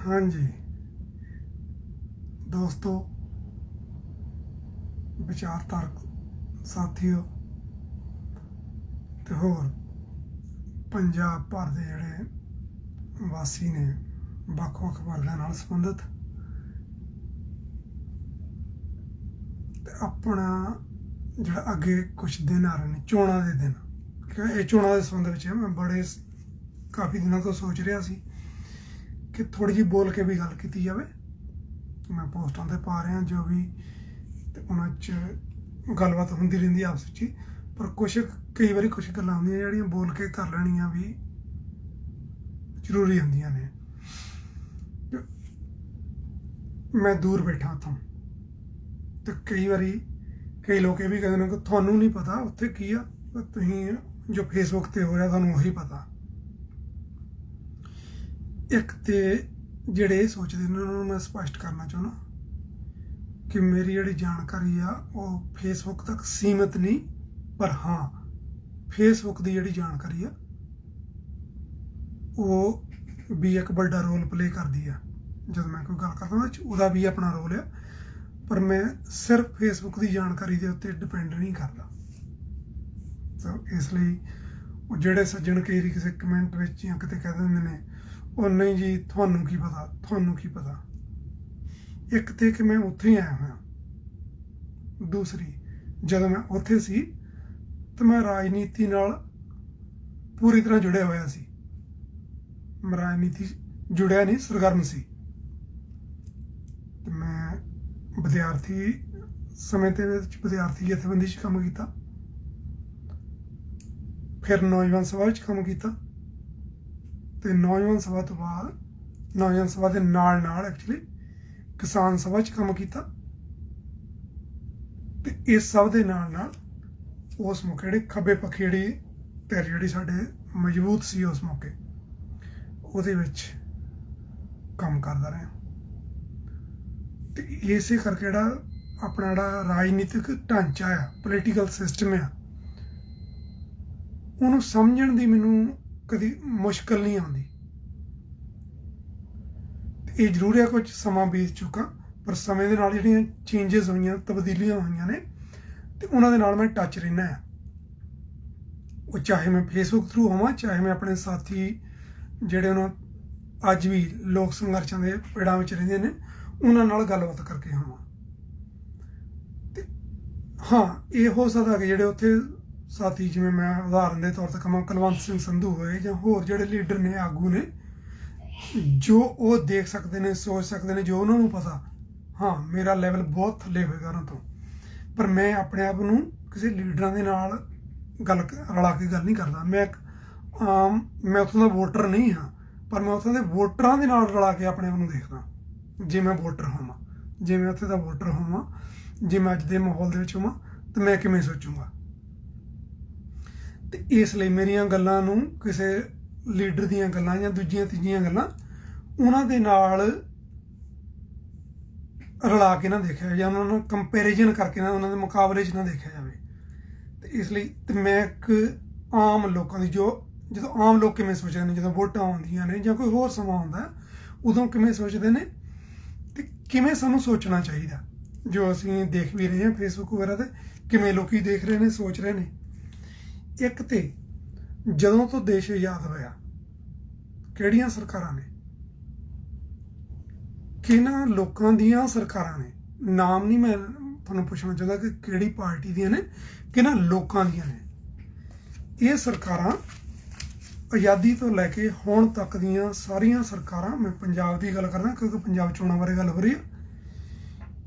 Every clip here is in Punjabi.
हाँ जी दोस्तों, विचारधारक साथियों ते होर पंजाब भर दे जिहड़े वासी ने ਵੱਖ-ਵੱਖ वर्गां नाल संबंधित ते अपना जिहड़ा अगे कुछ दिन आ रहे हैं चोणां दे दिन, ये चोणां दे संबंध विच मैं बड़े काफ़ी दिनों तो सोच रहा सी कि थोड़ी जी बोल के भी गल की जाए। मैं पोस्टां ते पा रहा जो भी ते उन्हां च गलबात होंदी रहिंदी आपस च, पर कुछ कई बार कुछ गल्लां होंदियां जिहड़ियां बोल के कर लैणियां भी जरूरी होंदियां ने। मैं दूर बैठा उत्थों तो कई बार कई लोग ये भी कहते हैं कि थानू नहीं पता उत्थे की आ, तुसीं जो फेसबुक ते हो रहा थानू वही पता। एक तो जिहड़े सोचते हैं उन्होंने मैं स्पष्ट करना चाहना कि मेरी जिहड़ी जानकारी आ वो फेसबुक तक सीमित नहीं, पर हाँ फेसबुक की जिहड़ी जानकारी आ वो भी एक बड़ा रोल प्ले करती है। जब मैं कोई गल करदा उसका भी अपना रोल है, पर मैं सिर्फ फेसबुक की जानकारी के उत्ते डिपेंड नहीं करता। तो इसलिए वो जिहड़े सज्जन कई बार किसी कमेंट में या किते कह देंदे ने ਉਹ नहीं जी थानू की पता, थानू की पता। एक तो कि मैं उत्थे ही आया हुआ, दूसरी जब मैं उत्थे सी तो मैं राजनीति नाल पूरी तरह जुड़िया होया सी। मैं राजनीति जुड़िया नहीं, सरगर्म सी। तो मैं विद्यार्थी समय ते विद्यार्थी जथेबंदी च काम किया, फिर नौजवान सभा च काम किया ते नौजवान सभा तो बाद नौजवान सभा के नाल नाल एक्चुअली किसान सभा च काम किया ते इस सब के नाल नाल उस मौके जिहड़ी खब्बे पक्खी जिहड़ी धिर जिहड़ी साडे मजबूत सी उस मौके उहदे विच काम करदा रहा। ते इसे करके जिहड़ा अपना जिहड़ा राजनीतिक ढांचा आ, पोलीटिकल सिस्टम आ, उहनूं समझण दी मैनूं कभी मुश्किल नहीं आती। ये जरूर है कुछ समा बीत चुका, पर समय के नाल जिहड़ियां चेंजिस हुई, तब्दीलियां हुई ने, तो उन्होंने नाल मैं टच रहना है। वो चाहे मैं फेसबुक थ्रू होवां, चाहे मैं अपने साथी जिहड़े उन्होंने अज भी लोक संघर्षां के पिड़ां विच रहिंदे ने उन्हां नाल गलबात करके होवां। हाँ ये हो सकता कि जिहड़े उत्थे साथी जिवें मैं उदाहरण के तौर पर कहां कुलवंत सिंह संधू होए जां होर जिहड़े लीडर ने, आगू ने, जो वो देख सकते हैं, सोच सकते हैं, जो उन्होंने पता। हाँ मेरा लैवल बहुत थल्ले होएगा उन्हां तो, पर मैं अपने आप नूं किसी लीडरां दे नाल गल रला के गल नहीं करता। मैं उत्थों का वोटर नहीं हाँ, पर मैं उत्थों के वोटरां दे नाल रला के अपने आप नूं देखदा। जे मैं वोटर होवां, जे मैं उत्थे दा वोटर होवां, जे मैं अज दे माहौल दे विच होवां तो मैं किवें सोचूंगा। तो इसलिए मेरिया गल्लां नूं किसी लीडर दीयां गल्लां जां दूजियां तीजियां गल्लां उन्हां दे नाल रला के ना देखा जाए, उन्होंने कंपेरिजन करके ना उन्होंने मुकाबले च ना देखा जाए। तो इसलिए तो मैं एक आम लोगों की जो आम लोग किवें सोचते हैं जो वोटां आउंदियां ने जां कोई होर समा आउंदा उदों किवें सोचते हैं तो किवें सानूं सोचना चाहिए, जो असीं देख भी रहे हैं फेसबुक वगैरह ते किवें लोग देख रहे हैं, सोच रहे हैं। एक तो जदों तो देश आज़ाद होया किहड़ियां सरकारां ने, किन्हां लोकां दियां सरकारां ने, नाम नहीं मैं तुहानूं पुछना चाहता कि किहड़ी पार्टी दियां ने, किन्हां लोकां दियां ने। ये सरकारां आज़ादी तो लैके हुण तक दियां सारियां सरकारां, मैं पंजाब की गल करदा क्योंकि पंजाब चोणां बारे गल हो रही है।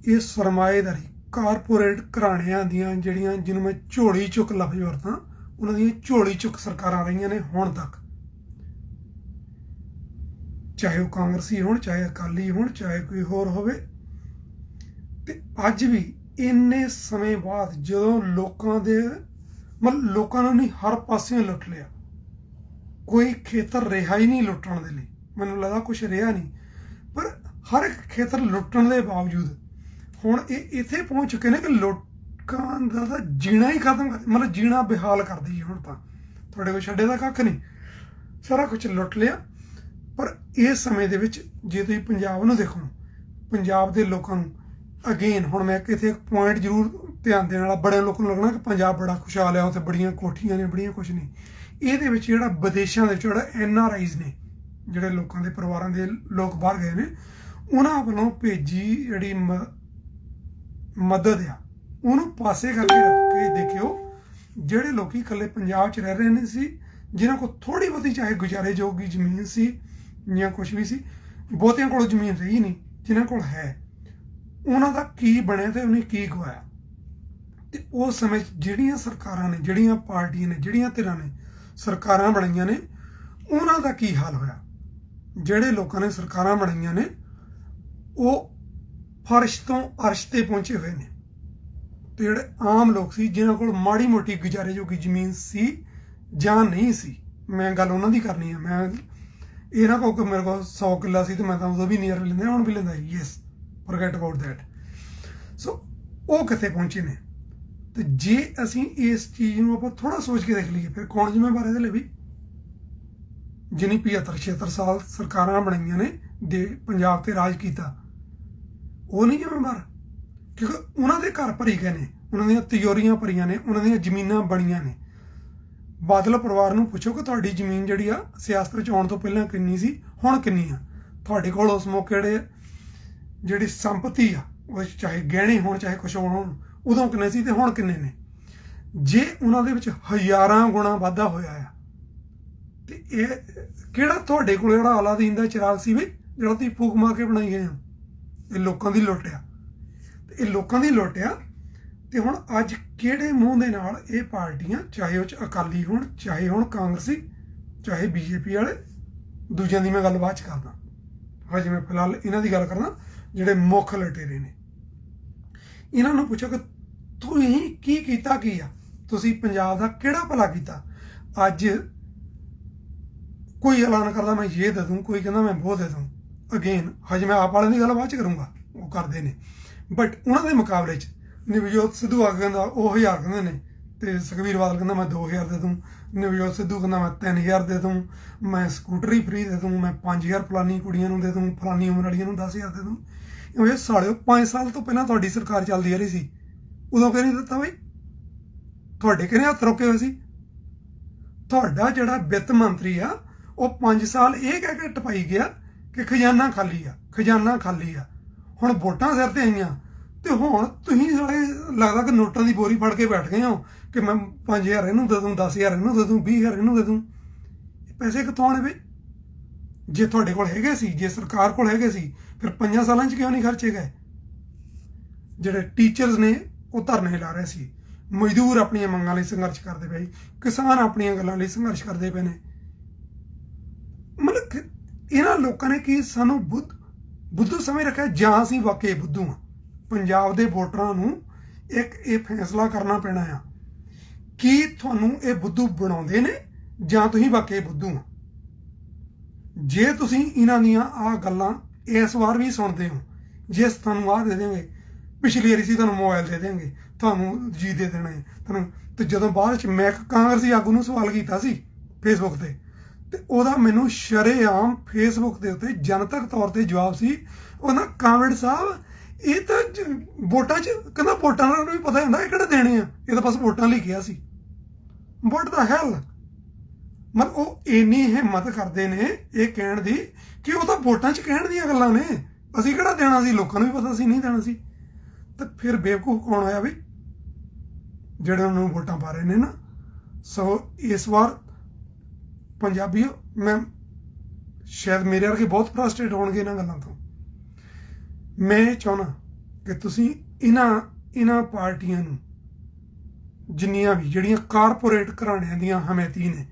ये सरमाएदारी कारपोरेट घराणियां दियां जिहड़ियां जिन्हों मैं झोली चुक लफ्ज़ वरतां, उन्हां दियां झोली चुक सरकारां रहियां ने हुण तक, चाहे वो कांग्रेसी होण, चाहे अकाली होण, चाहे कोई होर होवे। ते अज भी इन्ने समय बाद जदों लोकां दे मतलब लोकां नूं नहीं हर पासियों लुट लिया, कोई खेतर रहा ही नहीं लुटण दे लई, मैनूं लगदा कुछ रहा नहीं, पर हर एक खेतर लुटण दे बावजूद हुण ये इत्थे पहुँच चुके हैं कि लोकां दा जीना ही खत्म कर, मतलब जीना बेहाल कर दी हुण तां तुहाडे कोल छड्डे दा कक्ख नहीं, सारा कुछ लुट लिया। पर ਇਸ ਸਮੇਂ ਦੇ ਵਿੱਚ ਜੇ ਤੁਸੀਂ ਪੰਜਾਬ ਨੂੰ ਦੇਖੋ, ਪੰਜਾਬ ਦੇ ਲੋਕਾਂ ਨੂੰ ਅਗੇਨ ਹੁਣ ਮੈਂ ਇੱਥੇ ਇੱਕ ਪੁਆਇੰਟ ਜ਼ਰੂਰ ਧਿਆਨ ਦੇਣ ਵਾਲਾ, ਬੜਿਆਂ ਲੋਕਾਂ ਨੂੰ ਲੱਗਣਾ ਕਿ ਪੰਜਾਬ ਬੜਾ ਖੁਸ਼ਹਾਲ ਹੈ, ਉੱਥੇ ਬੜੀਆਂ ਕੋਠੀਆਂ ਨੇ, ਬੜੀਆਂ ਕੁਛ ਨੇ। ਇਹਦੇ ਵਿੱਚ ਜਿਹੜਾ ਵਿਦੇਸ਼ਾਂ ਦੇ ਵਿੱਚ ਜਿਹੜਾ NRIs ਨੇ, ਜਿਹੜੇ ਲੋਕਾਂ ਦੇ ਪਰਿਵਾਰਾਂ ਦੇ ਲੋਕ ਬਾਹਰ ਗਏ ਨੇ, ਉਹਨਾਂ ਵੱਲੋਂ ਭੇਜੀ ਜਿਹੜੀ ਮਦਦ ਆ ਉਹਨੂੰ ਪਾਸੇ ਕਰਕੇ ਰੱਖ ਕੇ ਦੇਖਿਓ, ਜਿਹੜੇ ਲੋਕੀ ਇਕੱਲੇ ਪੰਜਾਬ 'ਚ ਰਹਿ ਰਹੇ ਨੇ ਸੀ, ਜਿਨ੍ਹਾਂ ਕੋਲ ਥੋੜ੍ਹੀ ਬਹੁਤੀ ਚਾਹੇ ਗੁਜ਼ਾਰੇ ਜੋਗੀ ਜ਼ਮੀਨ ਸੀ ਜਾਂ ਕੁਛ ਵੀ ਸੀ, ਬਹੁਤਿਆਂ ਕੋਲ ਜ਼ਮੀਨ ਰਹੀ ਨਹੀਂ, ਜਿਨ੍ਹਾਂ ਕੋਲ ਹੈ ਉਹਨਾਂ ਦਾ ਕੀ ਬਣਿਆ ਤੇ ਉਹਨੇ ਕੀ ਗਵਾਇਆ। ਤੇ ਉਸ ਸਮੇਂ ਜਿਹੜੀਆਂ ਸਰਕਾਰਾਂ ਨੇ, ਜਿਹੜੀਆਂ ਪਾਰਟੀਆਂ ਨੇ, ਜਿਹੜੀਆਂ ਧਿਰਾਂ ਨੇ ਸਰਕਾਰਾਂ ਬਣਾਈਆਂ ਨੇ, ਉਹਨਾਂ ਦਾ ਕੀ ਹਾਲ ਹੋਇਆ। ਜਿਹੜੇ ਲੋਕਾਂ ਨੇ ਸਰਕਾਰਾਂ ਬਣਾਈਆਂ ਨੇ ਉਹ ਫਰਸ਼ ਤੋਂ ਅਰਸ਼ ਤੇ ਪਹੁੰਚੇ ਹੋਏ ਨੇ, ਤੇ ਜਿਹੜੇ ਆਮ ਲੋਕ ਸੀ ਜਿਨ੍ਹਾਂ ਕੋਲ ਮਾੜੀ ਮੋਟੀ ਗੁਜ਼ਾਰੇ ਜੋਗੀ ਜ਼ਮੀਨ ਸੀ ਜਾਂ ਨਹੀਂ ਸੀ, ਮੈਂ ਗੱਲ ਉਹਨਾਂ ਦੀ ਕਰਨੀ ਆ। ਮੈਂ ਇਹ ਨਾ ਕਹੋ ਕਿ ਮੇਰੇ ਕੋਲ 100 ਕਿੱਲਾ ਸੀ ਤੇ ਮੈਂ ਤਾਂ ਉਦੋਂ ਵੀ ਨੀਅਰ ਲੈਂਦਾ, ਹੁਣ ਵੀ ਲੈਂਦਾ, ਯੈਸ, ਫੋਰਗੇਟ ਅਬਾਊਟ ਦੈਟ। ਸੋ ਉਹ ਕਿੱਥੇ ਪਹੁੰਚੇ ਨੇ। ਤੇ ਜੇ ਅਸੀਂ ਇਸ ਚੀਜ਼ ਨੂੰ ਆਪਾਂ ਥੋੜਾ ਸੋਚ ਕੇ ਦੇਖ ਲਈਏ, ਫਿਰ ਕੌਣ ਜ਼ਿੰਮੇਵਾਰ ਇਹਦੇ ਲਈ ਵੀ? ਜਿਹਨੇ 75-76 ਸਾਲ ਸਰਕਾਰਾਂ ਬਣਾਈਆਂ ਨੇ ਦੇ ਪੰਜਾਬ ਤੇ ਰਾਜ ਕੀਤਾ, ਉਹ ਨਹੀਂ ਜ਼ਿੰਮੇਵਾਰ, ਕਿਉਂਕਿ ਉਹਨਾਂ ਦੇ ਘਰ ਭਰੀ ਗਏ ਨੇ, ਉਹਨਾਂ ਦੀਆਂ ਤਿਜੋਰੀਆਂ ਭਰੀਆਂ ਨੇ, ਉਹਨਾਂ ਦੀਆਂ ਜ਼ਮੀਨਾਂ ਬਣੀਆਂ ਨੇ। ਬਾਦਲ ਪਰਿਵਾਰ ਨੂੰ ਪੁੱਛੋ ਕਿ ਤੁਹਾਡੀ ਜ਼ਮੀਨ ਜਿਹੜੀ ਆ ਸਿਆਸਤ 'ਚ ਆਉਣ ਤੋਂ ਪਹਿਲਾਂ ਕਿੰਨੀ ਸੀ, ਹੁਣ ਕਿੰਨੀ ਆ। ਤੁਹਾਡੇ ਕੋਲ ਉਸ ਮੌਕੇ ਜਿਹੜੀ ਸੰਪਤੀ ਆ, ਉਹ ਚਾਹੇ ਗਹਿਣੇ ਹੋਣ ਚਾਹੇ ਕੁਛ ਹੋਣ, ਉਦੋਂ ਕਿੰਨੇ ਸੀ ਤੇ ਹੁਣ ਕਿੰਨੇ ਨੇ। ਜੇ ਉਹਨਾਂ ਦੇ ਵਿੱਚ ਹਜ਼ਾਰਾਂ ਗੁਣਾ ਵਾਧਾ ਹੋਇਆ ਆ, ਤੇ ਇਹ ਕਿਹੜਾ ਤੁਹਾਡੇ ਕੋਲ ਜਿਹੜਾ ਅਲਾਦੀਨ ਦਾ ਚਿਰਾਗ ਸੀ ਵੀ ਜਿਹੜਾ ਤੁਸੀਂ ਫੂਕ ਮਾਰ ਕੇ ਬਣਾਈ ਗਏ ਆ? ਇਹ ਲੋਕਾਂ ਦੀ ਲੁੱਟ ਆ, ਤੇ ਇਹ ਲੋਕਾਂ ਦੀ ਲੁੱਟ ਆ। ਤੇ ਹੁਣ ਅੱਜ ਕਿਹੜੇ ਮੂੰਹ ਦੇ ਨਾਲ ਇਹ ਪਾਰਟੀਆਂ, ਚਾਹੇ ਉਹ 'ਚ ਅਕਾਲੀ ਹੋਣ, ਚਾਹੇ ਹੁਣ ਕਾਂਗਰਸੀ, ਚਾਹੇ BJP ਵਾਲੇ, ਦੂਜਿਆਂ ਦੀ ਮੈਂ ਗੱਲ ਬਾਅਦ 'ਚ ਕਰਦਾ, ਹਜੇ ਮੈਂ ਫਿਲਹਾਲ ਇਹਨਾਂ ਦੀ ਗੱਲ ਕਰਦਾ ਜਿਹੜੇ ਮੁੱਖ ਲਟੇਰੇ ਨੇ। ਇਹਨਾਂ ਨੂੰ ਪੁੱਛੋ ਕਿ ਤੁਸੀਂ ਕੀ ਕੀਤਾ, ਕੀ ਆ, ਤੁਸੀਂ ਪੰਜਾਬ ਦਾ ਕਿਹੜਾ ਭਲਾ ਕੀਤਾ। ਅੱਜ ਕੋਈ ਐਲਾਨ ਕਰਦਾ ਮੈਂ ਇਹ ਦੇ ਦੂੰ, ਕੋਈ ਕਹਿੰਦਾ ਮੈਂ ਉਹ ਦੇ ਦੂੰ। ਅਗੇਨ ਹਜੇ ਮੈਂ ਆਪ ਵਾਲਿਆਂ ਦੀ ਗੱਲ ਬਾਅਦ 'ਚ ਕਰੂੰਗਾ, ਉਹ ਕਰਦੇ ਨੇ, ਬਟ ਉਹਨਾਂ ਦੇ ਮੁਕਾਬਲੇ 'ਚ ਨਵਜੋਤ ਸਿੱਧੂ ਆ ਕਹਿੰਦਾ ਉਹ 1000 ਕਹਿੰਦੇ ਨੇ, ਤੇ ਸੁਖਬੀਰ ਬਾਦਲ ਕਹਿੰਦਾ ਮੈਂ 2000 ਦੇ ਦੂੰ, ਨਵਜੋਤ ਸਿੱਧੂ ਕਹਿੰਦਾ ਮੈਂ 3000 ਦੇ ਦੂੰ, ਮੈਂ ਸਕੂਟਰੀ ਫ੍ਰੀ ਦੇ ਦੂੰ, ਮੈਂ 5000 ਫਲਾਨੀ ਕੁੜੀਆਂ ਨੂੰ ਦੇ ਦੂੰ, ਫਲਾਨੀ ਉਮਰ ਵਾਲੀਆਂ ਨੂੰ 10000 ਦੇ ਦੂੰ। ਇਹ ਸਾਲਿਓ 5 ਸਾਲ ਤੋਂ ਪਹਿਲਾਂ ਤੁਹਾਡੀ ਸਰਕਾਰ ਚੱਲਦੀ ਆ ਰਹੀ ਸੀ, ਉਦੋਂ ਕਿਉਂ ਨਹੀਂ ਦਿੱਤਾ ਬਈ? ਤੁਹਾਡੇ ਕਿਹਨੇ ਹੱਥ ਰੋਕੇ ਹੋਏ ਸੀ? ਤੁਹਾਡਾ ਜਿਹੜਾ ਵਿੱਤ ਮੰਤਰੀ ਆ ਉਹ 5 ਸਾਲ ਇਹ ਕਹਿ ਕੇ ਟਪਾਈ ਗਿਆ ਕਿ ਖਜ਼ਾਨਾ ਖਾਲੀ ਆ, ਖਜ਼ਾਨਾ ਖਾਲੀ ਆ। ਹੁਣ ਵੋਟਾਂ ਸਿਰ ਤੇ ਆਈਆਂ ਤੇ ਹੁਣ ਤੁਸੀਂ ਸਾਰੇ ਲੱਗਦਾ ਕਿ ਨੋਟਾਂ ਦੀ ਬੋਰੀ ਫੜ ਕੇ ਬੈਠ ਗਏ ਹੋ ਕਿ ਮੈਂ 5000 ਇਹਨੂੰ ਦੇ ਦੂੰ, 10000 ਇਹਨੂੰ ਦੇ ਦੂੰ, 20000 ਇਹਨੂੰ ਦੇ ਦੂੰ। ਪੈਸੇ ਕਿੱਥੋਂ ਆਣੇ ਬਈ? ਜੇ ਤੁਹਾਡੇ ਕੋਲ ਹੈਗੇ ਸੀ, ਜੇ ਸਰਕਾਰ ਕੋਲ ਹੈਗੇ ਸੀ, ਫਿਰ 5 ਸਾਲਾਂ 'ਚ ਕਿਉਂ ਨਹੀਂ ਖਰਚੇ ਗਏ? ਜਿਹੜੇ ਟੀਚਰਸ ਨੇ ਉਹ ਧਰਨੇ ਲਾ ਰਹੇ ਸੀ, ਮਜ਼ਦੂਰ ਆਪਣੀਆਂ ਮੰਗਾਂ ਲਈ ਸੰਘਰਸ਼ ਕਰਦੇ ਪਏ, ਕਿਸਾਨ ਆਪਣੀਆਂ ਗੱਲਾਂ ਲਈ ਸੰਘਰਸ਼ ਕਰਦੇ ਪਏ ਨੇ। ਮਤਲਬ ਇਹਨਾਂ ਲੋਕਾਂ ਨੇ ਕੀ ਸਾਨੂੰ ਬੁੱਧੂ ਸਮਝ ਰੱਖਿਆ, ਜਾਂ ਅਸੀਂ ਵਾਕਈ ਬੁੱਧੂ ਹਾਂ? ਪੰਜਾਬ ਦੇ ਵੋਟਰਾਂ ਨੂੰ ਇੱਕ ਇਹ ਫੈਸਲਾ ਕਰਨਾ ਪੈਣਾ ਆ ਕਿ ਤੁਹਾਨੂੰ ਇਹ ਬੁੱਧੂ ਬਣਾਉਂਦੇ ਨੇ ਜਾਂ ਤੁਸੀਂ ਵਾਕਈ ਬੁੱਧੂ ਆ। ਜੇ ਤੁਸੀਂ ਇਹਨਾਂ ਦੀਆਂ ਆਹ ਗੱਲਾਂ ਇਸ ਵਾਰ ਵੀ ਸੁਣਦੇ ਹੋ, ਜੇ ਤੁਹਾਨੂੰ ਆਹ ਦੇ ਦੇਣਗੇ, ਪਿਛਲੀ ਵਾਰੀ ਸੀ ਤੁਹਾਨੂੰ ਮੋਬਾਈਲ ਦੇ ਦੇਣਗੇ, ਤੁਹਾਨੂੰ ਜੀ ਦੇ ਦੇਣਾ ਹੈ ਤੁਹਾਨੂੰ, ਤੇ ਜਦੋਂ ਬਾਅਦ 'ਚ ਮੈਂ ਕਾਂਗਰਸੀ ਆਗੂ ਨੂੰ ਸਵਾਲ ਕੀਤਾ ਸੀ ਫੇਸਬੁੱਕ ਤੇ ਉਹਦਾ ਮੈਨੂੰ ਸ਼ਰੇਆਮ ਫੇਸਬੁੱਕ ਦੇ ਉੱਤੇ ਜਨਤਕ ਤੌਰ ਤੇ ਜਵਾਬ ਸੀ, ਉਹਦਾ ਕਾਮਰੇਡ ਸਾਹਿਬ ਇਹ ਤਾਂ ਵੋਟਾਂ 'ਚ ਕਹਿੰਦਾ, ਵੋਟਾਂ ਨਾਲ ਵੀ ਪਤਾ ਹੁੰਦਾ ਇਹ ਕਿਹੜੇ ਦੇਣੇ ਆ, ਇਹ ਤਾਂ ਬਸ ਵੋਟਾਂ ਲਈ ਕਿਹਾ ਸੀ। ਵੋਟ ਦਾ ਹੈਲ, ਮਤਲਬ ਉਹ ਇੰਨੀ ਹਿੰਮਤ ਕਰਦੇ ਨੇ ਇਹ ਕਹਿਣ ਦੀ ਕਿ ਉਹ ਤਾਂ ਵੋਟਾਂ 'ਚ ਕਹਿਣ ਦੀਆਂ ਗੱਲਾਂ ਨੇ, ਅਸੀਂ ਕਿਹੜਾ ਦੇਣਾ ਸੀ, ਲੋਕਾਂ ਨੂੰ ਵੀ ਪਤਾ ਸੀ ਨਹੀਂ ਦੇਣਾ ਸੀ। ਤਾਂ ਫਿਰ ਬੇਵਕੂਫ ਕੌਣ ਹੋਇਆ ਵੀ? ਜਿਹੜੇ ਉਹਨਾਂ ਨੂੰ ਵੋਟਾਂ ਪਾ ਰਹੇ ਨੇ ਨਾ। ਸੋ ਇਸ ਵਾਰ ਪੰਜਾਬੀਓ, ਮੈਂ ਸ਼ਾਇਦ ਮੇਰੇ ਵਰਗੇ ਬਹੁਤ ਫਰਸਟ੍ਰੇਟ ਹੋਣਗੇ ਇਹਨਾਂ ਗੱਲਾਂ ਤੋਂ। ਮੈਂ ਚਾਹੁੰਦਾ ਕਿ ਤੁਸੀਂ ਇਹਨਾਂ ਪਾਰਟੀਆਂ ਨੂੰ, ਜਿੰਨੀਆਂ ਵੀ ਜਿਹੜੀਆਂ ਕਾਰਪੋਰੇਟ ਘਰਾਣਿਆਂ ਦੀਆਂ ਹਮੈਤੀ ਨੇ,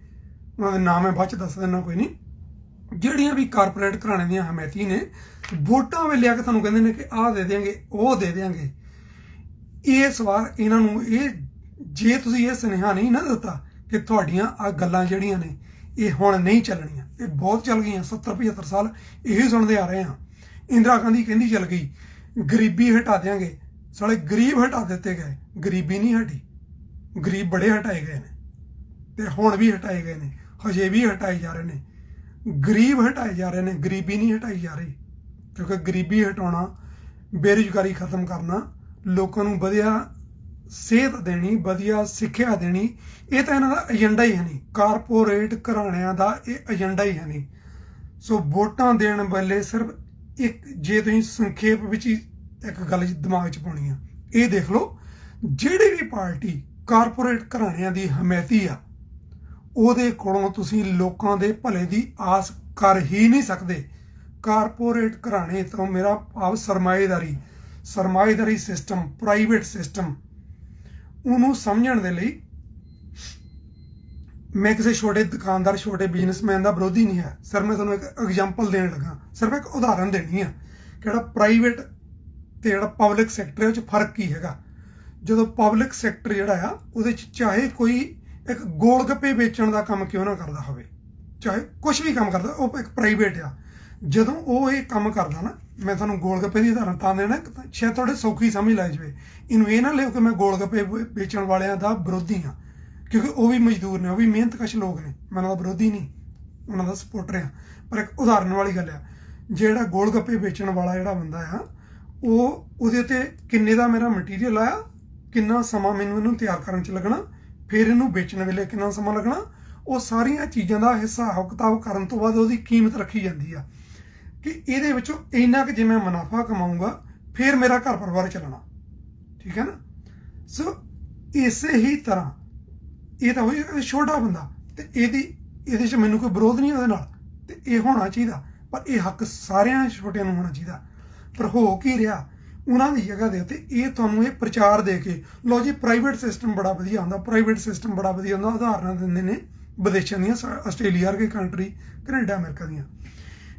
ਉਹਨਾਂ ਦੇ ਨਾਮ ਮੈਂ ਬਾਅਦ 'ਚ ਦੱਸ ਦਿੰਦਾ, ਕੋਈ ਨਹੀਂ, ਜਿਹੜੀਆਂ ਵੀ ਕਾਰਪੋਰੇਟ ਘਰਾਣੇ ਦੀਆਂ ਹਮੈਤੀ ਨੇ, ਵੋਟਾਂ ਵੇਲੇ ਆ ਕੇ ਤੁਹਾਨੂੰ ਕਹਿੰਦੇ ਨੇ ਕਿ ਆਹ ਦੇ ਦਿਆਂਗੇ, ਉਹ ਦੇ ਦਿਆਂਗੇ। ਇਸ ਵਾਰ ਇਹਨਾਂ ਨੂੰ ਜੇ ਤੁਸੀਂ ਇਹ ਸੁਨੇਹਾ ਨਹੀਂ ਨਾ ਦਿੱਤਾ ਕਿ ਤੁਹਾਡੀਆਂ ਆਹ ਗੱਲਾਂ ਜਿਹੜੀਆਂ ਨੇ ਇਹ ਹੁਣ ਨਹੀਂ ਚੱਲਣੀਆਂ, ਇਹ ਬਹੁਤ ਚੱਲ ਗਈਆਂ, 70-75 ਸਾਲ ਇਹੀ ਸੁਣਦੇ ਆ ਰਹੇ ਹਾਂ। ਇੰਦਰਾ ਗਾਂਧੀ ਕਹਿੰਦੀ ਚੱਲ ਗਈ ਗਰੀਬੀ ਹਟਾ ਦਿਆਂਗੇ, ਸਾਲੇ ਗਰੀਬ ਹਟਾ ਦਿੱਤੇ ਗਏ, ਗਰੀਬੀ ਨਹੀਂ ਹਟੀ। ਗਰੀਬ ਬੜੇ ਹਟਾਏ ਗਏ ਨੇ ਤੇ ਹੁਣ ਵੀ ਹਟਾਏ ਗਏ ਨੇ, ਹਜੇ ਵੀ ਹਟਾਏ ਜਾ ਰਹੇ ਨੇ। ਗਰੀਬ ਹਟਾਏ ਜਾ ਰਹੇ ਨੇ, ਗਰੀਬੀ ਨਹੀਂ ਹਟਾਈ ਜਾ ਰਹੀ। ਕਿਉਂਕਿ ਗਰੀਬੀ ਹਟਾਉਣਾ, ਬੇਰੁਜ਼ਗਾਰੀ ਖਤਮ ਕਰਨਾ, ਲੋਕਾਂ ਨੂੰ ਵਧੀਆ ਸਿਹਤ ਦੇਣੀ, ਵਧੀਆ ਸਿੱਖਿਆ ਦੇਣੀ, ਇਹ ਤਾਂ ਇਹਨਾਂ ਦਾ ਏਜੰਡਾ ਹੀ ਹੈ ਨਹੀਂ। ਕਾਰਪੋਰੇਟ ਘਰਾਣਿਆਂ ਦਾ ਇਹ ਏਜੰਡਾ ਹੀ ਹੈ ਨਹੀਂ। ਸੋ ਵੋਟਾਂ ਦੇਣ ਵੇਲੇ ਸਿਰਫ ਇੱਕ, ਜੇ ਤੁਸੀਂ ਸੰਖੇਪ ਵਿੱਚ ਹੀ ਇੱਕ ਗੱਲ ਦਿਮਾਗ 'ਚ ਪਾਉਣੀ ਆ, ਇਹ ਦੇਖ ਲਓ ਜਿਹੜੀ ਵੀ ਪਾਰਟੀ ਕਾਰਪੋਰੇਟ ਘਰਾਣਿਆਂ ਦੀ ਹਮਾਇਤੀ ਆ, ਉਹਦੇ ਕੋਲੋਂ ਤੁਸੀਂ ਲੋਕਾਂ ਦੇ ਭਲੇ ਦੀ ਆਸ ਕਰ ਹੀ ਨਹੀਂ ਸਕਦੇ। ਕਾਰਪੋਰੇਟ ਘਰਾਣੇ ਤੋਂ ਮੇਰਾ ਭਾਵ ਸਰਮਾਏਦਾਰੀ ਸਿਸਟਮ, ਪ੍ਰਾਈਵੇਟ ਸਿਸਟਮ, ਉਹਨੂੰ ਸਮਝਣ ਦੇ ਲਈ ਮੈਂ ਕਿਸੇ ਛੋਟੇ ਦੁਕਾਨਦਾਰ, ਛੋਟੇ ਬਿਜ਼ਨਸਮੈਨ ਦਾ ਵਿਰੋਧੀ ਨਹੀਂ ਹੈ। ਸਰ ਮੈਂ ਤੁਹਾਨੂੰ ਇੱਕ ਐਗਜ਼ਾਮਪਲ ਦੇਣ ਲੱਗਾ, ਸਿਰਫ ਇੱਕ ਉਦਾਹਰਨ ਦੇਣੀ ਆ ਕਿ ਜਿਹੜਾ ਪ੍ਰਾਈਵੇਟ ਤੇ ਜਿਹੜਾ ਪਬਲਿਕ ਸੈਕਟਰ ਹੈ ਉਹ 'ਚ ਫਰਕ ਕੀ ਹੈਗਾ। ਜਦੋਂ ਪਬਲਿਕ ਸੈਕਟਰ ਜਿਹੜਾ ਆ, ਉਹਦੇ 'ਚ ਚਾਹੇ ਕੋਈ ਇੱਕ ਗੋਲ ਗੱਪੇ ਵੇਚਣ ਦਾ ਕੰਮ ਕਿਉਂ ਨਾ ਕਰਦਾ ਹੋਵੇ, ਚਾਹੇ ਕੁਝ ਵੀ ਕੰਮ ਕਰਦਾ, ਉਹ ਇੱਕ ਪ੍ਰਾਈਵੇਟ ਆ। ਜਦੋਂ ਉਹ ਇਹ ਕੰਮ ਕਰਦਾ ਨਾ, ਮੈਂ ਤੁਹਾਨੂੰ ਗੋਲ ਗੱਪੇ ਦੀ ਉਦਾਹਰਨ ਤਾਂ ਦੇਣਾ, ਸ਼ਾਇਦ ਤੁਹਾਡੇ ਸੌਖੀ ਸਮਝ ਲੱਗ ਜਾਵੇ। ਇਹਨੂੰ ਇਹ ਨਾ ਲਿਓ ਕਿ ਮੈਂ ਗੋਲ ਗੱਪੇ ਵੇਚਣ ਵਾਲਿਆਂ ਦਾ ਵਿਰੋਧੀ ਹਾਂ, ਕਿਉਂਕਿ ਉਹ ਵੀ ਮਜ਼ਦੂਰ ਨੇ, ਉਹ ਵੀ ਮਿਹਨਤਕਸ਼ ਲੋਕ ਨੇ, ਮੈਂ ਉਹਨਾਂ ਦਾ ਵਿਰੋਧੀ ਨਹੀਂ, ਉਹਨਾਂ ਦਾ ਸਪੋਰਟਰ ਆ। ਪਰ ਇੱਕ ਉਦਾਹਰਨ ਵਾਲੀ ਗੱਲ ਆ, ਜਿਹੜਾ ਗੋਲ ਗੱਪੇ ਵੇਚਣ ਵਾਲਾ ਜਿਹੜਾ ਬੰਦਾ ਆ, ਉਹਦੇ ਤੇ ਕਿੰਨੇ ਦਾ ਮੇਰਾ ਮਟੀਰੀਅਲ ਆਇਆ, ਕਿੰਨਾ ਸਮਾਂ ਮੈਨੂੰ ਇਹਨੂੰ ਤਿਆਰ ਕਰਨ 'ਚ ਲੱਗਣਾ, ਫਿਰ ਇਹਨੂੰ ਵੇਚਣ ਵੇਲੇ ਕਿੰਨਾ ਸਮਾਂ ਲੱਗਣਾ, ਉਹ ਸਾਰੀਆਂ ਚੀਜ਼ਾਂ ਦਾ ਹਿਸਾਬ ਕਿਤਾਬ ਕਰਨ ਤੋਂ ਬਾਅਦ ਉਹਦੀ ਕੀਮਤ ਰੱਖੀ ਜਾਂਦੀ ਆ ਕਿ ਇਹਦੇ ਵਿੱਚੋਂ ਇੰਨਾ ਕੁ ਜੇ ਮੈਂ ਮੁਨਾਫਾ ਕਮਾਊਂਗਾ ਫਿਰ ਮੇਰਾ ਘਰ ਪਰਿਵਾਰ ਚੱਲਣਾ, ਠੀਕ ਹੈ ਨਾ। ਸੋ ਇਸੇ ਹੀ ਤਰ੍ਹਾਂ ਇਹ ਤਾਂ ਹੋਈ ਛੋਟਾ ਬੰਦਾ, ਤੇ ਇਹਦੇ 'ਚ ਮੈਨੂੰ ਕੋਈ ਵਿਰੋਧ ਨਹੀਂ ਉਹਦੇ ਨਾਲ, ਤੇ ਇਹ ਹੋਣਾ ਚਾਹੀਦਾ। ਪਰ ਇਹ ਹੱਕ ਸਾਰਿਆਂ ਛੋਟਿਆਂ ਨੂੰ ਹੋਣਾ ਚਾਹੀਦਾ। ਪਰ ਹੋ ਕੀ ਰਿਹਾ, ਉਹਨਾਂ ਦੀ ਜਗ੍ਹਾ ਦੇ ਉੱਤੇ ਇਹ ਤੁਹਾਨੂੰ ਇਹ ਪ੍ਰਚਾਰ ਦੇ ਕੇ, ਲਓ ਜੀ ਪ੍ਰਾਈਵੇਟ ਸਿਸਟਮ ਬੜਾ ਵਧੀਆ ਹੁੰਦਾ, ਪ੍ਰਾਈਵੇਟ ਸਿਸਟਮ ਬੜਾ ਵਧੀਆ ਹੁੰਦਾ, ਉਦਾਹਰਨਾਂ ਦਿੰਦੇ ਨੇ ਵਿਦੇਸ਼ਾਂ ਦੀਆਂ, ਆਸਟ੍ਰੇਲੀਆ ਵਰਗੇ ਕੰਟਰੀ, ਕੈਨੇਡਾ, ਅਮਰੀਕਾ ਦੀਆਂ।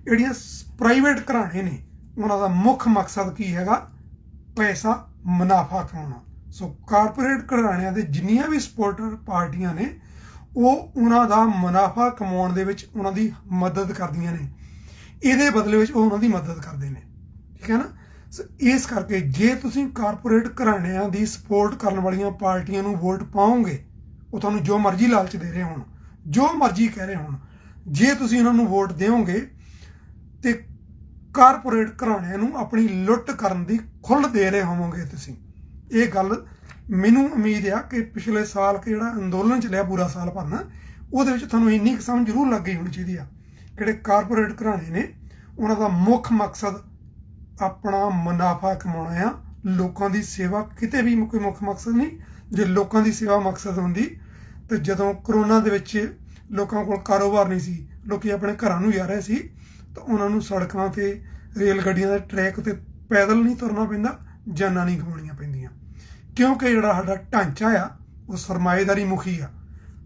ਜਿਹੜੀਆਂ ਪ੍ਰਾਈਵੇਟ ਘਰਾਣੇ ਨੇ, ਉਹਨਾਂ ਦਾ ਮੁੱਖ ਮਕਸਦ ਕੀ ਹੈਗਾ, ਪੈਸਾ, ਮੁਨਾਫਾ ਕਮਾਉਣਾ। ਸੋ ਕਾਰਪੋਰੇਟ ਘਰਾਣਿਆਂ ਦੇ ਜਿੰਨੀਆਂ ਵੀ ਸਪੋਰਟਰ ਪਾਰਟੀਆਂ ਨੇ, ਉਹ ਉਹਨਾਂ ਦਾ ਮੁਨਾਫਾ ਕਮਾਉਣ ਦੇ ਵਿੱਚ ਉਹਨਾਂ ਦੀ ਮਦਦ ਕਰਦੀਆਂ ਨੇ, ਇਹਦੇ ਬਦਲੇ ਵਿੱਚ ਉਹ ਉਹਨਾਂ ਦੀ ਮਦਦ ਕਰਦੇ ਨੇ, ਠੀਕ ਹੈ ਨਾ। ਸੋ ਇਸ ਕਰਕੇ ਜੇ ਤੁਸੀਂ ਕਾਰਪੋਰੇਟ ਘਰਾਣਿਆਂ ਦੀ ਸਪੋਰਟ ਕਰਨ ਵਾਲੀਆਂ ਪਾਰਟੀਆਂ ਨੂੰ ਵੋਟ ਪਾਓਗੇ, ਉਹ ਤੁਹਾਨੂੰ ਜੋ ਮਰਜ਼ੀ ਲਾਲਚ ਦੇ ਰਹੇ ਹੋਣ, ਜੋ ਮਰਜ਼ੀ ਕਹਿ ਰਹੇ ਹੋਣ, ਜੇ ਤੁਸੀਂ ਉਹਨਾਂ ਨੂੰ ਵੋਟ ਦਿਓਗੇ ਤੇ ਕਾਰਪੋਰੇਟ ਘਰਾਣਿਆਂ ਨੂੰ ਆਪਣੀ ਲੁੱਟ ਕਰਨ ਦੀ ਖੁੱਲ੍ਹ ਦੇ ਰਹੇ ਹੋਵੋਗੇ ਤੁਸੀਂ। ਇਹ ਗੱਲ ਮੈਨੂੰ ਉਮੀਦ ਆ ਕਿ ਪਿਛਲੇ ਸਾਲ ਜਿਹੜਾ ਅੰਦੋਲਨ ਚੱਲਿਆ ਪੂਰਾ ਸਾਲ ਭਰ ਨਾ, ਉਹਦੇ ਵਿੱਚ ਤੁਹਾਨੂੰ ਇੰਨੀ ਕੁ ਸਮਝ ਜ਼ਰੂਰ ਲੱਗ ਗਈ ਹੋਣੀ ਚਾਹੀਦੀ ਆ। ਜਿਹੜੇ ਕਾਰਪੋਰੇਟ ਘਰਾਣੇ ਨੇ, ਉਹਨਾਂ ਦਾ ਮੁੱਖ ਮਕਸਦ ਆਪਣਾ ਮੁਨਾਫਾ ਕਮਾਉਣਾ ਆ, ਲੋਕਾਂ ਦੀ ਸੇਵਾ ਕਿਤੇ ਵੀ ਕੋਈ ਮੁੱਖ ਮਕਸਦ ਨਹੀਂ। ਜੇ ਲੋਕਾਂ ਦੀ ਸੇਵਾ ਮਕਸਦ ਹੁੰਦੀ ਤੇ ਜਦੋਂ ਕਰੋਨਾ ਦੇ ਵਿੱਚ ਲੋਕਾਂ ਕੋਲ ਕਾਰੋਬਾਰ ਨਹੀਂ ਸੀ, ਲੋਕੀ ਆਪਣੇ ਘਰਾਂ ਨੂੰ ਜਾ ਰਹੇ ਸੀ, ਤਾਂ ਉਹਨਾਂ ਨੂੰ ਸੜਕਾਂ ਤੇ, ਰੇਲ ਗੱਡੀਆਂ ਦੇ ਟਰੈਕ ਤੇ ਪੈਦਲ ਨਹੀਂ ਤੁਰਨਾ ਪੈਂਦਾ, ਜਾਨਾਂ ਨਹੀਂ ਗਵਾਉਣੀਆਂ ਪੈਂਦੀਆਂ। ਕਿਉਂਕਿ ਜਿਹੜਾ ਸਾਡਾ ਢਾਂਚਾ ਆ ਉਹ ਸਰਮਾਏਦਾਰੀ ਮੁਖੀ ਆ।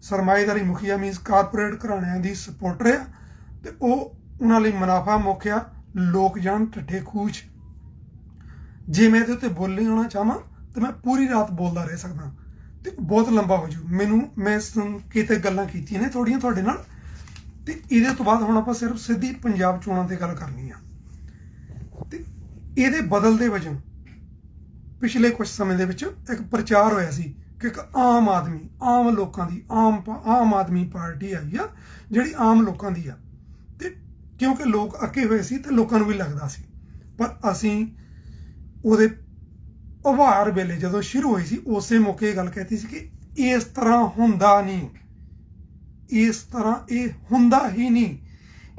ਸਰਮਾਏਦਾਰੀ ਮੁਖੀ ਆ ਮੀਨਸ ਕਾਰਪੋਰੇਟ ਘਰਾਣਿਆਂ ਦੀ ਸਪੋਰਟਰ ਆ, ਤੇ ਉਹ ਉਹਨਾਂ ਲਈ ਮੁਨਾਫਾ ਮੁੱਖ ਆ। ਲੋਕ ਜਾਣ ਠੱਠੇ ਖੂਚ। ਜੇ ਮੈਂ ਇਹਦੇ ਉੱਤੇ ਬੋਲੇ ਆਉਣਾ ਚਾਹਾਂ ਤਾਂ ਮੈਂ ਪੂਰੀ ਰਾਤ ਬੋਲਦਾ ਰਹਿ ਸਕਦਾ, ਤੇ ਬਹੁਤ ਲੰਬਾ ਹੋ ਜੂ। ਮੈਂ ਕਿਤੇ ਗੱਲਾਂ ਕੀਤੀਆਂ ਨੇ ਥੋੜੀਆਂ ਤੁਹਾਡੇ ਨਾਲ, ਤੇ ਇਹਦੇ ਤੋਂ ਬਾਅਦ ਹੁਣ ਆਪਾਂ ਸਿਰਫ ਸਿੱਧੀ ਪੰਜਾਬ ਚੋਣਾਂ ਤੇ ਗੱਲ ਕਰਨੀ ਆ। ਤੇ ਇਹਦੇ ਬਦਲਦੇ ਵਜੋਂ ਪਿਛਲੇ ਕੁਝ ਸਮੇਂ ਦੇ ਵਿੱਚ ਇੱਕ ਪ੍ਰਚਾਰ ਹੋਇਆ ਸੀ ਕਿ ਇੱਕ ਆਮ ਲੋਕਾਂ ਦੀ ਆਮ ਆਦਮੀ ਪਾਰਟੀ ਆਈ ਆ, ਜਿਹੜੀ ਆਮ ਲੋਕਾਂ ਦੀ ਆ। ਤੇ ਕਿਉਂਕਿ ਲੋਕ ਅੱਕੇ ਹੋਏ ਸੀ ਤੇ ਲੋਕਾਂ ਨੂੰ ਵੀ ਲੱਗਦਾ ਸੀ, ਪਰ ਅਸੀਂ ਉਹਦੇ ਉਭਾਰ ਵੇਲੇ ਜਦੋਂ ਸ਼ੁਰੂ ਹੋਈ ਸੀ, ਉਸੇ ਮੌਕੇ ਇਹ ਗੱਲ ਕਹਿਤੀ ਸੀ ਕਿ ਇਸ ਤਰ੍ਹਾਂ ਹੁੰਦਾ ਨਹੀਂ, ਇਸ ਤਰ੍ਹਾਂ ਇਹ ਹੁੰਦਾ ਹੀ ਨਹੀਂ।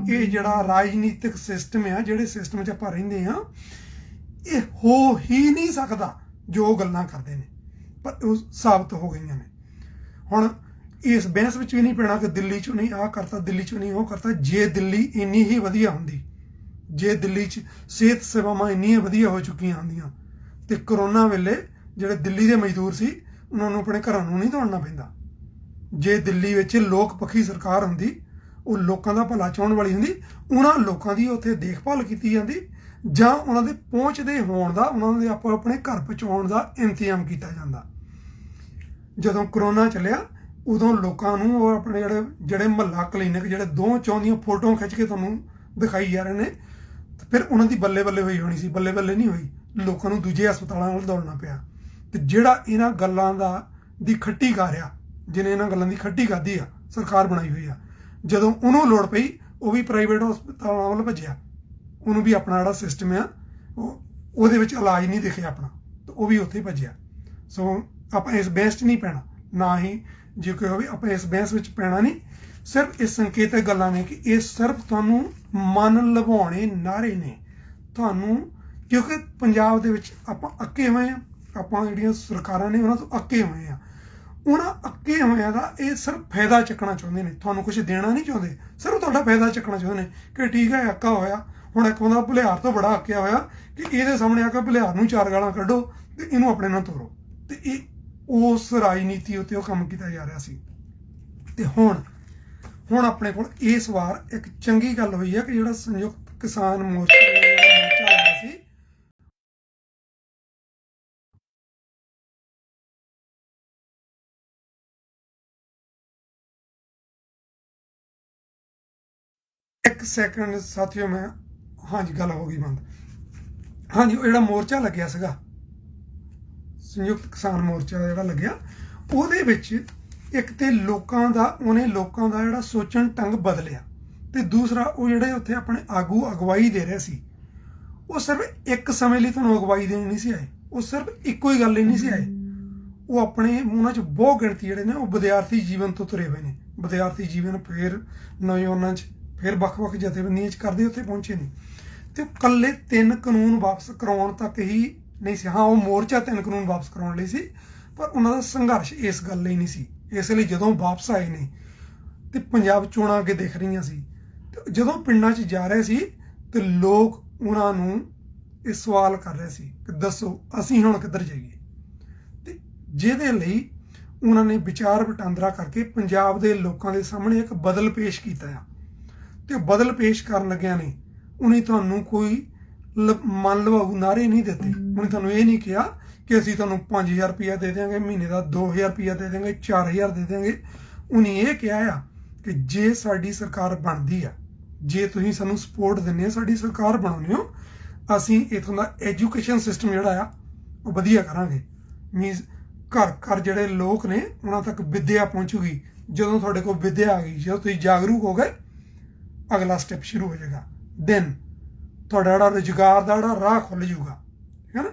ਇਹ ਜਿਹੜਾ ਰਾਜਨੀਤਿਕ ਸਿਸਟਮ ਆ, ਜਿਹੜੇ ਸਿਸਟਮ 'ਚ ਆਪਾਂ ਰਹਿੰਦੇ ਆ, ਇਹ ਹੋ ਹੀ ਨਹੀਂ ਸਕਦਾ ਜੋ ਗੱਲਾਂ ਕਰਦੇ ਨੇ, ਪਰ ਉਹ ਸਾਬਤ ਹੋ ਗਈਆਂ ਨੇ। ਹੁਣ ਇਸ ਬਹਿਸ ਵਿੱਚ ਵੀ ਨਹੀਂ ਪੈਣਾ ਕਿ ਦਿੱਲੀ 'ਚੋਂ ਨਹੀਂ ਆਹ ਕਰਤਾ, ਦਿੱਲੀ 'ਚੋਂ ਨਹੀਂ ਉਹ ਕਰਤਾ। ਜੇ ਦਿੱਲੀ ਇੰਨੀ ਹੀ ਵਧੀਆ ਹੁੰਦੀ, ਜੇ ਦਿੱਲੀ 'ਚ ਸਿਹਤ ਸੇਵਾਵਾਂ ਇੰਨੀਆਂ ਵਧੀਆ ਹੋ ਚੁੱਕੀਆਂ ਹੁੰਦੀਆਂ, ਤੇ ਕਰੋਨਾ ਵੇਲੇ ਜਿਹੜੇ ਦਿੱਲੀ ਦੇ ਮਜ਼ਦੂਰ ਸੀ, ਉਹਨਾਂ ਨੂੰ ਆਪਣੇ ਘਰਾਂ ਨੂੰ ਨਹੀਂ ਦੌੜਨਾ ਪੈਂਦਾ। ਜੇ ਦਿੱਲੀ ਵਿੱਚ ਲੋਕ ਪੱਖੀ ਸਰਕਾਰ ਹੁੰਦੀ, ਉਹ ਲੋਕਾਂ ਦਾ ਭਲਾ ਚਾਹੁਣ ਵਾਲੀ ਹੁੰਦੀ, ਉਹਨਾਂ ਲੋਕਾਂ ਦੀ ਉੱਥੇ ਦੇਖਭਾਲ ਕੀਤੀ ਜਾਂਦੀ, ਜਾਂ ਉਹਨਾਂ ਦੇ ਪਹੁੰਚਦੇ ਹੋਣ ਦਾ, ਉਹਨਾਂ ਦੇ ਆਪੋ ਆਪਣੇ ਘਰ ਪਹੁੰਚਾਉਣ ਦਾ ਇੰਤਜ਼ਾਮ ਕੀਤਾ ਜਾਂਦਾ। ਜਦੋਂ ਕਰੋਨਾ ਚੱਲਿਆ, ਉਦੋਂ ਲੋਕਾਂ ਨੂੰ ਉਹ ਆਪਣੇ ਜਿਹੜੇ ਮੁਹੱਲਾ ਕਲੀਨਿਕ, ਜਿਹੜੇ 2-4 ਦੀਆਂ ਫੋਟੋਆਂ ਖਿੱਚ ਕੇ ਤੁਹਾਨੂੰ ਦਿਖਾਈ ਜਾ ਰਹੇ ਨੇ, ਫਿਰ ਉਹਨਾਂ ਦੀ ਬੱਲੇ ਬੱਲੇ ਹੋਈ ਹੋਣੀ ਸੀ। ਬੱਲੇ ਬੱਲੇ ਨਹੀਂ ਹੋਈ, ਲੋਕਾਂ ਨੂੰ ਦੂਜੇ ਹਸਪਤਾਲਾਂ ਵੱਲ ਦੌੜਨਾ ਪਿਆ। ਤੇ ਜਿਹੜਾ ਇਹਨਾਂ ਗੱਲਾਂ ਦੀ ਖੱਟੀ ਖਾ ਰਿਹਾ, ਜਿਹਨੇ ਇਹਨਾਂ ਗੱਲਾਂ ਦੀ ਖੱਟੀ ਖਾਧੀ ਆ, ਸਰਕਾਰ ਬਣਾਈ ਹੋਈ ਆ, ਜਦੋਂ ਉਹਨੂੰ ਲੋੜ ਪਈ, ਉਹ ਵੀ ਪ੍ਰਾਈਵੇਟ ਹਸਪਤਾਲਾਂ ਵੱਲ ਭੱਜਿਆ, ਉਹਨੂੰ ਵੀ ਆਪਣਾ ਜਿਹੜਾ ਸਿਸਟਮ ਆ ਉਹਦੇ ਵਿੱਚ ਇਲਾਜ ਨਹੀਂ ਦਿਖਿਆ ਆਪਣਾ, ਤੇ ਉਹ ਵੀ ਉੱਥੇ ਭੱਜਿਆ। ਸੋ ਆਪਾਂ ਇਸ ਬਹਿਸ 'ਚ ਨਹੀਂ ਪੈਣਾ, ਨਾ ਹੀ ਜੇ ਕੋਈ ਹੋਵੇ ਆਪਾਂ ਇਸ ਬਹਿਸ ਵਿੱਚ ਪੈਣਾ ਨਹੀਂ। ਸਿਰਫ ਇਹ ਸੰਕੇਤਕ ਗੱਲਾਂ ਨੇ ਕਿ ਇਹ ਸਿਰਫ ਤੁਹਾਨੂੰ ਮਨ ਲਵਾਉਣੇ ਨਾਅਰੇ ਨੇ ਤੁਹਾਨੂੰ, ਕਿਉਂਕਿ ਪੰਜਾਬ ਦੇ ਵਿੱਚ ਆਪਾਂ ਅੱਕੇ ਹੋਏ ਹਾਂ, ਆਪਾਂ ਜਿਹੜੀਆਂ ਸਰਕਾਰਾਂ ਨੇ ਉਹਨਾਂ ਤੋਂ ਅੱਕੇ ਹੋਏ ਆ। ਉਹਨਾਂ ਅੱਕੇ ਹੋਇਆਂ ਦਾ ਇਹ ਸਿਰਫ ਫਾਇਦਾ ਚੱਕਣਾ ਚਾਹੁੰਦੇ ਨੇ, ਤੁਹਾਨੂੰ ਕੁਝ ਦੇਣਾ ਨਹੀਂ ਚਾਹੁੰਦੇ, ਸਿਰਫ ਤੁਹਾਡਾ ਫਾਇਦਾ ਚੱਕਣਾ ਚਾਹੁੰਦੇ ਨੇ ਕਿ ਠੀਕ ਹੈ ਅੱਕਾ ਹੋਇਆ। ਹੁਣ ਇੱਕ ਬੰਦਾ ਭੁਲਿਆਰ ਤੋਂ ਬੜਾ ਅੱਕਿਆ ਹੋਇਆ ਕਿ ਇਹਦੇ ਸਾਹਮਣੇ ਆ ਕੇ ਭੁਲਿਆਰ ਨੂੰ 4 ਗਾਲਾਂ ਕੱਢੋ ਤੇ ਇਹਨੂੰ ਆਪਣੇ ਨਾਲ ਤੋਰੋ, ਤੇ ਇਹ ਉਸ ਰਾਜਨੀਤੀ ਉੱਤੇ ਉਹ ਕੰਮ ਕੀਤਾ ਜਾ ਰਿਹਾ ਸੀ। ਤੇ ਹੁਣ ਆਪਣੇ ਕੋਲ ਇਸ ਵਾਰ ਇੱਕ ਚੰਗੀ ਗੱਲ ਹੋਈ ਹੈ ਕਿ ਜਿਹੜਾ ਸੰਯੁਕਤ ਕਿਸਾਨ ਮੋਰਚਾ ਆਇਆ ਸੀ, ਇੱਕ ਸੈਕਿੰਡ ਸਾਥੀਓ, ਮੈਂ ਹਾਂਜੀ ਗੱਲ ਹੋ ਗਈ ਬੰਦ। ਹਾਂਜੀ, ਉਹ ਜਿਹੜਾ ਮੋਰਚਾ ਲੱਗਿਆ ਸੀਗਾ ਸੰਯੁਕਤ ਕਿਸਾਨ ਮੋਰਚਾ ਜਿਹੜਾ ਲੱਗਿਆ, ਉਹਦੇ ਵਿੱਚ ਇੱਕ ਤੇ ਲੋਕਾਂ ਦਾ ਜਿਹੜਾ ਸੋਚਣ ਢੰਗ ਬਦਲਿਆ, ਤੇ ਦੂਸਰਾ ਉਹ ਜਿਹੜੇ ਉੱਥੇ ਆਪਣੇ ਆਗੂ ਅਗਵਾਈ ਦੇ ਰਹੇ ਸੀ ਉਹ ਸਿਰਫ ਇੱਕ ਸਮੇਂ ਲਈ ਤੁਹਾਨੂੰ ਅਗਵਾਈ ਦੇਣ ਨਹੀਂ ਸੀ ਆਏ, ਉਹ ਸਿਰਫ ਇੱਕੋ ਹੀ ਗੱਲ ਲਈ ਨਹੀਂ ਸੀ ਆਏ, ਉਹ ਆਪਣੇ ਉਹਨਾਂ 'ਚ ਬਹੁਤ ਗਿਣਤੀ ਜਿਹੜੇ ਨੇ ਉਹ ਵਿਦਿਆਰਥੀ ਜੀਵਨ ਤੋਂ ਤੁਰੇ ਹੋਏ ਨੇ। ਵਿਦਿਆਰਥੀ ਜੀਵਨ ਫਿਰ ਨੌਜਵਾਨਾਂ 'ਚ ਫਿਰ ਵੱਖ-ਵੱਖ ਜਥੇਬੰਦੀਆਂ 'ਚ ਕਰਦੇ ਉੱਥੇ ਪਹੁੰਚੇ ਨੇ, ਤੇ ਇਕੱਲੇ 3 ਕਾਨੂੰਨ ਵਾਪਸ ਕਰਾਉਣ ਤੱਕ ਹੀ ਨਹੀਂ ਸੀ। ਹਾਂ, ਉਹ ਮੋਰਚਾ 3 ਕਾਨੂੰਨ ਵਾਪਸ ਕਰਾਉਣ ਲਈ ਸੀ, ਪਰ ਉਹਨਾਂ ਦਾ ਸੰਘਰਸ਼ ਇਸ ਗੱਲ ਲਈ ਨਹੀਂ ਸੀ। ਇਸ ਲਈ ਜਦੋਂ ਵਾਪਸ ਆਏ ਨੇ ਤੇ ਪੰਜਾਬ ਚੋਣਾਂ ਅੱਗੇ ਦਿਖ ਰਹੀਆਂ ਸੀ, ਤੇ ਜਦੋਂ ਪਿੰਡਾਂ 'ਚ ਜਾ ਰਹੇ ਸੀ ਤੇ ਲੋਕ ਉਹਨਾਂ ਨੂੰ ਇਹ ਸਵਾਲ ਕਰ ਰਹੇ ਸੀ ਕਿ ਦੱਸੋ ਅਸੀਂ ਹੁਣ ਕਿੱਧਰ ਜਾਈਏ, ਤੇ ਜਿਹਦੇ ਲਈ ਉਹਨਾਂ ਨੇ ਵਿਚਾਰ ਵਟਾਂਦਰਾ ਕਰਕੇ ਪੰਜਾਬ ਦੇ ਲੋਕਾਂ ਦੇ ਸਾਹਮਣੇ ਇੱਕ ਬਦਲ ਪੇਸ਼ ਕੀਤਾ ਆ। ਤੇ ਬਦਲ ਪੇਸ਼ ਕਰਨ ਲੱਗਿਆ ਨੇ ਉਹਨੇ ਤੁਹਾਨੂੰ ਕੋਈ ਮਨ ਲਵਾਊ ਨਾਅਰੇ ਨਹੀਂ ਦਿੱਤੇ। ਉਹਨੇ ਤੁਹਾਨੂੰ ਇਹ ਨਹੀਂ ਕਿਹਾ ਕਿ ਅਸੀਂ ਤੁਹਾਨੂੰ 5000 ਰੁਪਇਆ ਦੇ ਦਿਆਂਗੇ ਮਹੀਨੇ ਦਾ, 2000 ਰੁਪਇਆ ਦੇ ਦਿਆਂਗੇ, 4000 ਦੇ ਦਿਆਂਗੇ। ਉਹਨੇ ਇਹ ਕਿਹਾ ਆ ਕਿ ਜੇ ਸਾਡੀ ਸਰਕਾਰ ਬਣਦੀ ਆ, ਜੇ ਤੁਸੀਂ ਸਾਨੂੰ ਸਪੋਰਟ ਦਿੰਦੇ ਆ, ਸਾਡੀ ਸਰਕਾਰ ਬਣਾਉਂਦੇ ਹੋ, ਅਸੀਂ ਇੱਥੋਂ ਦਾ ਐਜੂਕੇਸ਼ਨ ਸਿਸਟਮ ਜਿਹੜਾ ਆ ਉਹ ਵਧੀਆ ਕਰਾਂਗੇ। ਮੀਨਸ ਘਰ ਘਰ ਜਿਹੜੇ ਲੋਕ ਨੇ ਉਹਨਾਂ ਤੱਕ ਵਿੱਦਿਆ ਪਹੁੰਚੂਗੀ। ਜਦੋਂ ਤੁਹਾਡੇ ਕੋਲ ਵਿੱਦਿਆ ਆ ਗਈ, ਜਦੋਂ ਤੁਸੀਂ ਜਾਗਰੂਕ ਹੋ ਗਏ, ਅਗਲਾ ਸਟੈਪ ਸ਼ੁਰੂ ਹੋ ਜਾਏਗਾ। ਦੈਨ ਤੁਹਾਡਾ ਜਿਹੜਾ ਰੁਜ਼ਗਾਰ ਦਾ ਜਿਹੜਾ ਰਾਹ ਖੁੱਲ੍ਹ ਜਾਊਗਾ, ਠੀਕ ਹੈ ਨਾ।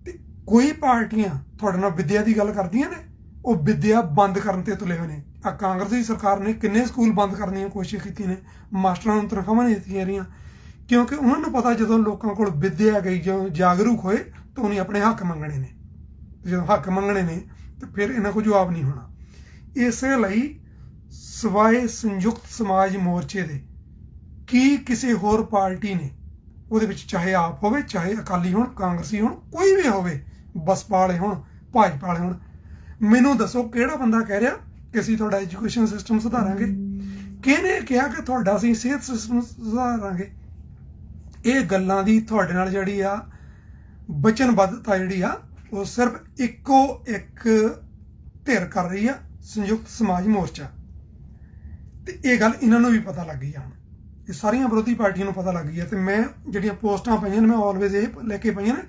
ਤੇ ਕੋਈ ਪਾਰਟੀਆਂ ਤੁਹਾਡੇ ਨਾਲ ਵਿੱਦਿਆ ਦੀ ਗੱਲ ਕਰਦੀਆਂ ਨੇ, ਉਹ ਵਿੱਦਿਆ ਬੰਦ ਕਰਨ ਤੇ ਤੁਲੇ ਹੋਏ ਨੇ। ਆ ਕਾਂਗਰਸ ਦੀ ਸਰਕਾਰ ਨੇ ਕਿੰਨੇ ਸਕੂਲ ਬੰਦ ਕਰਨ ਦੀਆਂ ਕੋਸ਼ਿਸ਼ ਕੀਤੀਆਂ ਨੇ, ਮਾਸਟਰਾਂ ਨੂੰ ਤਨਖਾਹਾਂ ਨਹੀਂ ਦਿੱਤੀਆਂ ਰਹੀਆਂ, ਕਿਉਂਕਿ ਉਹਨਾਂ ਨੂੰ ਪਤਾ ਜਦੋਂ ਲੋਕਾਂ ਕੋਲ ਵਿੱਦਿਆ ਗਈ, ਜਦੋਂ ਜਾਗਰੂਕ ਹੋਏ ਤਾਂ ਉਹਨੇ ਆਪਣੇ ਹੱਕ ਮੰਗਣੇ ਨੇ, ਜਦੋਂ ਹੱਕ ਮੰਗਣੇ ਨੇ ਤਾਂ ਫਿਰ ਇਹਨਾਂ ਕੋਲ ਜਵਾਬ ਨਹੀਂ ਹੋਣਾ। ਇਸੇ ਲਈ ਸਿਵਾਏ ਸੰਯੁਕਤ ਸਮਾਜ ਮੋਰਚੇ ਦੇ ਕੀ ਕਿਸੇ ਹੋਰ ਪਾਰਟੀ ਨੇ ਉਹਦੇ ਵਿੱਚ, ਚਾਹੇ ਆਪ ਹੋਵੇ, ਚਾਹੇ ਅਕਾਲੀ ਹੋਣ, ਕਾਂਗਰਸੀ ਹੋਣ, ਕੋਈ ਵੀ ਹੋਵੇ, ਬਸਪਾ ਵਾਲੇ ਹੋਣ, ਭਾਜਪਾ ਵਾਲੇ ਹੋਣ, ਮੈਨੂੰ ਦੱਸੋ ਕਿਹੜਾ ਬੰਦਾ ਕਹਿ ਰਿਹਾ ਕਿ ਅਸੀਂ ਤੁਹਾਡਾ ਐਜੂਕੇਸ਼ਨ ਸਿਸਟਮ ਸੁਧਾਰਾਂਗੇ? ਕਿਹਨੇ ਕਿਹਾ ਕਿ ਤੁਹਾਡਾ ਅਸੀਂ ਸਿਹਤ ਸਿਸਟਮ ਸੁਧਾਰਾਂਗੇ? ਇਹ ਗੱਲਾਂ ਦੀ ਤੁਹਾਡੇ ਨਾਲ ਜਿਹੜੀ ਆ ਵਚਨਬੱਧਤਾ ਜਿਹੜੀ ਆ ਉਹ ਸਿਰਫ ਇੱਕੋ ਇੱਕ ਧਿਰ ਕਰ ਰਹੀ ਆ, ਸੰਯੁਕਤ ਸਮਾਜ ਮੋਰਚਾ। ਤੇ ਇਹ ਗੱਲ ਇਹਨਾਂ ਨੂੰ ਵੀ ਪਤਾ ਲੱਗ ਗਈ ਆ, ਹੁਣ ਇਹ ਸਾਰੀਆਂ ਵਿਰੋਧੀ ਪਾਰਟੀਆਂ ਨੂੰ ਪਤਾ ਲੱਗ ਗਈ ਹੈ। ਤੇ ਮੈਂ ਜਿਹੜੀਆਂ ਪੋਸਟਾਂ ਪਾਈਆਂ ਨੇ, ਮੈਂ ਆਲਵੇਜ਼ ਇਹ ਲੈ ਕੇ ਪਾਈਆਂ ਨੇ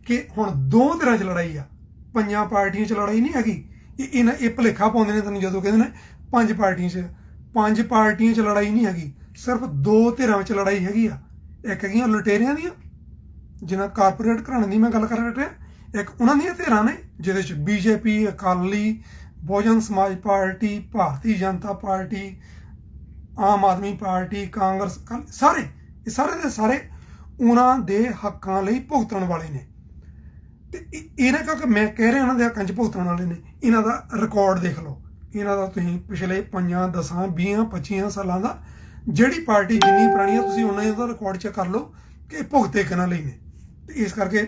ਕਿ ਹੁਣ 2 ਧਿਰਾਂ 'ਚ ਲੜਾਈ ਆ, 5 ਪਾਰਟੀਆਂ 'ਚ ਲੜਾਈ ਨਹੀਂ ਹੈਗੀ। ਇਹ ਭੁਲੇਖਾ ਪਾਉਂਦੇ ਨੇ ਤੈਨੂੰ ਜਦੋਂ ਕਹਿੰਦੇ ਨੇ 5 ਪਾਰਟੀਆਂ 'ਚ, 5 ਪਾਰਟੀਆਂ 'ਚ ਲੜਾਈ ਨਹੀਂ ਹੈਗੀ, ਸਿਰਫ 2 ਧਿਰਾਂ 'ਚ ਲੜਾਈ ਹੈਗੀ ਆ। ਇੱਕ ਹੈਗੀਆਂ ਲੁਟੇਰਿਆਂ ਦੀਆਂ, ਜਿਹਨਾਂ ਕਾਰਪੋਰੇਟ ਘਰਾਣੇ ਦੀ ਮੈਂ ਗੱਲ ਕਰ ਰਿਹਾ, ਇੱਕ ਉਹਨਾਂ ਦੀਆਂ ਧਿਰਾਂ ਨੇ ਜਿਹਦੇ 'ਚ ਬੀਜੇਪੀ, ਅਕਾਲੀ, ਬਹੁਜਨ ਸਮਾਜ party, Bharatiya Janata party, Aam Aadmi party, Congress, ਸਾਰੇ ਇਹ ਸਾਰੇ ਦੇ ਸਾਰੇ ਉਹਨਾਂ ਦੇ ਹੱਕਾਂ ਲਈ ਭੁਗਤਣ ਵਾਲੇ ਨੇ। ਤੇ ਇਹਨਾਂ ਕਰਕੇ ਮੈਂ ਕਹਿ ਰਿਹਾ ਉਹਨਾਂ ਦੇ ਹੱਕਾਂ 'ਚ ਭੁਗਤਣ ਵਾਲੇ ਨੇ। ਇਹਨਾਂ ਦਾ ਰਿਕਾਰਡ ਦੇਖ ਲਓ, ਇਹਨਾਂ ਦਾ ਤੁਸੀਂ ਪਿਛਲੇ 5, 10, 20, 25 ਸਾਲਾਂ ਦਾ, ਜਿਹੜੀ ਪਾਰਟੀ ਜਿੰਨੀ ਪੁਰਾਣੀ ਆ ਤੁਸੀਂ ਉਹਨਾਂ ਦਾ ਰਿਕਾਰਡ ਚੈੱਕ ਕਰ ਲਓ ਕਿ ਭੁਗਤੇ ਕਿਹਨਾਂ ਲਈ ਨੇ। ਤੇ ਇਸ ਕਰਕੇ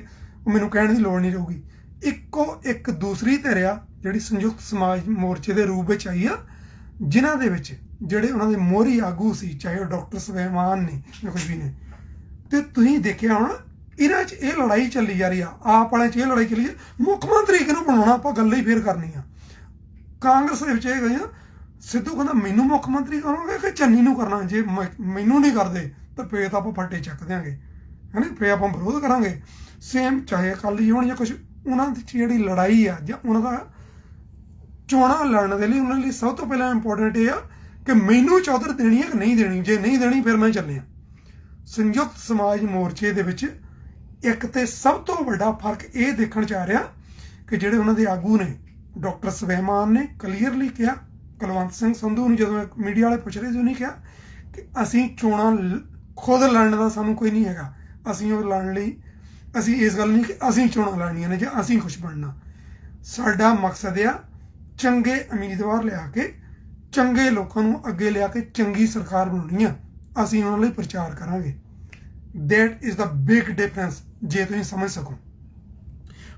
ਮੈਨੂੰ ਕਹਿਣ ਦੀ ਲੋੜ ਨਹੀਂ ਰਹੂਗੀ। ਇੱਕੋ ਇੱਕ ਦੂਸਰੀ ਧਿਰ ਆ ਜਿਹੜੀ ਸੰਯੁਕਤ ਸਮਾਜ ਮੋਰਚੇ ਦੇ ਰੂਪ ਵਿੱਚ ਆਈ ਆ, ਜਿਨ੍ਹਾਂ ਦੇ ਵਿੱਚ ਜਿਹੜੇ ਉਹਨਾਂ ਦੇ ਮੋਹਰੀ ਆਗੂ ਸੀ, ਚਾਹੇ ਉਹ ਡਾਕਟਰ ਸਵੈਮਾਨ ਨੇ ਜਾਂ ਕੁਝ ਵੀ ਨੇ, ਤੇ ਤੁਸੀਂ ਦੇਖਿਆ ਹੋਣਾ ਇਹਨਾਂ 'ਚ ਇਹ ਲੜਾਈ ਚੱਲੀ ਜਾ ਰਹੀ ਆ। ਆਪ ਵਾਲਿਆਂ 'ਚ ਇਹ ਲੜਾਈ ਚੱਲੀ, ਮੁੱਖ ਮੰਤਰੀ ਕਿਹਨੂੰ ਬਣਾਉਣਾ, ਆਪਾਂ ਗੱਲ ਹੀ ਫੇਰ ਕਰਨੀ ਆ। ਕਾਂਗਰਸ ਦੇ ਵਿੱਚ ਇਹ ਗਏ ਆ, ਸਿੱਧੂ ਕਹਿੰਦਾ ਮੈਨੂੰ ਮੁੱਖ ਮੰਤਰੀ ਕਰੋਗੇ ਕਿ ਚੰਨੀ ਨੂੰ ਕਰਨਾ, ਜੇ ਮੈਨੂੰ ਨਹੀਂ ਕਰਦੇ ਤਾਂ ਫੇਰ ਤਾਂ ਆਪਾਂ ਫੱਟੇ ਚੱਕ ਦਿਆਂਗੇ, ਹੈ ਨਾ, ਫੇਰ ਆਪਾਂ ਵਿਰੋਧ ਕਰਾਂਗੇ। ਸੇਮ ਚਾਹੇ ਅਕਾਲੀ ਹੋਣ ਜਾਂ ਕੁਛ, ਉਹਨਾਂ ਦੀ ਜਿਹੜੀ ਲੜਾਈ ਆ ਜਾਂ ਉਹਨਾਂ ਦਾ ਚੋਣਾਂ ਲੜਨ ਦੇ ਲਈ ਉਹਨਾਂ ਲਈ ਸਭ ਤੋਂ ਪਹਿਲਾਂ ਇੰਪੋਰਟੈਂਟ ਇਹ ਆ ਕਿ ਮੈਨੂੰ ਚੌਧਰ ਦੇਣੀ ਹੈ ਕਿ ਨਹੀਂ ਦੇਣੀ, ਜੇ ਨਹੀਂ ਦੇਣੀ ਫਿਰ ਮੈਂ ਚੱਲਿਆ। ਸੰਯੁਕਤ ਸਮਾਜ ਮੋਰਚੇ ਦੇ ਵਿੱਚ ਇੱਕ ਤੇ ਸਭ ਤੋਂ ਵੱਡਾ ਫਰਕ ਇਹ ਦੇਖਣ 'ਚ ਆ ਰਿਹਾ ਕਿ ਜਿਹੜੇ ਉਹਨਾਂ ਦੇ ਆਗੂ ਨੇ, ਡਾਕਟਰ ਸਵੈਮਾਨ ਨੇ ਕਲੀਅਰਲੀ ਕਿਹਾ, ਕੁਲਵੰਤ ਸਿੰਘ ਸੰਧੂ ਨੂੰ ਜਦੋਂ ਮੀਡੀਆ ਵਾਲੇ ਪੁੱਛ ਰਹੇ ਸੀ ਉਹਨੇ ਕਿਹਾ ਕਿ ਅਸੀਂ ਚੋਣਾਂ ਖੁਦ ਲੜਨ ਦਾ ਸਾਨੂੰ ਕੋਈ ਨਹੀਂ ਹੈਗਾ, ਅਸੀਂ ਉਹ ਲੜਨ ਲਈ, ਅਸੀਂ ਇਸ ਗੱਲ ਨਹੀਂ ਕਿ ਅਸੀਂ ਚੋਣਾਂ ਲੜਨੀਆਂ ਨੇ ਜਾਂ ਅਸੀਂ ਕੁਛ ਬਣਨਾ। ਸਾਡਾ ਮਕਸਦ ਆ ਚੰਗੇ ਉਮੀਦਵਾਰ ਲਿਆ ਕੇ, ਚੰਗੇ ਲੋਕਾਂ ਨੂੰ ਅੱਗੇ ਲਿਆ ਕੇ ਚੰਗੀ ਸਰਕਾਰ ਬਣਾਉਣੀ ਆ, ਅਸੀਂ ਉਹਨਾਂ ਲਈ ਪ੍ਰਚਾਰ ਕਰਾਂਗੇ। That is the big difference, ਜੇ ਤੁਸੀਂ ਸਮਝ ਸਕੋ।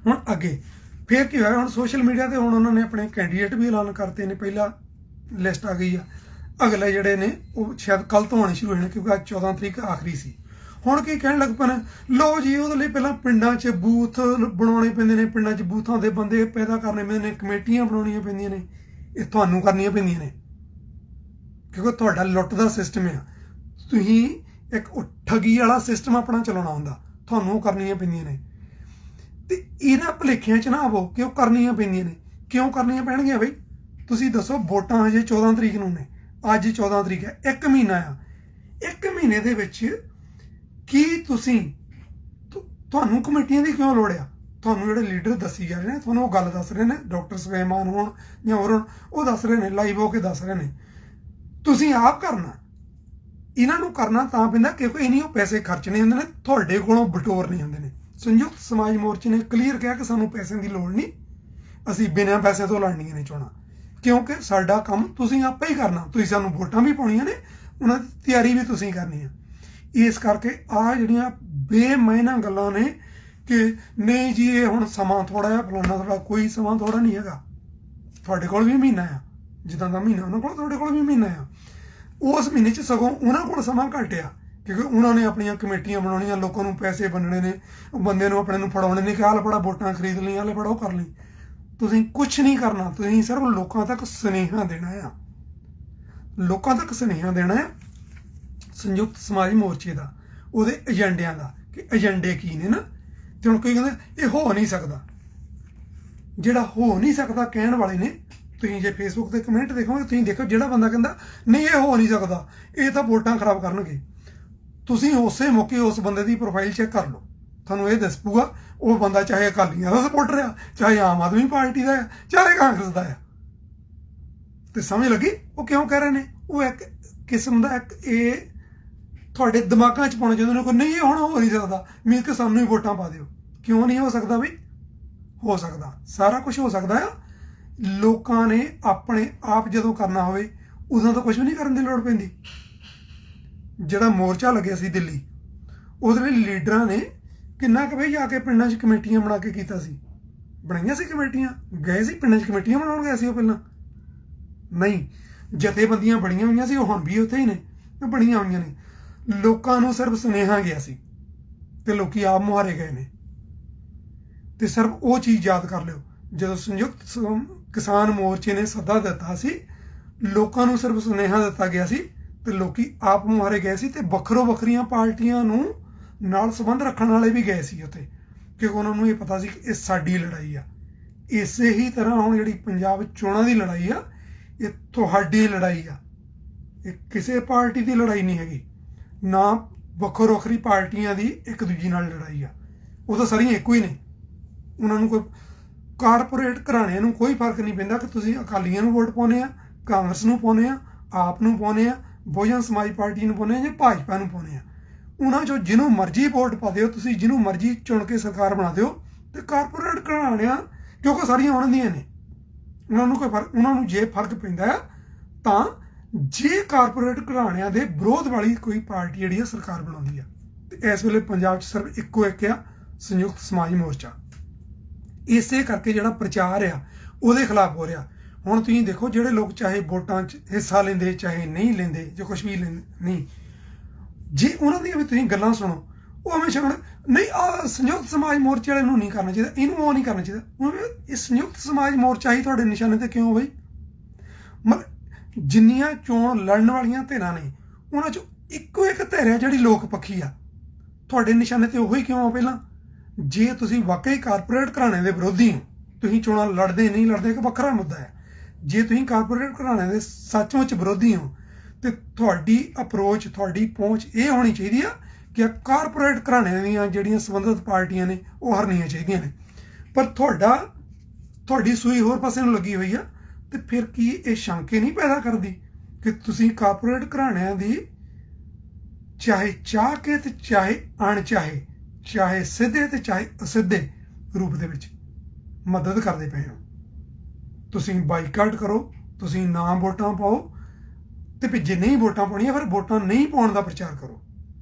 ਹੁਣ ਅੱਗੇ ਫਿਰ ਕੀ ਹੋਇਆ, ਹੁਣ ਸੋਸ਼ਲ ਮੀਡੀਆ ਤੇ ਹੁਣ ਉਹਨਾਂ ਨੇ ਆਪਣੇ ਕੈਂਡੀਡੇਟ ਵੀ ਐਲਾਨ ਕਰਤੇ ਨੇ, ਪਹਿਲਾ ਲਿਸਟ ਆ ਗਈ ਆ, ਅਗਲੇ ਜਿਹੜੇ ਨੇ ਉਹ ਸ਼ਾਇਦ ਕੱਲ ਤੋਂ ਆਉਣੇ ਸ਼ੁਰੂ ਹੋਣੇ ਕਿਉਂਕਿ ਅੱਜ 14 ਤਰੀਕ ਆਖਰੀ ਸੀ। ਹੁਣ ਕੀ ਕਹਿਣ ਲੱਗ ਪਏ, ਲਓ ਜੀ ਉਹਦੇ ਲਈ ਪਹਿਲਾਂ ਪਿੰਡਾਂ 'ਚ ਬੂਥ ਬਣਾਉਣੇ ਪੈਂਦੇ ਨੇ, ਪਿੰਡਾਂ 'ਚ ਬੂਥਾਂ ਦੇ ਬੰਦੇ ਪੈਦਾ ਕਰਨੇ ਪੈਂਦੇ ਨੇ, ਕਮੇਟੀਆਂ ਬਣਾਉਣੀਆਂ ਪੈਂਦੀਆਂ ਨੇ, ਇਹ ਤੁਹਾਨੂੰ ਕਰਨੀਆਂ ਪੈਂਦੀਆਂ ਨੇ ਕਿਉਂਕਿ ਤੁਹਾਡਾ ਲੁੱਟ ਦਾ ਸਿਸਟਮ ਆ, ਤੁਸੀਂ ਇੱਕ ਠੱਗੀ ਵਾਲਾ ਸਿਸਟਮ ਆਪਣਾ ਚਲਾਉਣਾ ਹੁੰਦਾ, ਤੁਹਾਨੂੰ ਉਹ ਕਰਨੀਆਂ ਪੈਂਦੀਆਂ ਨੇ। ਤੇ ਇਹਨਾਂ ਭੁਲੇਖਿਆਂ 'ਚ ਨਾ ਆਵੋ ਕਿ ਉਹ ਕਰਨੀਆਂ ਪੈਂਦੀਆਂ ਨੇ। ਕਿਉਂ ਕਰਨੀਆਂ ਪੈਣਗੀਆਂ ਬਈ, ਤੁਸੀਂ ਦੱਸੋ। ਵੋਟਾਂ ਹਜੇ 14 ਤਰੀਕ ਨੂੰ ਨੇ, ਅੱਜ 14 ਤਰੀਕ ਹੈ, 1 ਮਹੀਨਾ ਆ। 1 ਮਹੀਨੇ ਦੇ ਵਿੱਚ ਕੀ ਤੁਹਾਨੂੰ ਕਮੇਟੀਆਂ ਦੀ ਕਿਉਂ ਲੋੜ ਆ? ਤੁਹਾਨੂੰ ਜਿਹੜੇ ਲੀਡਰ ਦੱਸੀ ਜਾ ਰਹੇ ਨੇ, ਤੁਹਾਨੂੰ ਉਹ ਗੱਲ ਦੱਸ ਰਹੇ ਨੇ, ਡਾਕਟਰ ਸਵੈਮਾਨ ਹੋਣ ਜਾਂ ਹੋਰ ਹੋਣ, ਉਹ ਦੱਸ ਰਹੇ ਨੇ, ਲਾਈਵ ਹੋ ਕੇ ਦੱਸ ਰਹੇ ਨੇ। ਤੁਸੀਂ ਆਪ ਕਰਨਾ, ਇਹਨਾਂ ਨੂੰ ਕਰਨਾ ਤਾਂ ਪੈਂਦਾ ਕਿਉਂਕਿ ਇਨੀ ਉਹ ਪੈਸੇ ਖਰਚਣੇ ਹੁੰਦੇ ਨੇ, ਤੁਹਾਡੇ ਕੋਲੋਂ ਬਟੋਰਨੇ ਹੁੰਦੇ ਨੇ। ਸੰਯੁਕਤ ਸਮਾਜ ਮੋਰਚੇ ਨੇ ਕਲੀਅਰ ਕਿਹਾ ਕਿ ਸਾਨੂੰ ਪੈਸਿਆਂ ਦੀ ਲੋੜ ਨਹੀਂ, ਅਸੀਂ ਬਿਨਾਂ ਪੈਸੇ ਤੋਂ ਲੜਨੀਆਂ ਨੇ ਚੋਣਾਂ, ਕਿਉਂਕਿ ਸਾਡਾ ਕੰਮ ਤੁਸੀਂ ਆਪੇ ਹੀ ਕਰਨਾ, ਤੁਸੀਂ ਸਾਨੂੰ ਵੋਟਾਂ ਵੀ ਪਾਉਣੀਆਂ ਨੇ, ਉਹਨਾਂ ਦੀ ਤਿਆਰੀ ਵੀ ਤੁਸੀਂ ਕਰਨੀ ਆ। ਇਸ ਕਰਕੇ ਆਹ ਜਿਹੜੀਆਂ ਬੇਮਾਇਨਾ ਗੱਲਾਂ ਨੇ ਕਿ ਨਹੀਂ ਜੀ ਇਹ ਹੁਣ ਸਮਾਂ ਥੋੜਾ ਜਿਹਾ ਫਲਾਣਾ ਥੋੜਾ, ਕੋਈ ਸਮਾਂ ਥੋੜਾ ਨਹੀਂ ਹੈਗਾ। ਤੁਹਾਡੇ ਕੋਲ ਵੀ ਮਹੀਨਾ ਆ, ਜਿੱਦਾਂ ਦਾ ਮਹੀਨਾ ਉਹਨਾਂ ਕੋਲ, ਤੁਹਾਡੇ ਕੋਲ ਵੀ ਮਹੀਨਾ ਆ। ਉਸ ਮਹੀਨੇ 'ਚ ਸਗੋਂ ਉਹਨਾਂ ਕੋਲ ਸਮਾਂ ਘੱਟ ਆ ਕਿਉਂਕਿ ਉਹਨਾਂ ਨੇ ਆਪਣੀਆਂ ਕਮੇਟੀਆਂ ਬਣਾਉਣੀਆਂ, ਲੋਕਾਂ ਨੂੰ ਪੈਸੇ ਵੰਡਣੇ ਨੇ, ਬੰਦੇ ਨੂੰ ਆਪਣੇ ਨੂੰ ਫੜਾਉਣੇ ਨੇ ਕਿ ਆਹ ਲੈ ਫੜਾ ਵੋਟਾਂ ਖਰੀਦ ਲਈ, ਆਹ ਲੈ ਫੜਾ ਉਹ ਕਰ ਲਈ। ਤੁਸੀਂ ਕੁਛ ਨਹੀਂ ਕਰਨਾ, ਤੁਸੀਂ ਸਿਰਫ ਲੋਕਾਂ ਤੱਕ ਸੁਨੇਹਾ ਦੇਣਾ ਆ, ਲੋਕਾਂ ਤੱਕ ਸੁਨੇਹਾ ਦੇਣਾ ਆ ਸੰਯੁਕਤ ਸਮਾਜ ਮੋਰਚੇ ਦਾ, ਉਹਦੇ ਏਜੰਡਿਆਂ ਦਾ ਕਿ ਏਜੰਡੇ ਕੀ ਨੇ ਨਾ। ਤੇ ਹੁਣ ਕੋਈ ਕਹਿੰਦਾ ਇਹ ਹੋ ਨਹੀਂ ਸਕਦਾ, ਜਿਹੜਾ ਹੋ ਨਹੀਂ ਸਕਦਾ ਕਹਿਣ ਵਾਲੇ ਨੇ, ਤੁਸੀਂ ਜੇ ਫੇਸਬੁੱਕ ਤੇ ਕਮੈਂਟ ਦੇਖੋਗੇ ਤੁਸੀਂ ਦੇਖੋ, ਜਿਹੜਾ ਬੰਦਾ ਕਹਿੰਦਾ ਨਹੀਂ ਇਹ ਹੋ ਨਹੀਂ ਸਕਦਾ, ਇਹ ਤਾਂ ਵੋਟਾਂ ਖਰਾਬ ਕਰਨਗੇ, ਤੁਸੀਂ ਉਸੇ ਮੌਕੇ ਉਸ ਬੰਦੇ ਦੀ ਪ੍ਰੋਫਾਈਲ ਚੈੱਕ ਕਰ ਲਓ, ਤੁਹਾਨੂੰ ਇਹ ਦੱਸ ਪਊਗਾ ਉਹ ਬੰਦਾ ਚਾਹੇ ਅਕਾਲੀਆਂ ਦਾ ਸਪੋਰਟਰ ਆ, ਚਾਹੇ ਆਮ ਆਦਮੀ ਪਾਰਟੀ ਦਾ ਆ, ਚਾਹੇ ਕਾਂਗਰਸ ਦਾ ਆ। ਤੇ ਸਮਝ ਲੱਗੀ ਉਹ ਕਿਉਂ ਕਹਿ ਰਹੇ ਨੇ? ਉਹ ਇੱਕ ਕਿਸਮ ਦਾ ਇੱਕ ਇਹ ਤੁਹਾਡੇ ਦਿਮਾਗਾਂ 'ਚ ਪਾਉਣਾ ਚਾਹੁੰਦੇ ਨੇ ਕਿ ਨਹੀਂ ਇਹ ਹੁਣ ਹੋ ਨਹੀਂ ਸਕਦਾ, ਮੀਨਸ ਕਿ ਸਾਨੂੰ ਹੀ ਵੋਟਾਂ ਪਾ ਦਿਓ। ਕਿਉਂ ਨਹੀਂ ਹੋ ਸਕਦਾ ਬਈ? ਹੋ ਸਕਦਾ, ਸਾਰਾ ਕੁਝ ਹੋ ਸਕਦਾ ਆ। ਲੋਕਾਂ ਨੇ ਆਪਣੇ ਆਪ ਜਦੋਂ ਕਰਨਾ ਹੋਵੇ ਉਦੋਂ ਤਾਂ ਕੁਝ ਵੀ ਨਹੀਂ ਕਰਨ ਦੀ ਲੋੜ ਪੈਂਦੀ। ਜਿਹੜਾ ਮੋਰਚਾ ਲੱਗਿਆ ਸੀ ਦਿੱਲੀ, ਉਹਦੇ ਲਈ ਲੀਡਰਾਂ ਨੇ ਕਿੰਨਾ ਕੁ ਬਈ ਜਾ ਕੇ ਪਿੰਡਾਂ 'ਚ ਕਮੇਟੀਆਂ ਬਣਾ ਕੇ ਕੀਤਾ ਸੀ, ਬਣਾਈਆਂ ਸੀ ਕਮੇਟੀਆਂ, ਗਏ ਸੀ ਪਿੰਡਾਂ 'ਚ ਕਮੇਟੀਆਂ ਬਣਾਉਣ ਗਏ ਸੀ ਉਹ ਪਹਿਲਾਂ ਨਹੀਂ, ਜਥੇਬੰਦੀਆਂ ਬਣੀਆਂ ਹੋਈਆਂ ਸੀ, ਉਹ ਹੁਣ ਵੀ ਉੱਥੇ ਹੀ ਨੇ, ਬਣੀਆਂ ਹੋਈਆਂ ਨੇ। ਲੋਕਾਂ ਨੂੰ ਸਿਰਫ ਸੁਨੇਹਾ ਗਿਆ ਸੀ ਤੇ ਲੋਕੀ ਆਪ ਮੁਹਾਰੇ ਗਏ ਨੇ। ਤੇ ਸਿਰਫ ਉਹ ਚੀਜ਼ ਯਾਦ ਕਰ ਲਿਓ, ਜਦੋਂ ਸੰਯੁਕਤ ਕਿਸਾਨ ਮੋਰਚੇ ਨੇ ਸੱਦਾ ਦਿੱਤਾ ਸੀ, ਲੋਕਾਂ ਨੂੰ ਸਿਰਫ ਸੁਨੇਹਾ ਦਿੱਤਾ ਗਿਆ ਸੀ ਤੇ ਲੋਕੀ ਆਪ ਮੁਹਾਰੇ ਗਏ ਸੀ। ਤੇ ਵੱਖਰੋ ਵੱਖਰੀਆਂ ਪਾਰਟੀਆਂ ਨੂੰ ਨਾਲ ਸੰਬੰਧ ਰੱਖਣ ਵਾਲੇ ਵੀ ਗਏ ਸੀ ਉੱਥੇ, ਕਿਉਂਕਿ ਉਹਨਾਂ ਨੂੰ ਇਹ ਪਤਾ ਸੀ ਕਿ ਇਹ ਸਾਡੀ ਲੜਾਈ ਆ। ਇਸੇ ਹੀ ਤਰ੍ਹਾਂ ਹੁਣ ਜਿਹੜੀ ਪੰਜਾਬ ਚੋਣਾਂ ਦੀ ਲੜਾਈ ਆ, ਇਹ ਤੁਹਾਡੀ ਲੜਾਈ ਆ, ਇਹ ਕਿਸੇ ਪਾਰਟੀ ਦੀ ਲੜਾਈ ਨਹੀਂ ਹੈਗੀ, ਨਾ ਵੱਖੋ ਵੱਖਰੀ ਪਾਰਟੀਆਂ ਦੀ ਇੱਕ ਦੂਜੀ ਨਾਲ ਲੜਾਈ ਆ। ਉਹ ਤਾਂ ਸਾਰੀਆਂ ਇੱਕੋ ਹੀ ਨੇ। ਉਹਨਾਂ ਨੂੰ ਕੋਈ ਕਾਰਪੋਰੇਟ ਘਰਾਣਿਆਂ ਨੂੰ ਕੋਈ ਫਰਕ ਨਹੀਂ ਪੈਂਦਾ ਕਿ ਤੁਸੀਂ ਅਕਾਲੀਆਂ ਨੂੰ ਵੋਟ ਪਾਉਂਦੇ ਆ, ਕਾਂਗਰਸ ਨੂੰ ਪਾਉਂਦੇ ਆ, ਆਪ ਨੂੰ ਪਾਉਂਦੇ ਆ, ਬਹੁਜਨ ਸਮਾਜ ਪਾਰਟੀ ਨੂੰ ਪਾਉਂਦੇ ਆ ਜਾਂ ਭਾਜਪਾ ਨੂੰ ਪਾਉਂਦੇ ਆ। ਉਹਨਾਂ 'ਚੋਂ ਜਿਹਨੂੰ ਮਰਜ਼ੀ ਵੋਟ ਪਾ ਦਿਓ ਤੁਸੀਂ, ਜਿਹਨੂੰ ਮਰਜ਼ੀ ਚੁਣ ਕੇ ਸਰਕਾਰ ਬਣਾ ਦਿਓ। ਤੇ ਕਾਰਪੋਰੇਟ ਘਰਾਣਿਆਂ, ਕਿਉਂਕਿ ਸਾਰੀਆਂ ਉਹਨਾਂ ਦੀਆਂ ਨੇ, ਉਹਨਾਂ ਨੂੰ ਕੋਈ ਫਰਕ, ਉਹਨਾਂ ਨੂੰ ਜੇ ਫਰਕ ਪੈਂਦਾ ਆ ਤਾਂ ਜੇ ਕਾਰਪੋਰੇਟ ਘਰਾਣਿਆਂ ਦੇ ਵਿਰੋਧ ਵਾਲੀ ਕੋਈ ਪਾਰਟੀ ਜਿਹੜੀ ਆ ਸਰਕਾਰ ਬਣਾਉਂਦੀ ਆ। ਤੇ ਇਸ ਵੇਲੇ ਪੰਜਾਬ 'ਚ ਸਿਰਫ ਇੱਕੋ ਇੱਕ ਆ, ਸੰਯੁਕਤ ਸਮਾਜ ਮੋਰਚਾ। ਇਸੇ ਕਰਕੇ ਜਿਹੜਾ ਪ੍ਰਚਾਰ ਆ ਉਹਦੇ ਖਿਲਾਫ ਹੋ ਰਿਹਾ। ਹੁਣ ਤੁਸੀਂ ਦੇਖੋ, ਜਿਹੜੇ ਲੋਕ ਚਾਹੇ ਵੋਟਾਂ 'ਚ ਹਿੱਸਾ ਲੈਂਦੇ ਚਾਹੇ ਨਹੀਂ ਲੈਂਦੇ, ਜੋ ਕੁਛ ਵੀ ਲੈਂਦੇ ਨਹੀਂ, ਜੇ ਉਹਨਾਂ ਦੀਆਂ ਵੀ ਤੁਸੀਂ ਗੱਲਾਂ ਸੁਣੋ, ਉਹ ਹਮੇਸ਼ਾ ਨਹੀਂ ਆਹ ਸੰਯੁਕਤ ਸਮਾਜ ਮੋਰਚੇ ਵਾਲੇ ਨੂੰ ਨਹੀਂ ਕਰਨਾ ਚਾਹੀਦਾ, ਇਹਨੂੰ ਉਹ ਨਹੀਂ ਕਰਨਾ ਚਾਹੀਦਾ। ਉਹ ਇਹ ਸੰਯੁਕਤ ਸਮਾਜ ਮੋਰਚਾ ਹੀ ਤੁਹਾਡੇ ਨਿਸ਼ਾਨੇ ਤੇ ਕਿਉਂ ਬਈ? ਮਤਲਬ ਜਿੰਨੀਆਂ ਚੋਣ ਲੜਨ ਵਾਲੀਆਂ ਧਿਰਾਂ ਨੇ, ਉਹਨਾਂ 'ਚੋਂ ਇੱਕੋ ਇੱਕ ਧਿਰ ਹੈ ਜਿਹੜੀ ਲੋਕ ਪੱਖੀ ਆ, ਤੁਹਾਡੇ ਨਿਸ਼ਾਨੇ ਤੇ ਉਹੀ ਕਿਉਂ ਆ? ਪਹਿਲਾਂ ਜੇ ਤੁਸੀਂ ਵਾਕਈ ਕਾਰਪੋਰੇਟ ਘਰਾਣੇ ਦੇ ਵਿਰੋਧੀ ਹੋ, ਤੁਸੀਂ ਚੋਣਾਂ ਲੜਦੇ ਨਹੀਂ ਲੜਦੇ, ਇੱਕ ਵੱਖਰਾ ਮੁੱਦਾ ਹੈ। ਜੇ ਤੁਸੀਂ ਕਾਰਪੋਰੇਟ ਘਰਾਣਿਆਂ ਦੇ ਸੱਚਮੁੱਚ ਵਿਰੋਧੀ ਹੋ ਤੇ ਤੁਹਾਡੀ ਅਪਰੋਚ, ਤੁਹਾਡੀ ਪਹੁੰਚ ਇਹ ਹੋਣੀ ਚਾਹੀਦੀ ਆ ਕਿ ਕਾਰਪੋਰੇਟ ਘਰਾਣਿਆਂ ਦੀਆਂ ਜਿਹੜੀਆਂ ਸੰਬੰਧਿਤ ਪਾਰਟੀਆਂ ਨੇ ਉਹ ਹਰਨੀਆਂ ਚਾਹੀਦੀਆਂ ਨੇ। ਪਰ ਤੁਹਾਡੀ ਸੂਈ ਹੋਰ ਪਾਸੇ ਨੂੰ ਲੱਗੀ ਹੋਈ ਆ, ਤੇ ਫਿਰ ਕੀ ਇਹ ਸ਼ੰਕੇ ਨਹੀਂ ਪੈਦਾ ਕਰਦੀ ਕਿ ਤੁਸੀਂ ਕਾਰਪੋਰੇਟ ਘਰਾਣਿਆਂ ਦੀ ਚਾਹੇ ਚਾਹ ਕੇ ਤੇ ਚਾਹੇ ਅਣਚਾਹੇ, ਚਾਹੇ ਸਿੱਧੇ ਤੇ ਚਾਹੇ ਅਸਿੱਧੇ ਰੂਪ ਦੇ ਵਿੱਚ ਮਦਦ ਕਰਦੇ ਪਏ ਹੋ। ਤੁਸੀਂ ਬਾਈਕਾਟ ਕਰੋ, ਤੁਸੀਂ ਨਾ ਵੋਟਾਂ ਪਾਓ, ਤੇ ਜੇ ਨਹੀਂ ਵੋਟਾਂ ਪਾਉਣੀਆਂ ਫਿਰ ਵੋਟਾਂ ਨਹੀਂ ਪਾਉਣ ਦਾ ਪ੍ਰਚਾਰ ਕਰੋ,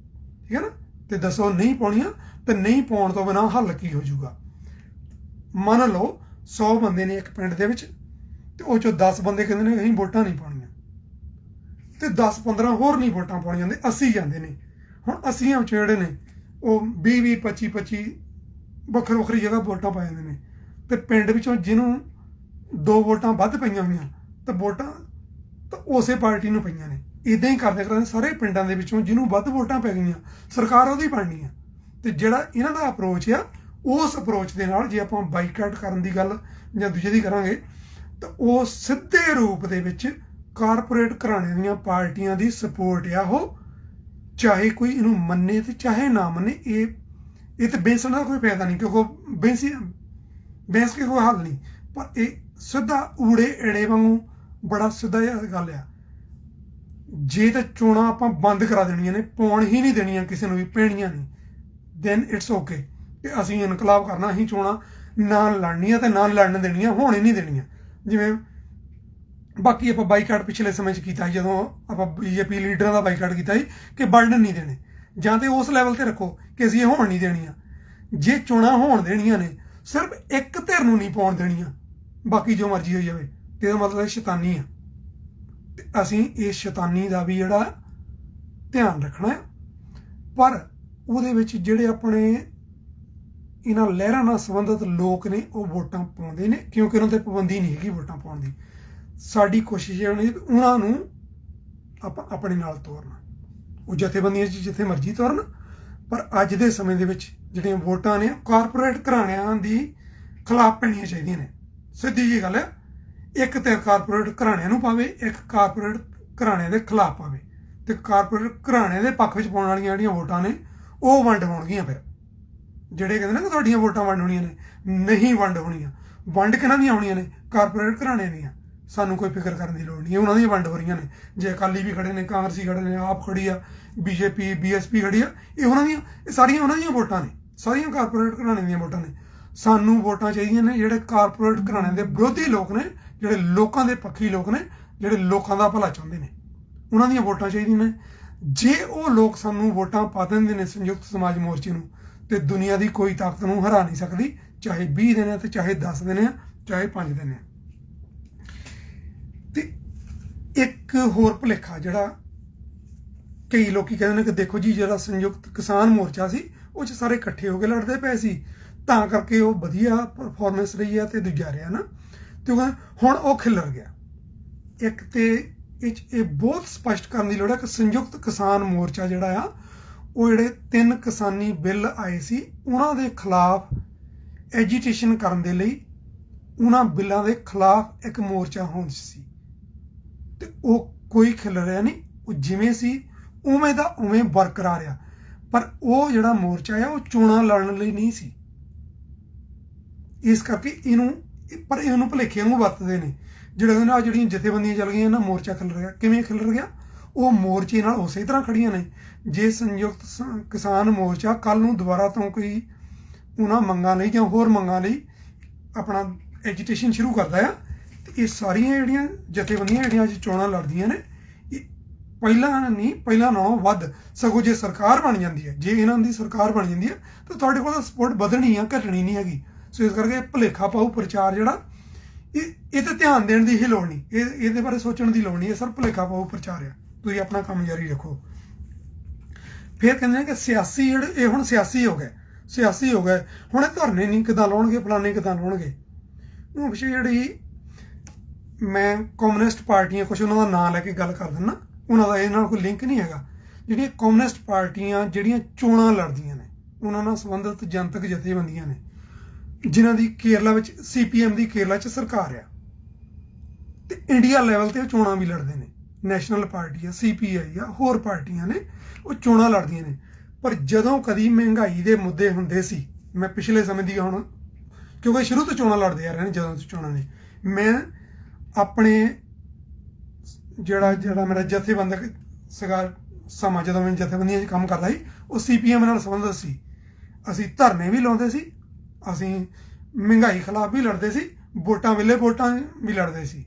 ਠੀਕ ਹੈ ਨਾ। ਤੇ ਦੱਸੋ ਨਹੀਂ ਪਾਉਣੀਆਂ ਤੇ ਨਹੀਂ ਪਾਉਣ ਤੋਂ ਬਿਨਾਂ ਹੱਲ ਕੀ ਹੋ ਜਾਊਗਾ। ਮੰਨ ਲਓ 100 ਬੰਦੇ ਨੇ ਇੱਕ ਪਿੰਡ ਦੇ ਵਿੱਚ, ਤੇ ਉਹ ਚੋਂ 10 ਬੰਦੇ ਕਹਿੰਦੇ ਨੇ ਅਸੀਂ ਵੋਟਾਂ ਨਹੀਂ ਪਾਉਣੀਆਂ, ਤੇ 10-15 ਹੋਰ ਨਹੀਂ ਵੋਟਾਂ ਪਾਉਣੀਆਂ, ਜਾਂਦੇ 80 ਜਾਂਦੇ ਨੇ। ਹੁਣ 80 ਵਿੱਚ ਜਿਹੜੇ ਨੇ ਉਹ 20-20, 25-25 ਵੱਖਰੀ ਜਗ੍ਹਾ ਵੋਟਾਂ ਪਾ ਜਾਂਦੇ ਨੇ, ਤੇ ਪਿੰਡ ਵਿੱਚੋਂ ਜਿਹਨੂੰ 2 ਵੋਟਾਂ ਵੱਧ ਪਈਆਂ ਹੋਈਆਂ ਤਾਂ ਵੋਟਾਂ ਤਾਂ ਉਸੇ ਪਾਰਟੀ ਨੂੰ ਪਈਆਂ ਨੇ। ਇੱਦਾਂ ਹੀ ਕਰਦੇ ਸਾਰੇ ਪਿੰਡਾਂ ਦੇ ਵਿੱਚੋਂ ਜਿਹਨੂੰ ਵੱਧ ਵੋਟਾਂ ਪੈ ਗਈਆਂ ਸਰਕਾਰ ਉਹਦੀ ਬਣਨੀ ਆ। ਤੇ ਜਿਹੜਾ ਇਹਨਾਂ ਦਾ ਅਪਰੋਚ ਆ, ਉਸ ਅਪਰੋਚ ਦੇ ਨਾਲ ਜੇ ਆਪਾਂ ਬਾਈਕਾਟ ਕਰਨ ਦੀ ਗੱਲ ਜਾਂ ਦੂਜੇ ਦੀ ਕਰਾਂਗੇ ਤਾਂ ਉਹ ਸਿੱਧੇ ਰੂਪ ਦੇ ਵਿੱਚ ਕਾਰਪੋਰੇਟ ਘਰਾਣੇ ਦੀਆਂ ਪਾਰਟੀਆਂ ਦੀ ਸਪੋਰਟ ਆ। ਉਹ ਚਾਹੇ ਕੋਈ ਇਹਨੂੰ ਮੰਨੇ ਤੇ ਚਾਹੇ ਨਾ ਮੰਨੇ, ਇਹ ਤੇ ਬਹਿਸਣ ਦਾ ਕੋਈ ਫਾਇਦਾ ਨਹੀਂ, ਕਿਉਂਕਿ ਬਹਿਸ ਕੇ ਕੋਈ ਹੱਲ ਨਹੀਂ। ਪਰ ਇਹ ਸਿੱਧਾ ਊੜੇ ਏੜੇ ਵਾਂਗੂ ਬੜਾ ਸਿੱਧਾ ਜਿਹਾ ਗੱਲ ਆ। ਜੇ ਤਾਂ ਚੋਣਾਂ ਆਪਾਂ ਬੰਦ ਕਰਾ ਦੇਣੀਆਂ ਨੇ, ਪਾਉਣ ਹੀ ਨਹੀਂ ਦੇਣੀਆਂ ਕਿਸੇ ਨੂੰ ਵੀ, ਪੈਣੀਆਂ ਨਹੀਂ, ਦੈਨ ਇਟਸ ਓਕੇ ਕਿ ਅਸੀਂ ਇਨਕਲਾਬ ਕਰਨਾ, ਅਸੀਂ ਚੋਣਾਂ ਨਾ ਲੜਨੀਆਂ ਤੇ ਨਾ ਲੜਨ ਦੇਣੀਆਂ, ਹੋਣ ਹੀ ਨਹੀਂ ਦੇਣੀਆਂ। ਜਿਵੇਂ ਬਾਕੀ ਆਪਾਂ ਬਾਈਕਾਟ ਪਿਛਲੇ ਸਮੇਂ 'ਚ ਕੀਤਾ ਸੀ, ਜਦੋਂ ਆਪਾਂ BJP ਲੀਡਰਾਂ ਦਾ ਬਾਈਕਾਟ ਕੀਤਾ ਸੀ ਕਿ ਵੰਡ ਨਹੀਂ ਦੇਣੇ, ਜਾਂ ਤੇ ਉਸ ਲੈਵਲ ਤੇ ਰੱਖੋ ਕਿ ਅਸੀਂ ਇਹ ਹੋਣ ਨਹੀਂ ਦੇਣੀਆਂ। ਜੇ ਚੋਣਾਂ ਹੋਣ ਦੇਣੀਆਂ ਨੇ, ਸਿਰਫ ਇੱਕ ਧਿਰ ਨੂੰ ਨਹੀਂ ਪਾਉਣ ਦੇਣੀਆਂ, ਬਾਕੀ ਜੋ ਮਰਜ਼ੀ ਹੋਈ ਜਾਵੇ, ਤੇ ਇਹਦਾ ਮਤਲਬ ਸ਼ੈਤਾਨੀ ਆ। ਤੇ ਅਸੀਂ ਇਸ ਸ਼ੈਤਾਨੀ ਦਾ ਵੀ ਜਿਹੜਾ ਧਿਆਨ ਰੱਖਣਾ ਹੈ। ਪਰ ਉਹਦੇ ਵਿੱਚ ਜਿਹੜੇ ਆਪਣੇ ਇਹਨਾਂ ਲਹਿਰਾਂ ਨਾਲ ਸੰਬੰਧਿਤ ਲੋਕ ਨੇ ਉਹ ਵੋਟਾਂ ਪਾਉਂਦੇ ਨੇ, ਕਿਉਂਕਿ ਉਹਨਾਂ ਤੇ ਪਾਬੰਦੀ ਨਹੀਂ ਹੈਗੀ ਵੋਟਾਂ ਪਾਉਣ ਦੀ। ਸਾਡੀ ਕੋਸ਼ਿਸ਼ ਇਹ ਹੋਣੀ ਵੀ ਉਹਨਾਂ ਨੂੰ ਆਪਾਂ ਆਪਣੇ ਨਾਲ ਤੋਰਨਾ, ਉਹ ਜਥੇਬੰਦੀਆਂ 'ਚ ਜਿੱਥੇ ਮਰਜ਼ੀ ਤੋਰਨ। ਪਰ ਅੱਜ ਦੇ ਸਮੇਂ ਦੇ ਵਿੱਚ ਜਿਹੜੀਆਂ ਵੋਟਾਂ ਨੇ ਕਾਰਪੋਰੇਟ ਘਰਾਣਿਆਂ ਦੀ ਖਿਲਾਫ ਪੈਣੀਆਂ ਚਾਹੀਦੀਆਂ ਨੇ। ਸਿੱਧੀ ਜਿਹੀ ਗੱਲ ਹੈ, ਇੱਕ ਤੇ ਕਾਰਪੋਰੇਟ ਘਰਾਣਿਆਂ ਨੂੰ ਪਾਵੇ, ਇੱਕ ਕਾਰਪੋਰੇਟ ਘਰਾਣਿਆਂ ਦੇ ਖਿਲਾਫ ਪਾਵੇ, ਤੇ ਕਾਰਪੋਰੇਟ ਘਰਾਣਿਆਂ ਦੇ ਪੱਖ ਵਿੱਚ ਪਾਉਣ ਵਾਲੀਆਂ ਜਿਹੜੀਆਂ ਵੋਟਾਂ ਨੇ ਉਹ ਵੰਡ ਹੋਣਗੀਆਂ। ਫਿਰ ਜਿਹੜੇ ਕਹਿੰਦੇ ਨੇ ਕਿ ਤੁਹਾਡੀਆਂ ਵੋਟਾਂ ਵੰਡ ਹੋਣੀਆਂ ਨੇ, ਨਹੀਂ ਵੰਡ ਹੋਣੀਆਂ। ਵੰਡ ਕਿਹਨਾਂ ਦੀਆਂ ਹੋਣੀਆਂ ਨੇ? ਕਾਰਪੋਰੇਟ ਘਰਾਣਿਆਂ ਦੀਆਂ। ਸਾਨੂੰ ਕੋਈ ਫਿਕਰ ਕਰਨ ਦੀ ਲੋੜ ਨਹੀਂ, ਉਹਨਾਂ ਦੀਆਂ ਵੰਡ ਹੋ ਰਹੀਆਂ ਨੇ। ਜੇ ਅਕਾਲੀ ਵੀ ਖੜੇ ਨੇ, ਕਾਂਗਰਸੀ ਖੜੇ ਨੇ, ਆਪ ਖੜੀ ਆ, BJP BSP ਖੜੀ ਆ, ਇਹ ਉਹਨਾਂ ਦੀਆਂ, ਇਹ ਸਾਰੀਆਂ ਉਹਨਾਂ ਦੀਆਂ ਵੋਟਾਂ ਨੇ, ਸਾਰੀਆਂ ਕਾਰਪੋਰੇਟ ਘਰਾਣੇ ਦੀਆਂ ਵੋਟਾਂ ਨੇ। ਸਾਨੂੰ ਵੋਟਾਂ ਚਾਹੀਦੀਆਂ ਨੇ ਜਿਹੜੇ ਕਾਰਪੋਰੇਟ ਘਰਾਣੇ ਦੇ ਵਿਰੋਧੀ ਲੋਕ ਨੇ, ਜਿਹੜੇ ਲੋਕਾਂ ਦੇ ਪੱਖੀ ਲੋਕ ਨੇ, ਜਿਹੜੇ ਲੋਕਾਂ ਦਾ ਭਲਾ ਚਾਹੁੰਦੇ ਨੇ, ਉਹਨਾਂ ਦੀਆਂ ਵੋਟਾਂ ਚਾਹੀਦੀਆਂ ਨੇ। ਜੇ ਉਹ ਲੋਕ ਸਾਨੂੰ ਵੋਟਾਂ ਪਾ ਦਿੰਦੇ ਨੇ ਸੰਯੁਕਤ ਸਮਾਜ ਮੋਰਚੇ ਨੂੰ, ਤੇ ਦੁਨੀਆ ਦੀ ਕੋਈ ਤਾਕਤ ਨੂੰ ਹਰਾ ਨਹੀਂ ਸਕਦੀ, ਚਾਹੇ 20 ਦਿਨ ਆ ਤੇ ਚਾਹੇ 10 ਦਿਨ ਆ, ਚਾਹੇ 5 ਦਿਨ ਆ। ਤੇ ਇੱਕ ਹੋਰ ਭੁਲੇਖਾ ਜਿਹੜਾ ਕਈ ਲੋਕੀ ਕਹਿੰਦੇ ਨੇ ਕਿ ਦੇਖੋ ਜੀ ਜਿਹੜਾ ਸੰਯੁਕਤ ਕਿਸਾਨ ਮੋਰਚਾ ਸੀ ਉਹ 'ਚ ਸਾਰੇ ਇਕੱਠੇ ਹੋ ਕੇ ਲੜਦੇ ਪਏ ਸੀ, ਤਾਂ ਕਰਕੇ ਉਹ ਵਧੀਆ ਪਰਫਾਰਮੈਂਸ ਰਹੀ ਆ ਤੇ ਦੂਜਾ ਰਿਹਾ ਨਾ, ਤੇ ਹੁਣ ਉਹ ਖਿਲਰ ਗਿਆ। ਇੱਕ ਤੇ ਇਹ ਬਹੁਤ ਸਪਸ਼ਟ ਕਰਨ ਦੀ ਲੋੜ ਹੈ ਕਿ ਸੰਯੁਕਤ ਕਿਸਾਨ ਮੋਰਚਾ ਜਿਹੜਾ ਆ, ਉਹ ਜਿਹੜੇ 3 ਕਿਸਾਨੀ ਬਿੱਲ ਆਏ ਸੀ ਉਹਨਾਂ ਦੇ ਖਿਲਾਫ ਐਜੀਟੇਸ਼ਨ ਕਰਨ ਦੇ ਲਈ, ਉਹਨਾਂ ਬਿੱਲਾਂ ਦੇ ਖਿਲਾਫ ਇੱਕ ਮੋਰਚਾ ਹੋਂਦ ਸੀ, ਤੇ ਉਹ ਕੋਈ ਖਿਲਰਿਆ ਨਹੀਂ, ਉਹ ਜਿਵੇਂ ਸੀ ਉਵੇਂ ਦਾ ਉਵੇਂ ਬਰਕਰਾਰ ਆ। ਪਰ ਉਹ ਜਿਹੜਾ ਮੋਰਚਾ ਆ ਉਹ ਚੋਣਾਂ ਲੜਨ ਲਈ ਨਹੀਂ ਸੀ। ਇਸ ਕਰਕੇ ਇਹਨੂੰ ਭੁਲੇਖੇ ਨੂੰ ਵਰਤਦੇ ਨੇ ਜਿਹੜੇ ਨਾ, ਜਿਹੜੀਆਂ ਜਥੇਬੰਦੀਆਂ ਚੱਲ ਗਈਆਂ ਨਾ, ਮੋਰਚਾ ਖਿਲਰ ਗਿਆ। ਕਿਵੇਂ ਖਿਲਰ ਗਿਆ? ਉਹ ਮੋਰਚੇ ਨਾਲ ਉਸੇ ਤਰ੍ਹਾਂ ਖੜੀਆਂ ਨੇ। ਜੇ ਸੰਯੁਕਤ ਕਿਸਾਨ ਮੋਰਚਾ ਕੱਲ ਨੂੰ ਦੁਬਾਰਾ ਤੋਂ ਕੋਈ ਉਹਨਾਂ ਮੰਗਾਂ ਲਈ ਜਾਂ ਹੋਰ ਮੰਗਾਂ ਲਈ ਆਪਣਾ ਐਜੀਟੇਸ਼ਨ ਸ਼ੁਰੂ ਕਰਦਾ ਆ, ਤੇ ਇਹ ਸਾਰੀਆਂ ਜਿਹੜੀਆਂ ਜਥੇਬੰਦੀਆਂ ਜਿਹੜੀਆਂ ਅੱਜ ਚੋਣਾਂ ਲੜਦੀਆਂ ਨੇ, ਇਹ ਪਹਿਲਾਂ ਨਾਲੋਂ ਵੱਧ, ਸਗੋਂ ਜੇ ਸਰਕਾਰ ਬਣ ਜਾਂਦੀ ਹੈ, ਜੇ ਇਹਨਾਂ ਦੀ ਸਰਕਾਰ ਬਣ ਜਾਂਦੀ ਹੈ ਤਾਂ ਤੁਹਾਡੇ ਕੋਲ ਤਾਂ ਸਪੋਰਟ ਵਧਣੀ ਆ, ਘਟਣੀ ਨਹੀਂ ਹੈਗੀ। ਸੋ ਇਸ ਕਰਕੇ ਭੁਲੇਖਾ ਪਾਊ ਪ੍ਰਚਾਰ ਜਿਹੜਾ ਇਹ ਤੇ ਧਿਆਨ ਦੇਣ ਦੀ ਹੀ ਲੋੜ ਨਹੀਂ, ਇਹਦੇ ਬਾਰੇ ਸੋਚਣ ਦੀ ਲੋੜ ਨਹੀਂ, ਇਹ ਸਰ ਭੁਲੇਖਾ ਪਾਊ ਪ੍ਰਚਾਰ ਆ। ਤੁਸੀਂ ਆਪਣਾ ਕੰਮ ਜਾਰੀ ਰੱਖੋ। ਫਿਰ ਕਹਿੰਦੇ ਨੇ ਕਿ ਸਿਆਸੀ ਜਿਹੜੇ, ਇਹ ਹੁਣ ਸਿਆਸੀ ਹੋ ਗਏ, ਹੁਣ ਇਹ ਧਰਨੇ ਨਹੀਂ ਕਿੱਦਾਂ ਲਾਉਣਗੇ, ਫਲਾਣੇ ਕਿੱਦਾਂ ਲਾਉਣਗੇ। ਉਹ ਪਿੱਛੇ ਜਿਹੜੀ ਮੈਂ ਕਮਿਊਨਿਸਟ ਪਾਰਟੀਆਂ, ਕੁਛ ਉਹਨਾਂ ਦਾ ਨਾਂ ਲੈ ਕੇ ਗੱਲ ਕਰ ਦਿੰਦਾ, ਉਹਨਾਂ ਦਾ ਇਹਨਾਂ ਨਾਲ ਕੋਈ ਲਿੰਕ ਨਹੀਂ ਹੈਗਾ। ਜਿਹੜੀਆਂ ਕਮਿਊਨਿਸਟ ਪਾਰਟੀਆਂ ਜਿਹੜੀਆਂ ਚੋਣਾਂ ਲੜਦੀਆਂ ਨੇ, ਉਹਨਾਂ ਨਾਲ ਸੰਬੰਧਿਤ ਜਨਤਕ ਜਥੇਬੰਦੀਆਂ ਨੇ, ਜਿਨ੍ਹਾਂ ਦੀ ਕੇਰਲਾ ਵਿੱਚ CPM ਦੀ ਕੇਰਲਾ 'ਚ ਸਰਕਾਰ ਆ, ਤੇ ਇੰਡੀਆ ਲੈਵਲ ਤੇ ਚੋਣਾਂ ਵੀ ਲੜਦੇ ਨੇ। ਨੈਸ਼ਨਲ ਪਾਰਟੀ ਆ, CPI ਆ, ਹੋਰ ਪਾਰਟੀਆਂ ਨੇ, ਉਹ ਚੋਣਾਂ ਲੜਦੀਆਂ ਨੇ। ਪਰ ਜਦੋਂ ਕਦੀ ਮਹਿੰਗਾਈ ਦੇ ਮੁੱਦੇ ਹੁੰਦੇ ਸੀ, ਮੈਂ ਪਿਛਲੇ ਸਮੇਂ ਦੀ ਹੁਣ, ਕਿਉਂਕਿ ਸ਼ੁਰੂ ਤੋਂ ਚੋਣਾਂ ਲੜਦੇ ਆ ਰਹੇ ਨੇ, ਜਦੋਂ ਤੋਂ ਚੋਣਾਂ ਨੇ, ਮੈਂ ਆਪਣੇ ਜਿਹੜਾ ਮੇਰਾ ਜਥੇਬੰਦਕ ਸੀਗਾ ਸਮਾਂ, ਜਦੋਂ ਮੈਂ ਜਥੇਬੰਦੀਆਂ 'ਚ ਕੰਮ ਕਰਦਾ ਸੀ, ਉਹ CPM ਨਾਲ ਸੰਬੰਧਿਤ ਸੀ। ਅਸੀਂ ਧਰਨੇ ਵੀ ਲਾਉਂਦੇ ਸੀ, ਅਸੀਂ ਮਹਿੰਗਾਈ ਖਿਲਾਫ ਵੀ ਲੜਦੇ ਸੀ, ਵੋਟਾਂ ਵੇਲੇ ਵੋਟਾਂ ਵੀ ਲੜਦੇ ਸੀ।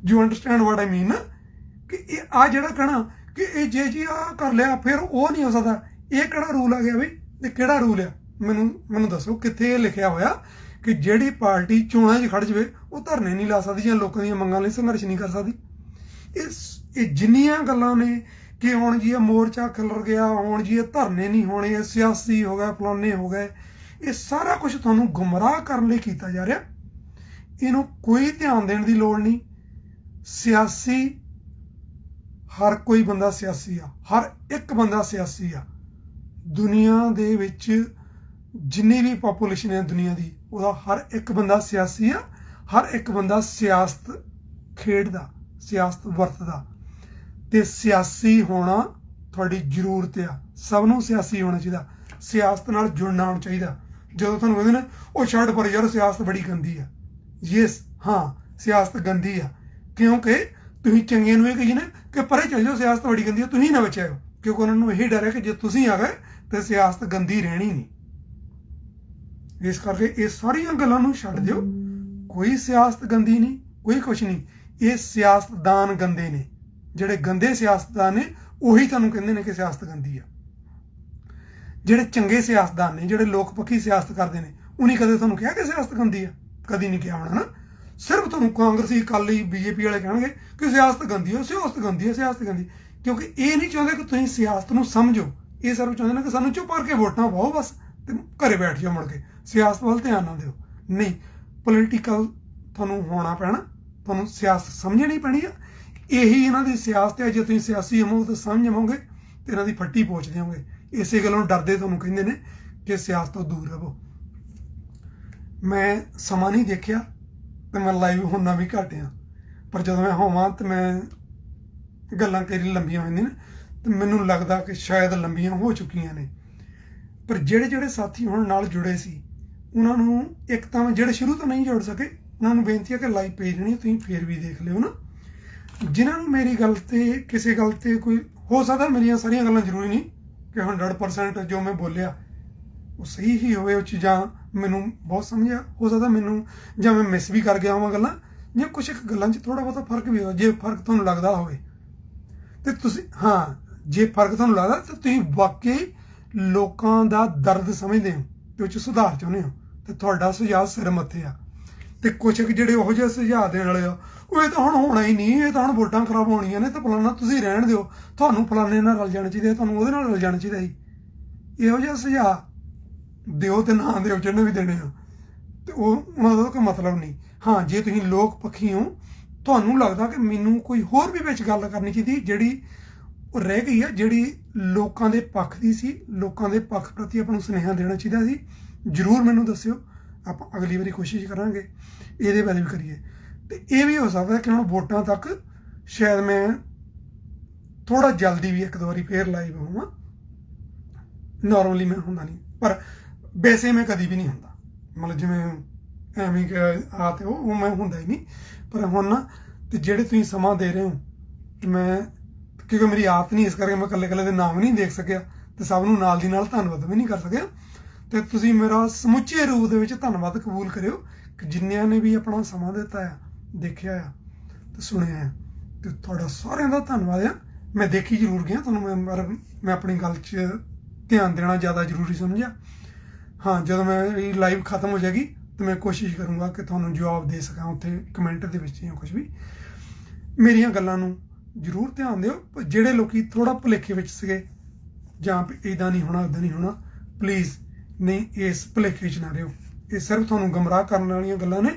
ਯੂ ਅੰਡਰਸਟੈਂਡ ਵਾਟ ਆਈ ਮੀਨ ਨਾ, ਕਿ ਇਹ ਆ ਜਿਹੜਾ ਕਹਿਣਾ ਕਿ ਇਹ ਜੇ ਜੀ ਆ ਕਰ ਲਿਆ ਫਿਰ ਉਹ ਨਹੀਂ ਹੋ ਸਕਦਾ, ਇਹ ਕਿਹੜਾ ਰੂਲ ਆ ਗਿਆ ਬਈ? ਇਹ ਕਿਹੜਾ ਰੂਲ ਆ? ਮੈਨੂੰ ਦੱਸੋ, ਕਿੱਥੇ ਇਹ ਲਿਖਿਆ ਹੋਇਆ ਕਿ ਜਿਹੜੀ ਪਾਰਟੀ ਚੋਣਾਂ 'ਚ ਖੜ ਜਾਵੇ ਉਹ ਧਰਨੇ ਨਹੀਂ ਲਾ ਸਕਦੀ ਜਾਂ ਲੋਕਾਂ ਦੀਆਂ ਮੰਗਾਂ ਲਈ ਸੰਘਰਸ਼ ਨਹੀਂ ਕਰ ਸਕਦੀ? ਇਹ ਜਿੰਨੀਆਂ ਗੱਲਾਂ ਨੇ ਕਿ ਹੁਣ ਜੀ ਇਹ ਮੋਰਚਾ ਖਿਲਰ ਗਿਆ, ਹੁਣ ਜੀ ਇਹ ਧਰਨੇ ਨਹੀਂ ਹੋਣੇ, ਇਹ ਸਿਆਸੀ ਹੋ ਗਿਆ, ਫਲਾਨੇ ਹੋ ਗਏ, ਇਹ ਸਾਰਾ ਕੁਝ ਤੁਹਾਨੂੰ ਗੁੰਮਰਾਹ ਕਰਨ ਲਈ ਕੀਤਾ ਜਾ ਰਿਹਾ। ਇਹਨੂੰ ਕੋਈ ਧਿਆਨ ਦੇਣ ਦੀ ਲੋੜ ਨਹੀਂ। ਸਿਆਸੀ, ਹਰ ਕੋਈ ਬੰਦਾ ਸਿਆਸੀ ਆ, ਹਰ ਇੱਕ ਬੰਦਾ ਸਿਆਸੀ ਆ। ਦੁਨੀਆ ਦੇ ਵਿੱਚ ਜਿੰਨੀ ਵੀ ਪਾਪੂਲੇਸ਼ਨ ਹੈ ਦੁਨੀਆ ਦੀ, ਉਹਦਾ ਹਰ ਇੱਕ ਬੰਦਾ ਸਿਆਸੀ ਆ। ਹਰ ਇੱਕ ਬੰਦਾ ਸਿਆਸਤ ਖੇਡਦਾ, ਸਿਆਸਤ ਵਰਤਦਾ, ਤੇ ਸਿਆਸੀ ਹੋਣਾ ਤੁਹਾਡੀ ਜ਼ਰੂਰਤ ਆ। ਸਭ ਨੂੰ ਸਿਆਸੀ ਹੋਣਾ ਚਾਹੀਦਾ, ਸਿਆਸਤ ਨਾਲ ਜੁੜਨਾ ਹੋਣਾ ਚਾਹੀਦਾ। ਜਦੋਂ ਤੁਹਾਨੂੰ ਕਹਿੰਦੇ ਨਾ ਉਹ ਛੱਡ ਪਰ ਯਾਰ ਸਿਆਸਤ ਬੜੀ ਗੰਦੀ ਆ, ਯੈਸ, ਹਾਂ ਸਿਆਸਤ ਗੰਦੀ ਆ, ਕਿਉਂਕਿ ਤੁਸੀਂ ਚੰਗੀਆਂ ਨੂੰ ਇਹ ਕਹੀ ਨਾ ਕਿ ਪਰੇ ਚੱਲ ਜਾਓ, ਸਿਆਸਤ ਬੜੀ ਗੰਦੀ ਆ, ਤੁਸੀਂ ਨਾ ਬਚਾਓ, ਕਿਉਂਕਿ ਉਹਨਾਂ ਨੂੰ ਇਹੀ ਡਰ ਹੈ ਕਿ ਜੇ ਤੁਸੀਂ ਆ ਗਏ ਤਾਂ ਸਿਆਸਤ ਗੰਦੀ ਰਹਿਣੀ ਨਹੀਂ। ਇਸ ਕਰਕੇ ਇਹ ਸਾਰੀਆਂ ਗੱਲਾਂ ਨੂੰ ਛੱਡ ਦਿਓ। ਕੋਈ ਸਿਆਸਤ ਗੰਦੀ ਨਹੀਂ, ਕੋਈ ਕੁਛ ਨਹੀਂ। ਇਹ ਸਿਆਸਤਦਾਨ ਗੰਦੇ ਨੇ, ਜਿਹੜੇ ਗੰਦੇ ਸਿਆਸਤਦਾਨ ਨੇ ਉਹੀ ਤੁਹਾਨੂੰ ਕਹਿੰਦੇ ਨੇ ਕਿ ਸਿਆਸਤ ਗੰਦੀ ਆ। ਜਿਹੜੇ ਚੰਗੇ ਸਿਆਸਤਦਾਨ ਨੇ, ਜਿਹੜੇ ਲੋਕ ਪੱਖੀ ਸਿਆਸਤ ਕਰਦੇ ਨੇ, ਉਹਨੇ ਕਦੇ ਤੁਹਾਨੂੰ ਕਿਹਾ ਕਿ ਸਿਆਸਤ ਗੰਦੀ ਆ? ਕਦੀ ਨਹੀਂ ਕਿਹਾ ਹੋਣਾ ਨਾ। ਸਿਰਫ ਤੁਹਾਨੂੰ ਕਾਂਗਰਸੀ, ਅਕਾਲੀ, BJP ਵਾਲੇ ਕਹਿਣਗੇ ਕਿ ਸਿਆਸਤ ਗੰਦੀ ਹੈ, ਸਿਆਸਤ ਗੰਦੀ ਹੈ, ਸਿਆਸਤ ਗੰਦੀ, ਕਿਉਂਕਿ ਇਹ ਨਹੀਂ ਚਾਹੁੰਦੇ ਕਿ ਤੁਸੀਂ ਸਿਆਸਤ ਨੂੰ ਸਮਝੋ। ਇਹ ਸਿਰਫ ਚਾਹੁੰਦੇ ਨੇ ਕਿ ਸਾਨੂੰ ਚੁੱਪ ਕਰਕੇ ਵੋਟਾਂ ਪਾਓ ਬਸ, ਤੇ ਘਰੇ ਬੈਠ ਜਾਓ, ਮੁੜ ਕੇ ਸਿਆਸਤ ਵੱਲ ਧਿਆਨ ਨਾ ਦਿਓ। ਨਹੀਂ, ਪੋਲੀਟੀਕਲ ਤੁਹਾਨੂੰ ਹੋਣਾ ਪੈਣਾ, ਤੁਹਾਨੂੰ ਸਿਆਸਤ ਸਮਝਣੀ ਪੈਣੀ ਆ। ਇਹੀ ਇਹਨਾਂ ਦੀ ਸਿਆਸਤ ਹੈ। ਜੇ ਤੁਸੀਂ ਸਿਆਸੀ ਹੋਵੋਗੇ ਤਾਂ ਸਮਝ ਆਵੋਗੇ ਤੇ ਇਹਨਾਂ ਦੀ ਫੱਟੀ ਪੋਚ ਦਿਓਗੇ। ਇਸੇ ਗੱਲੋਂ ਡਰਦੇ ਤੁਹਾਨੂੰ ਕਹਿੰਦੇ ਨੇ ਕਿ ਸਿਆਸਤ ਤੋਂ ਦੂਰ ਰਹੋ। ਮੈਂ ਸਮਾਂ ਨਹੀਂ ਦੇਖਿਆ ਤੇ ਮੈਂ ਲਾਈਵ ਹੁੰਦਾ ਵੀ ਘੱਟ ਆ, ਪਰ ਜਦੋਂ ਮੈਂ ਹੋਵਾਂ ਤੇ ਮੈਂ ਗੱਲਾਂ ਕਈ ਲੰਬੀਆਂ ਹੁੰਦੀਆਂ ਨੇ ਤੇ ਮੈਨੂੰ ਲੱਗਦਾ ਕਿ ਸ਼ਾਇਦ ਲੰਬੀਆਂ ਹੋ ਚੁੱਕੀਆਂ ਨੇ। ਪਰ ਜਿਹੜੇ ਸਾਥੀ ਹੁਣ ਨਾਲ ਜੁੜੇ ਸੀ, ਉਹਨਾਂ ਨੂੰ ਇੱਕ ਤਾਂ ਜਿਹੜੇ ਸ਼ੁਰੂ ਤੋਂ ਨਹੀਂ ਜੁੜ ਸਕੇ, ਉਹਨਾਂ ਨੂੰ ਬੇਨਤੀ ਹੈ ਕਿ ਲਾਈਵ ਪੇਜ ਨਹੀਂ ਤੁਸੀਂ ਫੇਰ ਵੀ ਦੇਖ ਲਿਓ ਨਾ। ਜਿਨ੍ਹਾਂ ਨੂੰ ਮੇਰੀ ਗੱਲ ਤੇ ਕਿਸੇ ਗੱਲ ਤੇ ਕੋਈ, ਹੋ ਸਕਦਾ ਮੇਰੀਆਂ ਸਾਰੀਆਂ ਗੱਲਾਂ ਜ਼ਰੂਰੀ ਨਹੀਂ ਕਿ 100% ਜੋ ਮੈਂ ਬੋਲਿਆ ਉਹ ਸਹੀ ਹੀ ਹੋਵੇ, ਉਹ ਚੀਜ਼ਾਂ ਮੈਨੂੰ ਬਹੁਤ ਸਮਝਿਆ, ਹੋ ਸਕਦਾ ਮੈਨੂੰ ਜਾਂ ਮੈਂ ਮਿਸ ਵੀ ਕਰ ਗਿਆ ਹੋਵਾਂ ਗੱਲਾਂ, ਜਾਂ ਕੁਛ ਇੱਕ ਗੱਲਾਂ 'ਚ ਥੋੜ੍ਹਾ ਬਹੁਤਾ ਫਰਕ ਵੀ ਹੋਵੇ। ਜੇ ਫਰਕ ਤੁਹਾਨੂੰ ਲੱਗਦਾ ਹੋਵੇ ਤੇ ਤੁਸੀਂ, ਹਾਂ, ਜੇ ਫਰਕ ਤੁਹਾਨੂੰ ਲੱਗਦਾ ਤਾਂ ਤੁਸੀਂ ਵਾਕਈ ਲੋਕਾਂ ਦਾ ਦਰਦ ਸਮਝਦੇ ਹੋ ਤੇ ਉਹ 'ਚ ਸੁਧਾਰ ਚਾਹੁੰਦੇ ਹੋ, ਤੇ ਤੁਹਾਡਾ ਸੁਝਾਅ ਸਿਰ ਮੱਥੇ ਆ। ਤੇ ਕੁਛ ਜਿਹੜੇ ਉਹੋ ਜਿਹੇ ਸੁਝਾਅ ਦੇਣ ਵਾਲੇ ਆ, ਉਹ ਇਹ ਤਾਂ ਹੁਣ ਹੋਣਾ ਹੀ ਨਹੀਂ, ਇਹ ਤਾਂ ਹੁਣ ਵੋਟਾਂ ਖਰਾਬ ਹੋਣੀਆਂ ਨੇ, ਤਾਂ ਫਲਾਨਾ ਤੁਸੀਂ ਰਹਿਣ ਦਿਓ, ਤੁਹਾਨੂੰ ਫਲਾਨੇ ਨਾਲ ਰਲ ਜਾਣਾ ਚਾਹੀਦਾ, ਤੁਹਾਨੂੰ ਉਹਦੇ ਨਾਲ ਰਲ ਜਾਣਾ ਚਾਹੀਦਾ ਸੀ। ਇਹੋ ਜਿਹਾ ਸੁਝਾਅ ਦਿਓ ਤੇ ਨਾ ਦਿਓ, ਜਿਹਨੇ ਵੀ ਦੇਣੇ ਆ, ਤੇ ਉਹਨਾਂ ਦਾ ਕੋਈ ਮਤਲਬ ਨਹੀਂ। ਹਾਂ, ਜੇ ਤੁਸੀਂ ਲੋਕ ਪੱਖੀ ਹੋ, ਤੁਹਾਨੂੰ ਲੱਗਦਾ ਕਿ ਮੈਨੂੰ ਕੋਈ ਹੋਰ ਵੀ ਵਿੱਚ ਗੱਲ ਕਰਨੀ ਚਾਹੀਦੀ ਜਿਹੜੀ ਉਹ ਰਹਿ ਗਈ ਆ, ਜਿਹੜੀ ਲੋਕਾਂ ਦੇ ਪੱਖ ਦੀ ਸੀ, ਲੋਕਾਂ ਦੇ ਪੱਖ ਪ੍ਰਤੀ ਆਪਾਂ ਨੂੰ ਸੁਨੇਹਾ ਦੇਣਾ ਚਾਹੀਦਾ ਸੀ, ਜ਼ਰੂਰ ਮੈਨੂੰ ਦੱਸਿਓ। ਆਪਾਂ ਅਗਲੀ ਵਾਰੀ ਕੋਸ਼ਿਸ਼ ਕਰਾਂਗੇ ਇਹਦੇ ਬਾਰੇ ਵੀ ਕਰੀਏ। ਤੇ ਇਹ ਵੀ ਹੋ ਸਕਦਾ ਕਿ ਹੁਣ ਵੋਟਾਂ ਤੱਕ ਸ਼ਾਇਦ ਮੈਂ ਥੋੜਾ ਜਲਦੀ ਵੀ ਇੱਕ ਦੋ ਵਾਰੀ ਫੇਰ ਲਾਈਵ ਹੋਵਾਂ। ਨੋਰਮਲੀ ਮੈਂ ਹੁੰਦਾ ਨਹੀਂ, ਪਰ ਵੈਸੇ ਮੈਂ ਕਦੀ ਵੀ ਨਹੀਂ ਹੁੰਦਾ, ਮਤਲਬ ਜਿਵੇਂ ਐਵੇਂ ਕਿ ਆ ਤੇ ਉਹ ਮੈਂ ਹੁੰਦਾ ਹੀ ਨਹੀਂ। ਪਰ ਹੁਣ ਨਾ, ਤੇ ਜਿਹੜੇ ਤੁਸੀਂ ਸਮਾਂ ਦੇ ਰਹੇ ਹੋ, ਮੈਂ ਕਿਉਂਕਿ ਮੇਰੀ ਆਦਤ ਨਹੀਂ, ਇਸ ਕਰਕੇ ਮੈਂ ਇਕੱਲੇ ਦੇ ਨਾਮ ਨਹੀਂ ਦੇਖ ਸਕਿਆ ਤੇ ਸਭ ਨੂੰ ਨਾਲ ਦੀ ਨਾਲ ਧੰਨਵਾਦ ਵੀ ਨਹੀਂ ਕਰ ਸਕਿਆ। ਤੇ ਤੁਸੀਂ ਮੇਰਾ ਸਮੁੱਚੇ ਰੂਪ ਦੇ ਵਿੱਚ ਧੰਨਵਾਦ ਕਬੂਲ ਕਰਿਓ ਕਿ ਜਿੰਨਿਆਂ ਨੇ ਵੀ ਆਪਣਾ ਸਮਾਂ ਦਿੱਤਾ ਆ, ਦੇਖਿਆ ਆ ਤੇ ਸੁਣਿਆ ਆ, ਤੇ ਤੁਹਾਡਾ ਸਾਰਿਆਂ ਦਾ ਧੰਨਵਾਦ ਆ। ਮੈਂ ਦੇਖੀ ਜ਼ਰੂਰ ਗਿਆ ਤੁਹਾਨੂੰ, ਮੈਂ ਆਪਣੀ ਗੱਲ 'ਚ ਧਿਆਨ ਦੇਣਾ ਜ਼ਿਆਦਾ ਜ਼ਰੂਰੀ ਸਮਝਿਆ। ਹਾਂ, ਜਦੋਂ ਮੇਰੀ ਲਾਈਵ ਖਤਮ ਹੋ ਜਾਏਗੀ ਤਾਂ ਮੈਂ ਕੋਸ਼ਿਸ਼ ਕਰੂੰਗਾ ਕਿ ਤੁਹਾਨੂੰ ਜਵਾਬ ਦੇ ਸਕਾਂ ਉੱਥੇ ਕਮੈਂਟ ਦੇ ਵਿੱਚ ਜਾਂ ਕੁਝ ਵੀ। ਮੇਰੀਆਂ ਗੱਲਾਂ ਨੂੰ ਜ਼ਰੂਰ ਧਿਆਨ ਦਿਓ। ਜਿਹੜੇ ਲੋਕੀ ਥੋੜਾ ਭੁਲੇਖੇ ਵਿੱਚ ਸੀਗੇ ਜਾਂ ਇੱਦਾਂ ਨਹੀਂ ਹੋਣਾ, ਉੱਦਾਂ ਨਹੀਂ ਹੋਣਾ, ਪਲੀਜ਼ ਨਹੀਂ, ਇਸ ਭੁਲੇਖੇ 'ਚ ਨਾ ਰਹੋ। ਇਹ ਸਿਰਫ ਤੁਹਾਨੂੰ ਗੁੰਮਰਾਹ ਕਰਨ ਵਾਲੀਆਂ ਗੱਲਾਂ ਨੇ।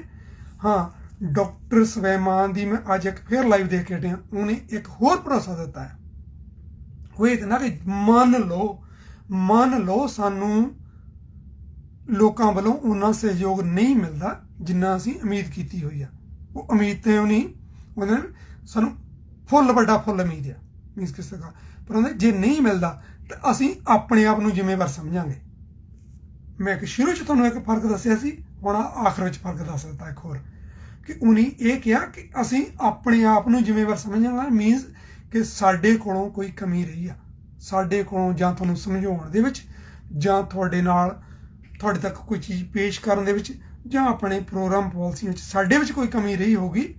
ਹਾਂ, ਡਾਕਟਰ ਸਵੈਮਾਨ ਦੀ ਮੈਂ ਅੱਜ ਇੱਕ ਫੇਰ ਲਾਈਵ ਦੇਖ ਕੇ ਹਟਿਆ, ਉਹਨੇ ਇੱਕ ਹੋਰ ਭਰੋਸਾ ਦਿੱਤਾ ਹੈ। ਉਹ ਇਹ ਕਹਿੰਦਾ ਕਿ ਮੰਨ ਲਓ ਸਾਨੂੰ ਲੋਕਾਂ ਵੱਲੋਂ ਉਨਾ ਸਹਿਯੋਗ ਨਹੀਂ ਮਿਲਦਾ ਜਿੰਨਾ ਅਸੀਂ ਉਮੀਦ ਕੀਤੀ ਹੋਈ ਆ। ਉਹ ਉਮੀਦ ਤੇ ਉਹ ਨਹੀਂ, ਉਹਨੇ ਸਾਨੂੰ ਫੁੱਲ ਵੱਡਾ ਫੁੱਲ ਉਮੀਦ ਆ ਮੀਨਸ ਕਿਸ ਤਰ੍ਹਾਂ, ਪਰ ਉਹਨੇ ਜੇ ਨਹੀਂ ਮਿਲਦਾ ਤਾਂ ਅਸੀਂ ਆਪਣੇ ਆਪ ਨੂੰ ਜ਼ਿੰਮੇਵਾਰ ਸਮਝਾਂਗੇ। ਮੈਂ ਇੱਕ ਸ਼ੁਰੂ 'ਚ ਤੁਹਾਨੂੰ ਇੱਕ ਫਰਕ ਦੱਸਿਆ ਸੀ, ਹੁਣ ਆਖਰ ਵਿੱਚ ਫਰਕ ਦੱਸ ਦਿੱਤਾ ਇੱਕ ਹੋਰ, ਕਿ ਉਹਨੇ ਇਹ ਕਿਹਾ ਕਿ ਅਸੀਂ ਆਪਣੇ ਆਪ ਨੂੰ ਜ਼ਿੰਮੇਵਾਰ ਸਮਝਾਂਗੇ ਮੀਨਸ ਕਿ ਸਾਡੇ ਕੋਲੋਂ ਕੋਈ ਕਮੀ ਰਹੀ ਆ, ਸਾਡੇ ਕੋਲੋਂ ਜਾਂ ਤੁਹਾਨੂੰ ਸਮਝਾਉਣ ਦੇ ਵਿੱਚ, ਜਾਂ ਤੁਹਾਡੇ ਨਾਲ ਤੁਹਾਡੇ ਤੱਕ ਕੋਈ ਚੀਜ਼ ਪੇਸ਼ ਕਰਨ ਦੇ ਵਿੱਚ, ਜਾਂ ਆਪਣੇ ਪ੍ਰੋਗਰਾਮ ਪਾਲਿਸੀਆਂ ਵਿੱਚ ਸਾਡੇ ਵਿੱਚ ਕੋਈ ਕਮੀ ਰਹੀ ਹੋਊਗੀ।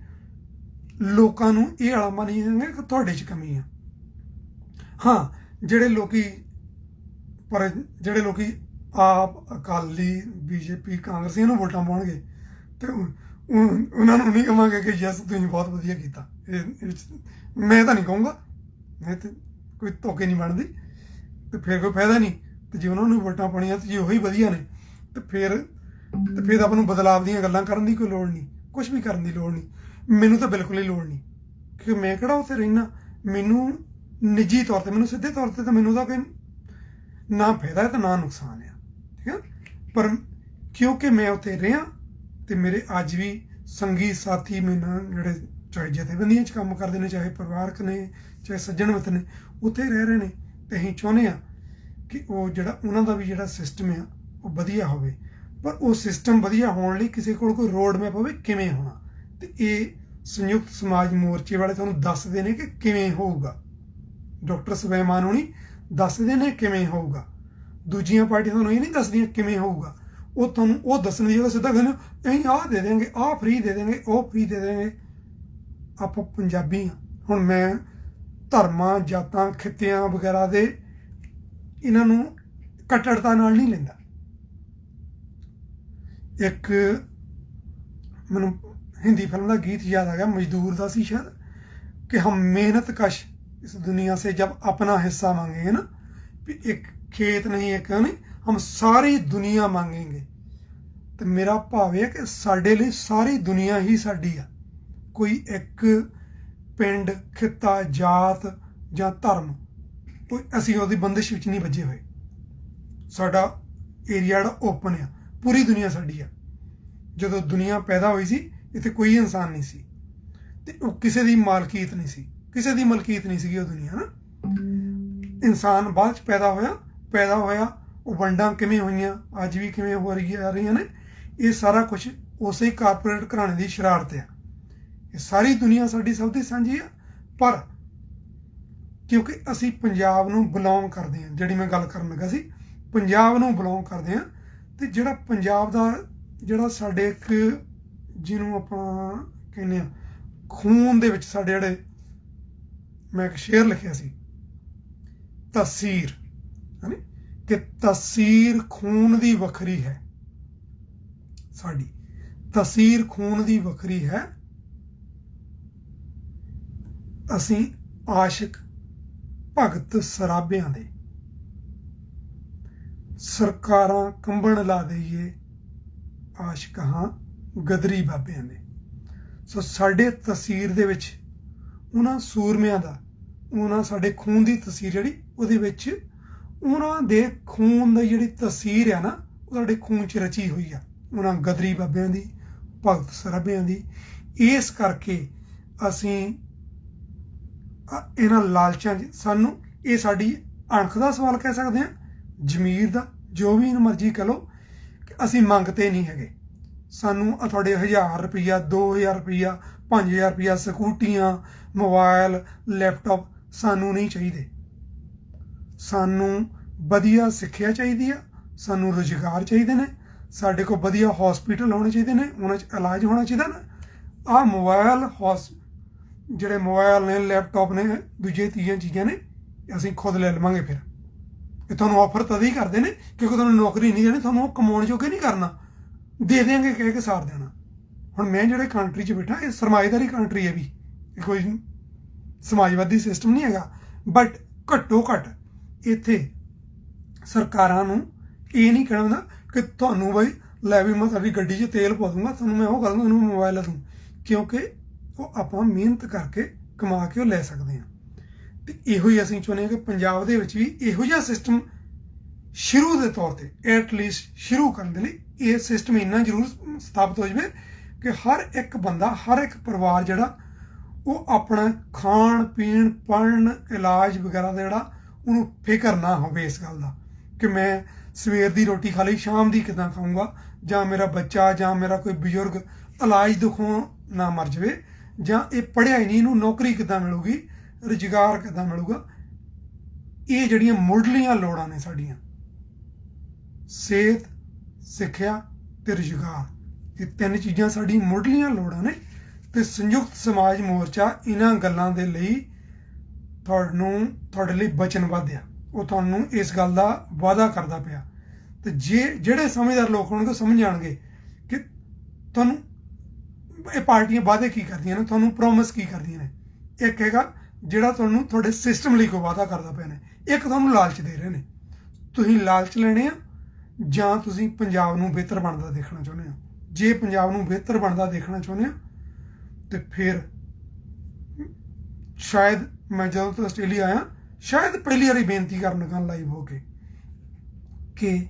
ਲੋਕਾਂ ਨੂੰ ਇਹ ਆਲਾਮਾ ਨਹੀਂ ਦੇਣਗੇ ਕਿ ਤੁਹਾਡੇ 'ਚ ਕਮੀ ਆ। ਹਾਂ, ਜਿਹੜੇ ਲੋਕੀ ਆਪ ਅਕਾਲੀ BJP ਕਾਂਗਰਸੀਆਂ ਨੂੰ ਵੋਟਾਂ ਪਾਉਣਗੇ ਤੇ ਉਹਨਾਂ ਨੂੰ ਨਹੀਂ ਕਹਾਂਗੇ ਕਿ ਯੈਸ ਤੁਸੀਂ ਬਹੁਤ ਵਧੀਆ ਕੀਤਾ। ਮੈਂ ਤਾਂ ਨਹੀਂ ਕਹੂੰਗਾ, ਮੈਂ ਤੇ ਕੋਈ ਧੋਖੇ ਨਹੀਂ ਬਣਦੀ ਤੇ ਫਿਰ ਕੋਈ ਫਾਇਦਾ ਨਹੀਂ। ਤੇ ਜੇ ਉਹਨਾਂ ਨੂੰ ਵੋਟਾਂ ਪਾਉਣੀਆਂ ਤੇ ਜੇ ਉਹੀ ਵਧੀਆ ਨੇ ਤੇ ਫਿਰ ਆਪਾਂ ਨੂੰ ਬਦਲਾਵ ਦੀਆਂ ਗੱਲਾਂ ਕਰਨ ਦੀ ਕੋਈ ਲੋੜ ਨਹੀਂ, ਕੁਝ ਵੀ ਕਰਨ ਦੀ ਲੋੜ ਨਹੀਂ। ਮੈਨੂੰ ਤਾਂ ਬਿਲਕੁਲ ਹੀ ਲੋੜ ਨਹੀਂ, ਕਿਉਂਕਿ ਮੈਂ ਕਿਹੜਾ ਉੱਥੇ ਰਹਿਣਾ। ਮੈਨੂੰ ਨਿੱਜੀ ਤੌਰ ਤੇ, ਮੈਨੂੰ ਸਿੱਧੇ ਤੌਰ ਤੇ ਤਾਂ ਮੈਨੂੰ ਤਾਂ ਕੋਈ ਨਾ ਫਾਇਦਾ ਹੈ ਤੇ ਨਾ ਨੁਕਸਾਨ ਆ, ਠੀਕ ਹੈ। ਪਰ ਕਿਉਂਕਿ ਮੈਂ ਉੱਥੇ ਰਿਹਾ ਤੇ ਮੇਰੇ ਅੱਜ ਵੀ ਸੰਗੀ ਸਾਥੀ ਮੇਰੇ ਨਾਲ ਜਿਹੜੇ ਚਾਹੇ ਜਥੇਬੰਦੀਆਂ 'ਚ ਕੰਮ ਕਰਦੇ ਨੇ, ਚਾਹੇ ਪਰਿਵਾਰਕ ਨੇ, ਚਾਹੇ ਸੱਜਣ ਮਿੱਤਰ ਨੇ, ਉੱਥੇ ਰਹਿ ਰਹੇ ਨੇ। ਤੇ ਅਸੀਂ ਚਾਹੁੰਦੇ ਹਾਂ ਕਿ ਉਹ ਜਿਹੜਾ ਉਹਨਾਂ ਦਾ ਵੀ ਜਿਹੜਾ ਸਿਸਟਮ ਆ ਉਹ ਵਧੀਆ ਹੋਵੇ। ਪਰ ਉਹ ਸਿਸਟਮ ਵਧੀਆ ਹੋਣ ਲਈ ਕਿਸੇ ਕੋਲ ਕੋਈ ਰੋਡ ਮੈਪ ਹੋਵੇ ਕਿਵੇਂ ਹੋਣਾ, ਤੇ ਇਹ ਸੰਯੁਕਤ ਸਮਾਜ ਮੋਰਚੇ ਵਾਲੇ ਤੁਹਾਨੂੰ ਦੱਸਦੇ ਨੇ ਕਿ ਕਿਵੇਂ ਹੋਊਗਾ। ਡਾਕਟਰ ਸੁਲੇਮਾਨ ਹੋਣੀ ਦੱਸਦੇ ਨੇ ਕਿਵੇਂ ਹੋਊਗਾ, ਦੂਜੀਆਂ ਪਾਰਟੀਆਂ ਤੁਹਾਨੂੰ ਇਹ ਨਹੀਂ ਦੱਸਦੀਆਂ ਕਿਵੇਂ ਹੋਊਗਾ। ਉਹ ਤੁਹਾਨੂੰ ਉਹ ਦੱਸਣ ਦੀ ਜਗ੍ਹਾ ਸਿੱਧਾ ਕਹਿੰਦੇ ਅਸੀਂ ਆਹ ਦੇ ਦੇਵਾਂਗੇ, ਆਹ ਫ੍ਰੀ ਦੇ ਦੇਵਾਂਗੇ, ਉਹ ਫ੍ਰੀ ਦੇ ਦੇਵਾਂਗੇ। ਆਪਾਂ ਪੰਜਾਬੀ ਹਾਂ। ਹੁਣ ਮੈਂ ਧਰਮਾਂ, ਜਾਤਾਂ, ਖਿੱਤਿਆਂ ਵਗੈਰਾ ਦੇ ਇਹਨਾਂ ਨੂੰ ਕੱਟੜਤਾ ਨਾਲ ਨਹੀਂ ਲੈਂਦਾ। ਇੱਕ ਮੈਨੂੰ हिंदी फिल्म का गीत याद आ गया, मजदूर का सी शायद, कि हम मेहनत कश इस दुनिया से जब अपना हिस्सा मांगेंगे ना, एक खेत नहीं एक नहीं, हम सारी दुनिया मांगेंगे। तो मेरा भाव है कि साडे लिए सारी दुनिया ही साडी आ। कोई एक पिंड, खिता, जात ਜਾਂ ਧਰਮ ਕੋਈ ਅਸੀਂ ਉਹਦੀ ਬੰਦਿਸ਼ ਵਿੱਚ ਨਹੀਂ ਵੱਜੇ ਹੋਏ। ਸਾਡਾ ਏਰੀਆ ਜਿਹੜਾ ਓਪਨ ਆ, ਪੂਰੀ ਦੁਨੀਆ ਸਾਡੀ ਆ। ਜਦੋਂ ਦੁਨੀਆ ਪੈਦਾ ਹੋਈ ਸੀ ਇੱਥੇ ਕੋਈ ਇਨਸਾਨ ਨਹੀਂ ਸੀ ਤੇ ਉਹ ਕਿਸੇ ਦੀ ਮਾਲਕੀਅਤ ਨਹੀਂ ਸੀ, ਕਿਸੇ ਦੀ ਮਲਕੀਅਤ ਨਹੀਂ ਸੀਗੀ ਉਹ ਦੁਨੀਆ ਨਾ। ਇਨਸਾਨ ਬਾਅਦ 'ਚ ਪੈਦਾ ਹੋਇਆ, ਉਹ ਵੰਡਾਂ ਕਿਵੇਂ ਹੋਈਆਂ, ਅੱਜ ਵੀ ਕਿਵੇਂ ਹੋ ਰਹੀਆਂ ਨੇ, ਇਹ ਸਾਰਾ ਕੁਛ ਉਸੇ ਹੀ ਕਾਰਪੋਰੇਟ ਘਰਾਣੇ ਦੀ ਸ਼ਰਾਰਤ ਆ। ਇਹ ਸਾਰੀ ਦੁਨੀਆ ਸਾਡੀ ਸਭ ਦੀ ਸਾਂਝੀ ਆ। ਪਰ ਕਿਉਂਕਿ ਅਸੀਂ ਪੰਜਾਬ ਨੂੰ ਬਿਲੋਂਗ ਕਰਦੇ ਹਾਂ, ਜਿਹੜੀ ਮੈਂ ਗੱਲ ਕਰਨ ਲੱਗਾ ਸੀ, ਪੰਜਾਬ ਨੂੰ ਬਿਲੋਂਗ ਕਰਦੇ ਹਾਂ। ਤੇ ਜਿਹੜਾ ਪੰਜਾਬ ਦਾ ਜਿਹੜਾ ਸਾਡੇ ਇੱਕ ਜਿਹਨੂੰ ਆਪਾਂ ਕਹਿੰਦੇ ਹਾਂ ਖੂਨ ਦੇ ਵਿੱਚ ਸਾਡੇ ਜਿਹੜੇ, ਮੈਂ ਇੱਕ ਸ਼ੇਅਰ ਲਿਖਿਆ ਸੀ ਤਸੀਰ, ਹੈ ਕਿ ਤਸੀਰ ਖੂਨ ਦੀ ਵੱਖਰੀ ਹੈ। ਸਾਡੀ ਤਸੀਰ ਖੂਨ ਦੀ ਵੱਖਰੀ ਹੈ। ਅਸੀਂ ਆਸ਼ਿਕ ਭਗਤ ਸਰਾਬਿਆਂ ਦੇ, ਸਰਕਾਰਾਂ ਕੰਬਣ ਲਾ ਦਈਏ ਆਸ਼ਿਕ ਹਾਂ ਗਦਰੀ ਬਾਬਿਆਂ ਦੇ। ਸੋ ਸਾਡੇ ਤਸੀਰ ਦੇ ਵਿੱਚ ਉਹਨਾਂ ਸੂਰਮਿਆਂ ਦਾ, ਉਹਨਾਂ ਸਾਡੇ ਖੂਨ ਦੀ ਤਸੀਰ ਜਿਹੜੀ ਉਹਦੇ ਵਿੱਚ ਉਹਨਾਂ ਦੇ ਖੂਨ ਦੀ ਜਿਹੜੀ ਤਸੀਰ ਆ ਨਾ, ਉਹ ਸਾਡੇ ਖੂਨ 'ਚ ਰਚੀ ਹੋਈ ਆ, ਉਹਨਾਂ ਗਦਰੀ ਬਾਬਿਆਂ ਦੀ, ਭਗਤ ਸਰਾਬਿਆਂ ਦੀ। ਇਸ ਕਰਕੇ ਅਸੀਂ ਇਹਨਾਂ ਲਾਲਚਾਂ 'ਚ, ਸਾਨੂੰ ਇਹ ਸਾਡੀ ਅਣਖ ਦਾ ਸਵਾਲ ਕਹਿ ਸਕਦੇ ਹਾਂ, ਜ਼ਮੀਰ ਦਾ, ਜੋ ਵੀ ਮਰਜ਼ੀ ਕਹ ਲਓ, ਕਿ ਅਸੀਂ ਮੰਗਤੇ ਨਹੀਂ ਹੈਗੇ। ਸਾਨੂੰ ਤੁਹਾਡੇ 1000 ਰੁਪਈਆ, 2000 ਰੁਪਈਆ, 5000 ਰੁਪਈਆ, ਸਕੂਟੀਆਂ, ਮੋਬਾਇਲ, ਲੈਪਟਾਪ ਸਾਨੂੰ ਨਹੀਂ ਚਾਹੀਦੇ। ਸਾਨੂੰ ਵਧੀਆ ਸਿੱਖਿਆ ਚਾਹੀਦੀ ਆ, ਸਾਨੂੰ ਰੁਜ਼ਗਾਰ ਚਾਹੀਦੇ ਨੇ, ਸਾਡੇ ਕੋਲ ਵਧੀਆ ਹੌਸਪੀਟਲ ਹੋਣੇ ਚਾਹੀਦੇ ਨੇ, ਉਹਨਾਂ 'ਚ ਇਲਾਜ ਹੋਣਾ ਚਾਹੀਦਾ ਨਾ। ਆਹ ਮੋਬਾਇਲ, ਜਿਹੜੇ ਮੋਬਾਇਲ ਨੇ, ਲੈਪਟਾਪ ਨੇ, ਦੂਜੇ ਤੀਜੀਆਂ ਚੀਜ਼ਾਂ ਨੇ, ਅਸੀਂ ਖੁਦ ਲੈ ਲਵਾਂਗੇ। ਫਿਰ ਇਹ ਤੁਹਾਨੂੰ ਆਫਰ ਤਦ ਹੀ ਕਰਦੇ ਨੇ ਕਿਉਂਕਿ ਤੁਹਾਨੂੰ ਨੌਕਰੀ ਨਹੀਂ ਦੇਣੀ, ਤੁਹਾਨੂੰ ਉਹ ਕਮਾਉਣ ਜੋਗੇ ਨਹੀਂ ਕਰਨਾ, ਦੇ ਦੇਣਗੇ ਕਹਿ ਕੇ ਸਾਰ ਦੇਣਾ। ਹੁਣ ਮੈਂ ਜਿਹੜੇ ਕੰਟਰੀ 'ਚ ਬੈਠਾ, ਇਹ ਸਰਮਾਏਦਾਰੀ ਕੰਟਰੀ ਹੈ, ਵੀ ਇਹ ਕੋਈ ਸਮਾਜਵਾਦੀ ਸਿਸਟਮ ਨਹੀਂ ਹੈਗਾ। ਬਟ ਘੱਟੋ ਘੱਟ ਇੱਥੇ ਸਰਕਾਰਾਂ ਨੂੰ ਇਹ ਨਹੀਂ ਕਹਿਣਾ ਹੁੰਦਾ ਕਿ ਤੁਹਾਨੂੰ ਬਈ ਲੈ ਵੀ ਮੈਂ ਤੁਹਾਡੀ ਗੱਡੀ 'ਚ ਤੇਲ ਪਾ ਦੂੰਗਾ, ਤੁਹਾਨੂੰ ਮੈਂ ਉਹ ਕਰ ਦੂੰਗਾ, ਇਹਨੂੰ ਮੋਬਾਇਲ ਲੈ ਦੂੰ, ਕਿਉਂਕਿ ਉਹ ਆਪਾਂ ਮਿਹਨਤ ਕਰਕੇ ਕਮਾ ਕੇ ਉਹ ਲੈ ਸਕਦੇ ਹਾਂ। ਤੇ ਇਹੋ ਹੀ ਅਸੀਂ ਚਾਹੁੰਦੇ ਹਾਂ ਕਿ ਪੰਜਾਬ ਦੇ ਵਿੱਚ ਵੀ ਇਹੋ ਜਿਹਾ ਸਿਸਟਮ ਸ਼ੁਰੂ ਦੇ ਤੌਰ ਤੇ ਐਟਲੀਸਟ ਸ਼ੁਰੂ ਕਰਨ ਦੇ ਲਈ ਇਹ ਸਿਸਟਮ ਇੰਨਾ ਜ਼ਰੂਰ ਸਥਾਪਿਤ ਹੋ ਜਾਵੇ ਕਿ ਹਰ ਇੱਕ ਬੰਦਾ, ਹਰ ਇੱਕ ਪਰਿਵਾਰ ਜਿਹੜਾ ਉਹ ਆਪਣਾ ਖਾਣ ਪੀਣ ਪੜ੍ਹਨ ਇਲਾਜ ਵਗੈਰਾ ਦਾ ਜਿਹੜਾ ਉਹਨੂੰ ਫਿਕਰ ਨਾ ਹੋਵੇ ਇਸ ਗੱਲ ਦਾ ਕਿ ਮੈਂ ਸਵੇਰ ਦੀ ਰੋਟੀ ਖਾ ਲਈ, ਸ਼ਾਮ ਦੀ ਕਿੱਦਾਂ ਖਾਊਂਗਾ, ਜਾਂ ਮੇਰਾ ਬੱਚਾ ਜਾਂ ਮੇਰਾ ਕੋਈ ਬਜ਼ੁਰਗ ਇਲਾਜ ਦੁੱਖੋਂ ਨਾ ਮਰ ਜਾਵੇ, ਜਾਂ ਇਹ ਪੜ੍ਹਿਆ ਹੀ ਨਹੀਂ ਇਹਨੂੰ ਨੌਕਰੀ ਕਿੱਦਾਂ ਮਿਲੂਗੀ, ਰੁਜ਼ਗਾਰ ਕਿੱਦਾਂ ਮਿਲੂਗਾ। ਇਹ ਜਿਹੜੀਆਂ ਮੁੱਢਲੀਆਂ ਲੋੜਾਂ ਨੇ ਸਾਡੀਆਂ, ਸਿਹਤ, ਸਿੱਖਿਆ ਤੇ ਰੁਜ਼ਗਾਰ, ਇਹ ਤਿੰਨ ਚੀਜ਼ਾਂ ਸਾਡੀ ਮੁੱਢਲੀਆਂ ਲੋੜਾਂ ਨੇ। ਤੇ ਸੰਯੁਕਤ ਸਮਾਜ ਮੋਰਚਾ ਇਹਨਾਂ ਗੱਲਾਂ ਦੇ ਲਈ ਤੁਹਾਡੇ ਲਈ ਵਚਨਬੱਧ ਆ। ਉਹ ਤੁਹਾਨੂੰ ਇਸ ਗੱਲ ਦਾ ਵਾਅਦਾ ਕਰਦਾ ਪਿਆ। ਤੇ ਜਿਹੜੇ ਸਮਝਦਾਰ ਲੋਕ ਹੋਣਗੇ ਸਮਝ ਜਾਣਗੇ ਕਿ ਤੁਹਾਨੂੰ ਇਹ ਪਾਰਟੀਆਂ ਵਾਅਦੇ ਕੀ ਕਰਦੀਆਂ ਨੇ, ਤੁਹਾਨੂੰ ਪ੍ਰੋਮਿਸ ਕੀ ਕਰਦੀਆਂ ਨੇ। ਇੱਕ ਹੈਗਾ ਜਿਹੜਾ ਤੁਹਾਨੂੰ ਤੁਹਾਡੇ ਸਿਸਟਮ ਲਈ ਕੋਈ ਵਾਅਦਾ ਕਰਦਾ ਪਿਆ ਨੇ, ਇੱਕ ਤੁਹਾਨੂੰ ਲਾਲਚ ਦੇ ਰਹੇ ਨੇ। ਤੁਸੀਂ ਲਾਲਚ ਲੈਣੇ ਆ ਜਾਂ ਤੁਸੀਂ ਪੰਜਾਬ ਨੂੰ ਬਿਹਤਰ ਬਣਦਾ ਦੇਖਣਾ ਚਾਹੁੰਦੇ ਹੋ। ਜੇ ਪੰਜਾਬ ਨੂੰ ਬਿਹਤਰ ਬਣਦਾ ਦੇਖਣਾ ਚਾਹੁੰਦੇ ਹੋ ਤੇ ਫਿਰ ਸ਼ਾਇਦ ਮੈਂ ਜਦੋਂ ਤੋਂ ਆਸਟ੍ਰੇਲੀਆ ਆਇਆ, ਸ਼ਾਇਦ ਪਹਿਲੀ ਵਾਰੀ ਬੇਨਤੀ ਕਰਨ ਲੱਗਾ ਲਾਈਵ ਹੋ ਕੇ ਕਿ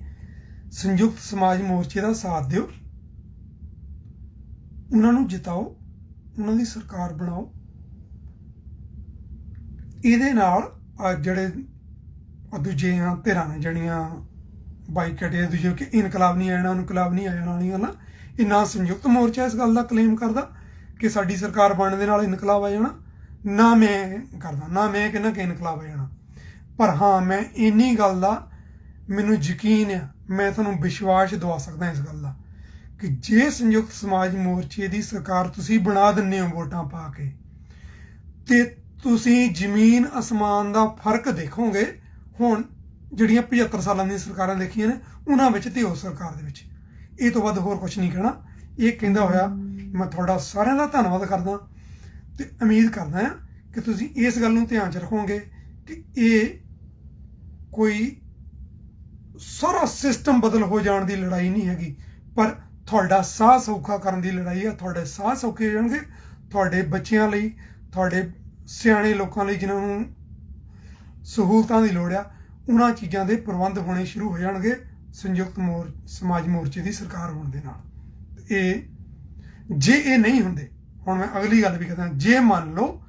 ਸੰਯੁਕਤ ਸਮਾਜ ਮੋਰਚੇ ਦਾ ਸਾਥ ਦਿਓ, ਉਹਨਾਂ ਨੂੰ ਜਿਤਾਓ, ਉਹਨਾਂ ਦੀ ਸਰਕਾਰ ਬਣਾਓ। ਇਹਦੇ ਨਾਲ ਜਿਹੜੇ ਦੂਜੀਆਂ ਧਿਰਾਂ ਨੇ ਜਿਹੜੀਆਂ ਬਾਈਕਾਟ ਜਾਂ ਦੂਜੇ ਕਿ ਇਨਕਲਾਬ ਨਹੀਂ ਆਣਾ, ਇਨਕਲਾਬ ਨਹੀਂ ਆ ਜਾਣਾ ਵਾਲੀਆਂ ਗੱਲਾਂ, ਇਹ ਨਾ ਸੰਯੁਕਤ ਮੋਰਚਾ ਇਸ ਗੱਲ ਦਾ ਕਲੇਮ ਕਰਦਾ ਕਿ ਸਾਡੀ ਸਰਕਾਰ ਬਣਨ ਦੇ ਨਾਲ ਇਨਕਲਾਬ ਆ ਜਾਣਾ, ਨਾ ਮੈਂ ਕਰਦਾ, ਨਾ ਮੈਂ ਕਹਿੰਦਾ ਕਿ ਇਨਕਲਾਬ ਆ ਜਾਣਾ। ਪਰ ਹਾਂ, ਮੈਂ ਇੰਨੀ ਗੱਲ ਦਾ ਮੈਨੂੰ ਯਕੀਨ ਆ, ਮੈਂ ਤੁਹਾਨੂੰ ਵਿਸ਼ਵਾਸ ਦਵਾ ਸਕਦਾ ਇਸ ਗੱਲ ਦਾ ਕਿ ਜੇ ਸੰਯੁਕਤ ਸਮਾਜ ਮੋਰਚੇ ਦੀ ਸਰਕਾਰ ਤੁਸੀਂ ਬਣਾ ਦਿੰਦੇ ਹੋ ਵੋਟਾਂ ਪਾ ਕੇ, ਤੇ ਤੁਸੀਂ ਜ਼ਮੀਨ ਅਸਮਾਨ ਦਾ ਫਰਕ ਦੇਖੋਗੇ। ਹੁਣ ਜਿਹੜੀਆਂ 75 ਸਾਲਾਂ ਦੀਆਂ ਸਰਕਾਰਾਂ ਦੇਖੀਆਂ ਨੇ ਉਹਨਾਂ ਵਿੱਚ ਤੇ ਉਸ ਸਰਕਾਰ ਦੇ ਵਿੱਚ, ਇਹ ਤੋਂ ਵੱਧ ਹੋਰ ਕੁਝ ਨਹੀਂ ਕਹਿਣਾ। ਇਹ ਕਹਿੰਦਾ ਹੋਇਆ ਮੈਂ ਤੁਹਾਡਾ ਸਾਰਿਆਂ ਦਾ ਧੰਨਵਾਦ ਕਰਦਾ ਤੇ ਉਮੀਦ ਕਰਦਾ ਹਾਂ ਕਿ ਤੁਸੀਂ ਇਸ ਗੱਲ ਨੂੰ ਧਿਆਨ 'ਚ ਰੱਖੋਗੇ ਕਿ ਇਹ ਕੋਈ ਸਾਰਾ ਸਿਸਟਮ ਬਦਲ ਹੋ ਜਾਣ ਦੀ ਲੜਾਈ ਨਹੀਂ ਹੈਗੀ, ਪਰ ਤੁਹਾਡਾ ਸਾਹ ਸੌਖਾ ਕਰਨ ਦੀ ਲੜਾਈ ਹੈ। ਤੁਹਾਡੇ ਸਾਹ ਸੌਖੇ ਹੋ ਜਾਣਗੇ, ਤੁਹਾਡੇ ਬੱਚਿਆਂ ਲਈ, ਤੁਹਾਡੇ ਸਿਆਣੇ ਲੋਕਾਂ ਲਈ ਜਿਨ੍ਹਾਂ ਨੂੰ ਸਹੂਲਤਾਂ ਦੀ ਲੋੜ ਆ, ਉਹਨਾਂ ਚੀਜ਼ਾਂ ਦੇ ਪ੍ਰਬੰਧ ਹੋਣੇ ਸ਼ੁਰੂ ਹੋ ਜਾਣਗੇ ਸੰਯੁਕਤ ਸਮਾਜ ਮੋਰਚੇ ਦੀ ਸਰਕਾਰ ਹੋਣ ਦੇ ਨਾਲ। ਜੇ ਇਹ ਨਹੀਂ ਹੁੰਦੇ, ਹੁਣ ਮੈਂ ਅਗਲੀ ਗੱਲ ਵੀ ਕਹਿੰਦਾ, ਜੇ ਮੰਨ ਲਓ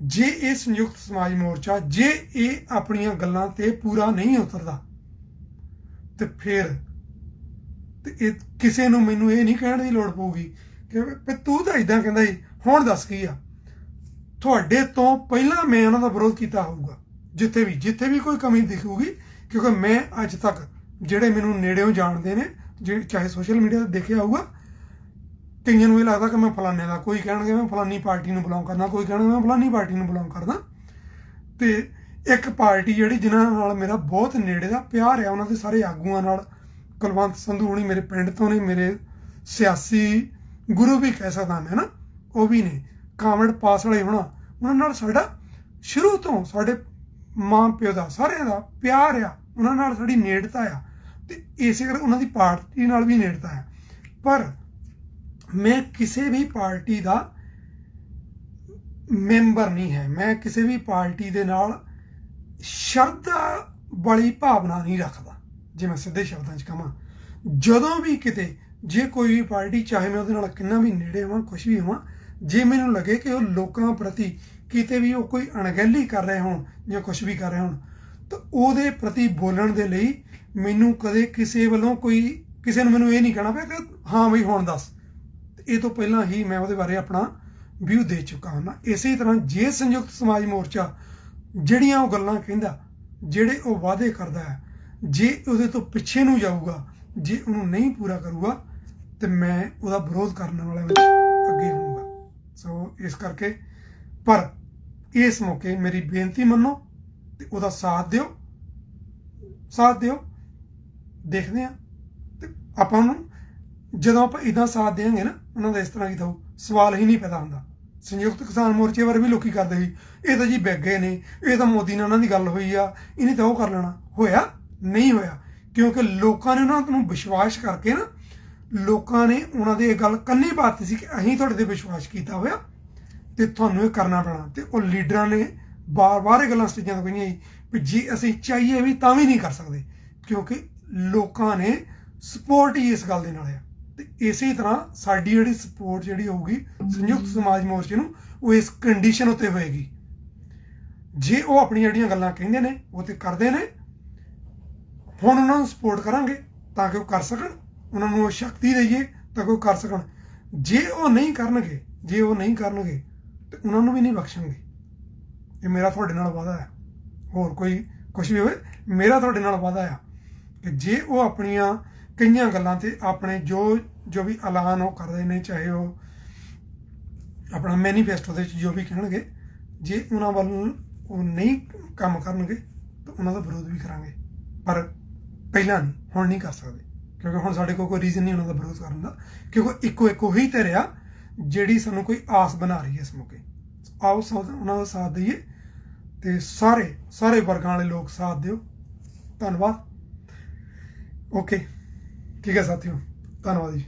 ਜੇ ਇਹ ਸੰਯੁਕਤ ਸਮਾਜ ਮੋਰਚਾ ਜੇ ਇਹ ਆਪਣੀਆਂ ਗੱਲਾਂ ਤੇ ਪੂਰਾ ਨਹੀਂ ਉਤਰਦਾ ਤੇ ਫਿਰ ਇਹ ਕਿਸੇ ਨੂੰ ਮੈਨੂੰ ਇਹ ਨਹੀਂ ਕਹਿਣ ਦੀ ਲੋੜ ਪਊਗੀ ਕਿ ਤੂੰ ਤਾਂ ਇਦਾਂ ਕਹਿੰਦਾ ਸੀ, ਹੁਣ ਦੱਸ ਕੀ ਆ। ਤੁਹਾਡੇ ਤੋਂ ਪਹਿਲਾਂ ਮੈਂ ਉਹਨਾਂ ਦਾ ਵਿਰੋਧ ਕੀਤਾ ਹੋਊਗਾ ਜਿੱਥੇ ਵੀ ਕੋਈ ਕਮੀ ਦਿਖੂਗੀ, ਕਿਉਂਕਿ ਮੈਂ ਅੱਜ ਤੱਕ ਜਿਹੜੇ ਮੈਨੂੰ ਨੇੜਿਓਂ ਜਾਣਦੇ ਨੇ, ਚਾਹੇ ਸੋਸ਼ਲ ਮੀਡੀਆ ਤੇ ਦੇਖਿਆ ਹੋਊਗਾ, ਕਈਆਂ ਨੂੰ ਇਹ ਲੱਗਦਾ ਕਿ ਮੈਂ ਫਲਾਨੇ ਦਾ, ਕੋਈ ਕਹਿਣਗੇ ਮੈਂ ਫਲਾਨੀ ਪਾਰਟੀ ਨੂੰ ਬਿਲੋਂਗ ਕਰਦਾ, ਕੋਈ ਕਹਿਣਗੇ ਮੈਂ ਫਲਾਨੀ ਪਾਰਟੀ ਨੂੰ ਬਿਲੋਂਗ ਕਰਦਾ। ਤੇ ਇੱਕ ਪਾਰਟੀ ਜਿਹੜੀ ਜਿਨ੍ਹਾਂ ਨਾਲ ਮੇਰਾ ਬਹੁਤ ਨੇੜੇ ਦਾ ਪਿਆਰ ਆ, ਉਹਨਾਂ ਦੇ ਸਾਰੇ ਆਗੂਆਂ ਨਾਲ, ਕੁਲਵੰਤ ਸੰਧੂ ਹੁਣੀ ਮੇਰੇ ਪਿੰਡ ਤੋਂ ਨੇ, ਮੇਰੇ ਸਿਆਸੀ ਗੁਰੂ ਵੀ ਕਹਿ ਸਕਦਾ ਮੈਂ ਨਾ, ਉਹ ਵੀ ਨੇ, ਕਾਮਰੇਡ ਪਾਸ ਵਾਲੇ ਹੋਣਾ, ਉਹਨਾਂ ਨਾਲ ਸਾਡਾ ਸ਼ੁਰੂ ਤੋਂ ਸਾਡੇ ਮਾਂ ਪਿਓ ਦਾ ਸਾਰਿਆਂ ਦਾ ਪਿਆਰ ਆ, ਉਹਨਾਂ ਨਾਲ ਸਾਡੀ ਨੇੜਤਾ ਆ, ਤੇ ਇਸੇ ਕਰਕੇ ਉਹਨਾਂ ਦੀ ਪਾਰਟੀ ਨਾਲ ਵੀ ਨੇੜਤਾ ਆ। ਪਰ ਮੈਂ ਕਿਸੇ ਵੀ ਪਾਰਟੀ ਦਾ ਮੈਂਬਰ ਨਹੀਂ ਹੈ, ਮੈਂ ਕਿਸੇ ਵੀ ਪਾਰਟੀ ਦੇ ਨਾਲ ਸ਼ਰਧਾ ਵਾਲੀ ਭਾਵਨਾ ਨਹੀਂ ਰੱਖਦਾ। ਜੇ ਮੈਂ ਸਿੱਧੇ ਸ਼ਬਦਾਂ 'ਚ ਕਹਾਂ, ਜਦੋਂ ਵੀ ਕਿਤੇ ਜੇ ਕੋਈ ਵੀ ਪਾਰਟੀ, ਚਾਹੇ ਮੈਂ ਉਹਦੇ ਨਾਲ ਕਿੰਨਾ ਵੀ ਨੇੜੇ ਹੋਵਾਂ, ਕੁਛ ਵੀ ਹੋਵਾਂ, ਜੇ ਮੈਨੂੰ ਲੱਗੇ ਕਿ ਉਹ ਲੋਕਾਂ ਪ੍ਰਤੀ ਕਿਤੇ ਵੀ ਉਹ ਕੋਈ ਅਣਗਹਿਲੀ ਕਰ ਰਹੇ ਹੋਣ ਜਾਂ ਕੁਛ ਵੀ ਕਰ ਰਹੇ ਹੋਣ, ਤਾਂ ਉਹਦੇ ਪ੍ਰਤੀ ਬੋਲਣ ਦੇ ਲਈ ਮੈਨੂੰ ਕਦੇ ਕਿਸੇ ਵੱਲੋਂ ਕਿਸੇ ਨੂੰ ਮੈਨੂੰ ਇਹ ਨਹੀਂ ਕਹਿਣਾ ਪਿਆ ਕਿ ਹਾਂ ਬਈ ਹੁਣ ਦੱਸ। ਇਹ ਤੋਂ ਪਹਿਲਾਂ ਹੀ ਮੈਂ ਉਹਦੇ ਬਾਰੇ ਆਪਣਾ ਵਿਊ ਦੇ ਚੁੱਕਾ ਹਾਂ। ਇਸੇ ਤਰ੍ਹਾਂ ਜੇ ਸੰਯੁਕਤ ਸਮਾਜ ਮੋਰਚਾ ਜਿਹੜੀਆਂ ਉਹ ਗੱਲਾਂ ਕਹਿੰਦਾ, ਜਿਹੜੇ ਉਹ ਵਾਅਦੇ ਕਰਦਾ ਹੈ, ਜੇ ਉਹਦੇ ਤੋਂ ਪਿੱਛੇ ਨੂੰ ਜਾਊਗਾ, ਜੇ ਉਹਨੂੰ ਨਹੀਂ ਪੂਰਾ ਕਰੂਗਾ, ਤੇ ਮੈਂ ਉਹਦਾ ਵਿਰੋਧ ਕਰਨ ਵਾਲਿਆਂ ਵਿੱਚ ਅੱਗੇ ਹੋਊਗਾ। ਸੋ ਇਸ ਕਰਕੇ, ਪਰ ਇਸ ਮੌਕੇ ਮੇਰੀ ਬੇਨਤੀ ਮੰਨੋ ਤੇ ਉਹਦਾ ਸਾਥ ਦਿਓ। ਦੇਖਦੇ ਹਾਂ ਤੇ ਆਪਾਂ ਨੂੰ ਜਦੋਂ ਆਪਾਂ ਇੱਦਾਂ ਸਾਥ ਦੇਵਾਂਗੇ ਨਾ, ਉਹਨਾਂ ਦਾ ਇਸ ਤਰ੍ਹਾਂ ਕੀਤਾ ਸਵਾਲ ਹੀ ਨਹੀਂ ਪੈਦਾ ਹੁੰਦਾ। ਸੰਯੁਕਤ ਕਿਸਾਨ ਮੋਰਚੇ ਬਾਰੇ ਵੀ ਲੋਕੀ ਕਰਦੇ ਸੀ, ਇਹ ਤਾਂ ਜੀ ਬੈਗੇ ਨੇ, ਇਹ ਤਾਂ ਮੋਦੀ ਨਾਲ ਉਹਨਾਂ ਦੀ ਗੱਲ ਹੋਈ ਆ, ਇਹਨੇ ਤਾਂ ਉਹ ਕਰ ਲੈਣਾ। ਹੋਇਆ ਨਹੀਂ ਹੋਇਆ, ਕਿਉਂਕਿ ਲੋਕਾਂ ਨੇ ਉਹਨਾਂ ਨੂੰ ਵਿਸ਼ਵਾਸ ਕਰਕੇ ਨਾ, ਲੋਕਾਂ ਨੇ ਉਹਨਾਂ ਦੀ ਇਹ ਗੱਲ ਕੰਨੀ ਪਾਤੀ ਸੀ ਕਿ ਅਸੀਂ ਤੁਹਾਡੇ ਤੇ ਵਿਸ਼ਵਾਸ ਕੀਤਾ ਹੋਇਆ ਤੇ ਤੁਹਾਨੂੰ ਇਹ ਕਰਨਾ ਪੈਣਾ। ਤੇ ਉਹ ਲੀਡਰਾਂ ਨੇ ਬਾਰ-ਬਾਰ ਇਹ ਗੱਲਾਂ ਸਟੇਜਾਂ ਤੋਂ ਕਹੀਆਂ ਵੀ ਜੇ ਅਸੀਂ ਚਾਹੀਏ ਵੀ ਤਾਂ ਵੀ ਨਹੀਂ ਕਰ ਸਕਦੇ, ਕਿਉਂਕਿ ਲੋਕਾਂ ਨੇ ਸਪੋਰਟ ਹੀ ਇਸ ਗੱਲ ਦੇ ਨਾਲ ਆ। ਤੇ ਇਸੇ ਤਰ੍ਹਾਂ ਸਾਡੀ ਜਿਹੜੀ ਸਪੋਰਟ ਜਿਹੜੀ ਹੋਊਗੀ ਸੰਯੁਕਤ ਸਮਾਜ ਮੋਰਚੇ ਨੂੰ, ਉਹ ਇਸ ਕੰਡੀਸ਼ਨ ਉੱਤੇ ਹੋਏਗੀ, ਜੇ ਉਹ ਆਪਣੀਆਂ ਜਿਹੜੀਆਂ ਗੱਲਾਂ ਕਹਿੰਦੇ ਨੇ ਉਹ ਤੇ ਕਰਦੇ ਨੇ, ਹੁਣ ਉਹਨਾਂ ਨੂੰ ਸਪੋਰਟ ਕਰਾਂਗੇ ਤਾਂ ਕਿ ਉਹ ਕਰ ਸਕਣ, ਉਹਨਾਂ ਨੂੰ ਉਹ ਸ਼ਕਤੀ ਦੇਈਏ ਤਾਂ ਕਿ ਉਹ ਕਰ ਸਕਣ। ਜੇ ਉਹ ਨਹੀਂ ਕਰਨਗੇ ਤੇ ਉਹਨਾਂ ਨੂੰ ਵੀ ਨਹੀਂ ਬਖਸ਼ਾਂਗੇ। ਇਹ ਮੇਰਾ ਤੁਹਾਡੇ ਨਾਲ ਵਾਅਦਾ ਹੈ, ਹੋਰ ਕੋਈ ਕੁਛ ਵੀ ਹੋਵੇ, ਮੇਰਾ ਤੁਹਾਡੇ ਨਾਲ ਵਾਅਦਾ ਆ ਕਿ ਜੇ ਉਹ ਆਪਣੀਆਂ ਕਈਆਂ ਗੱਲਾਂ ਤੇ ਆਪਣੇ ਜੋ ਵੀ ਐਲਾਨ ਉਹ ਕਰਦੇ ਨੇ, ਚਾਹੇ ਉਹ ਆਪਣਾ ਮੈਨੀਫੈਸਟੋ ਦੇ ਵਿੱਚ ਜੋ ਵੀ ਕਹਿਣਗੇ, ਜੇ ਉਹਨਾਂ ਵੱਲ ਉਹ ਨਹੀਂ ਕੰਮ ਕਰਨਗੇ ਤਾਂ ਉਹਨਾਂ ਦਾ ਵਿਰੋਧ ਵੀ ਕਰਾਂਗੇ। ਪਰ ਪਹਿਲਾਂ ਨਹੀਂ, ਹੁਣ ਨਹੀਂ ਕਰ ਸਕਦੇ, ਕਿਉਂਕਿ ਹੁਣ ਸਾਡੇ ਕੋਲ ਕੋਈ ਰੀਜ਼ਨ ਨਹੀਂ ਉਹਨਾਂ ਦਾ ਵਿਰੋਧ ਕਰਨ ਦਾ, ਕਿਉਂਕਿ ਇੱਕੋ ਹੀ ਧਿਰ ਆ ਜਿਹੜੀ ਸਾਨੂੰ ਕੋਈ ਆਸ ਬਣਾ ਰਹੀ ਹੈ ਇਸ ਮੌਕੇ। ਆਓ ਉਹਨਾਂ ਦਾ ਸਾਥ ਦਈਏ ਤੇ ਸਾਰੇ ਵਰਗਾਂ ਵਾਲੇ ਲੋਕ ਸਾਥ ਦਿਓ। ਧੰਨਵਾਦ। ਓਕੇ, ਠੀਕ ਹੈ ਸਾਥੀਓ, ਧੰਨਵਾਦ ਜੀ।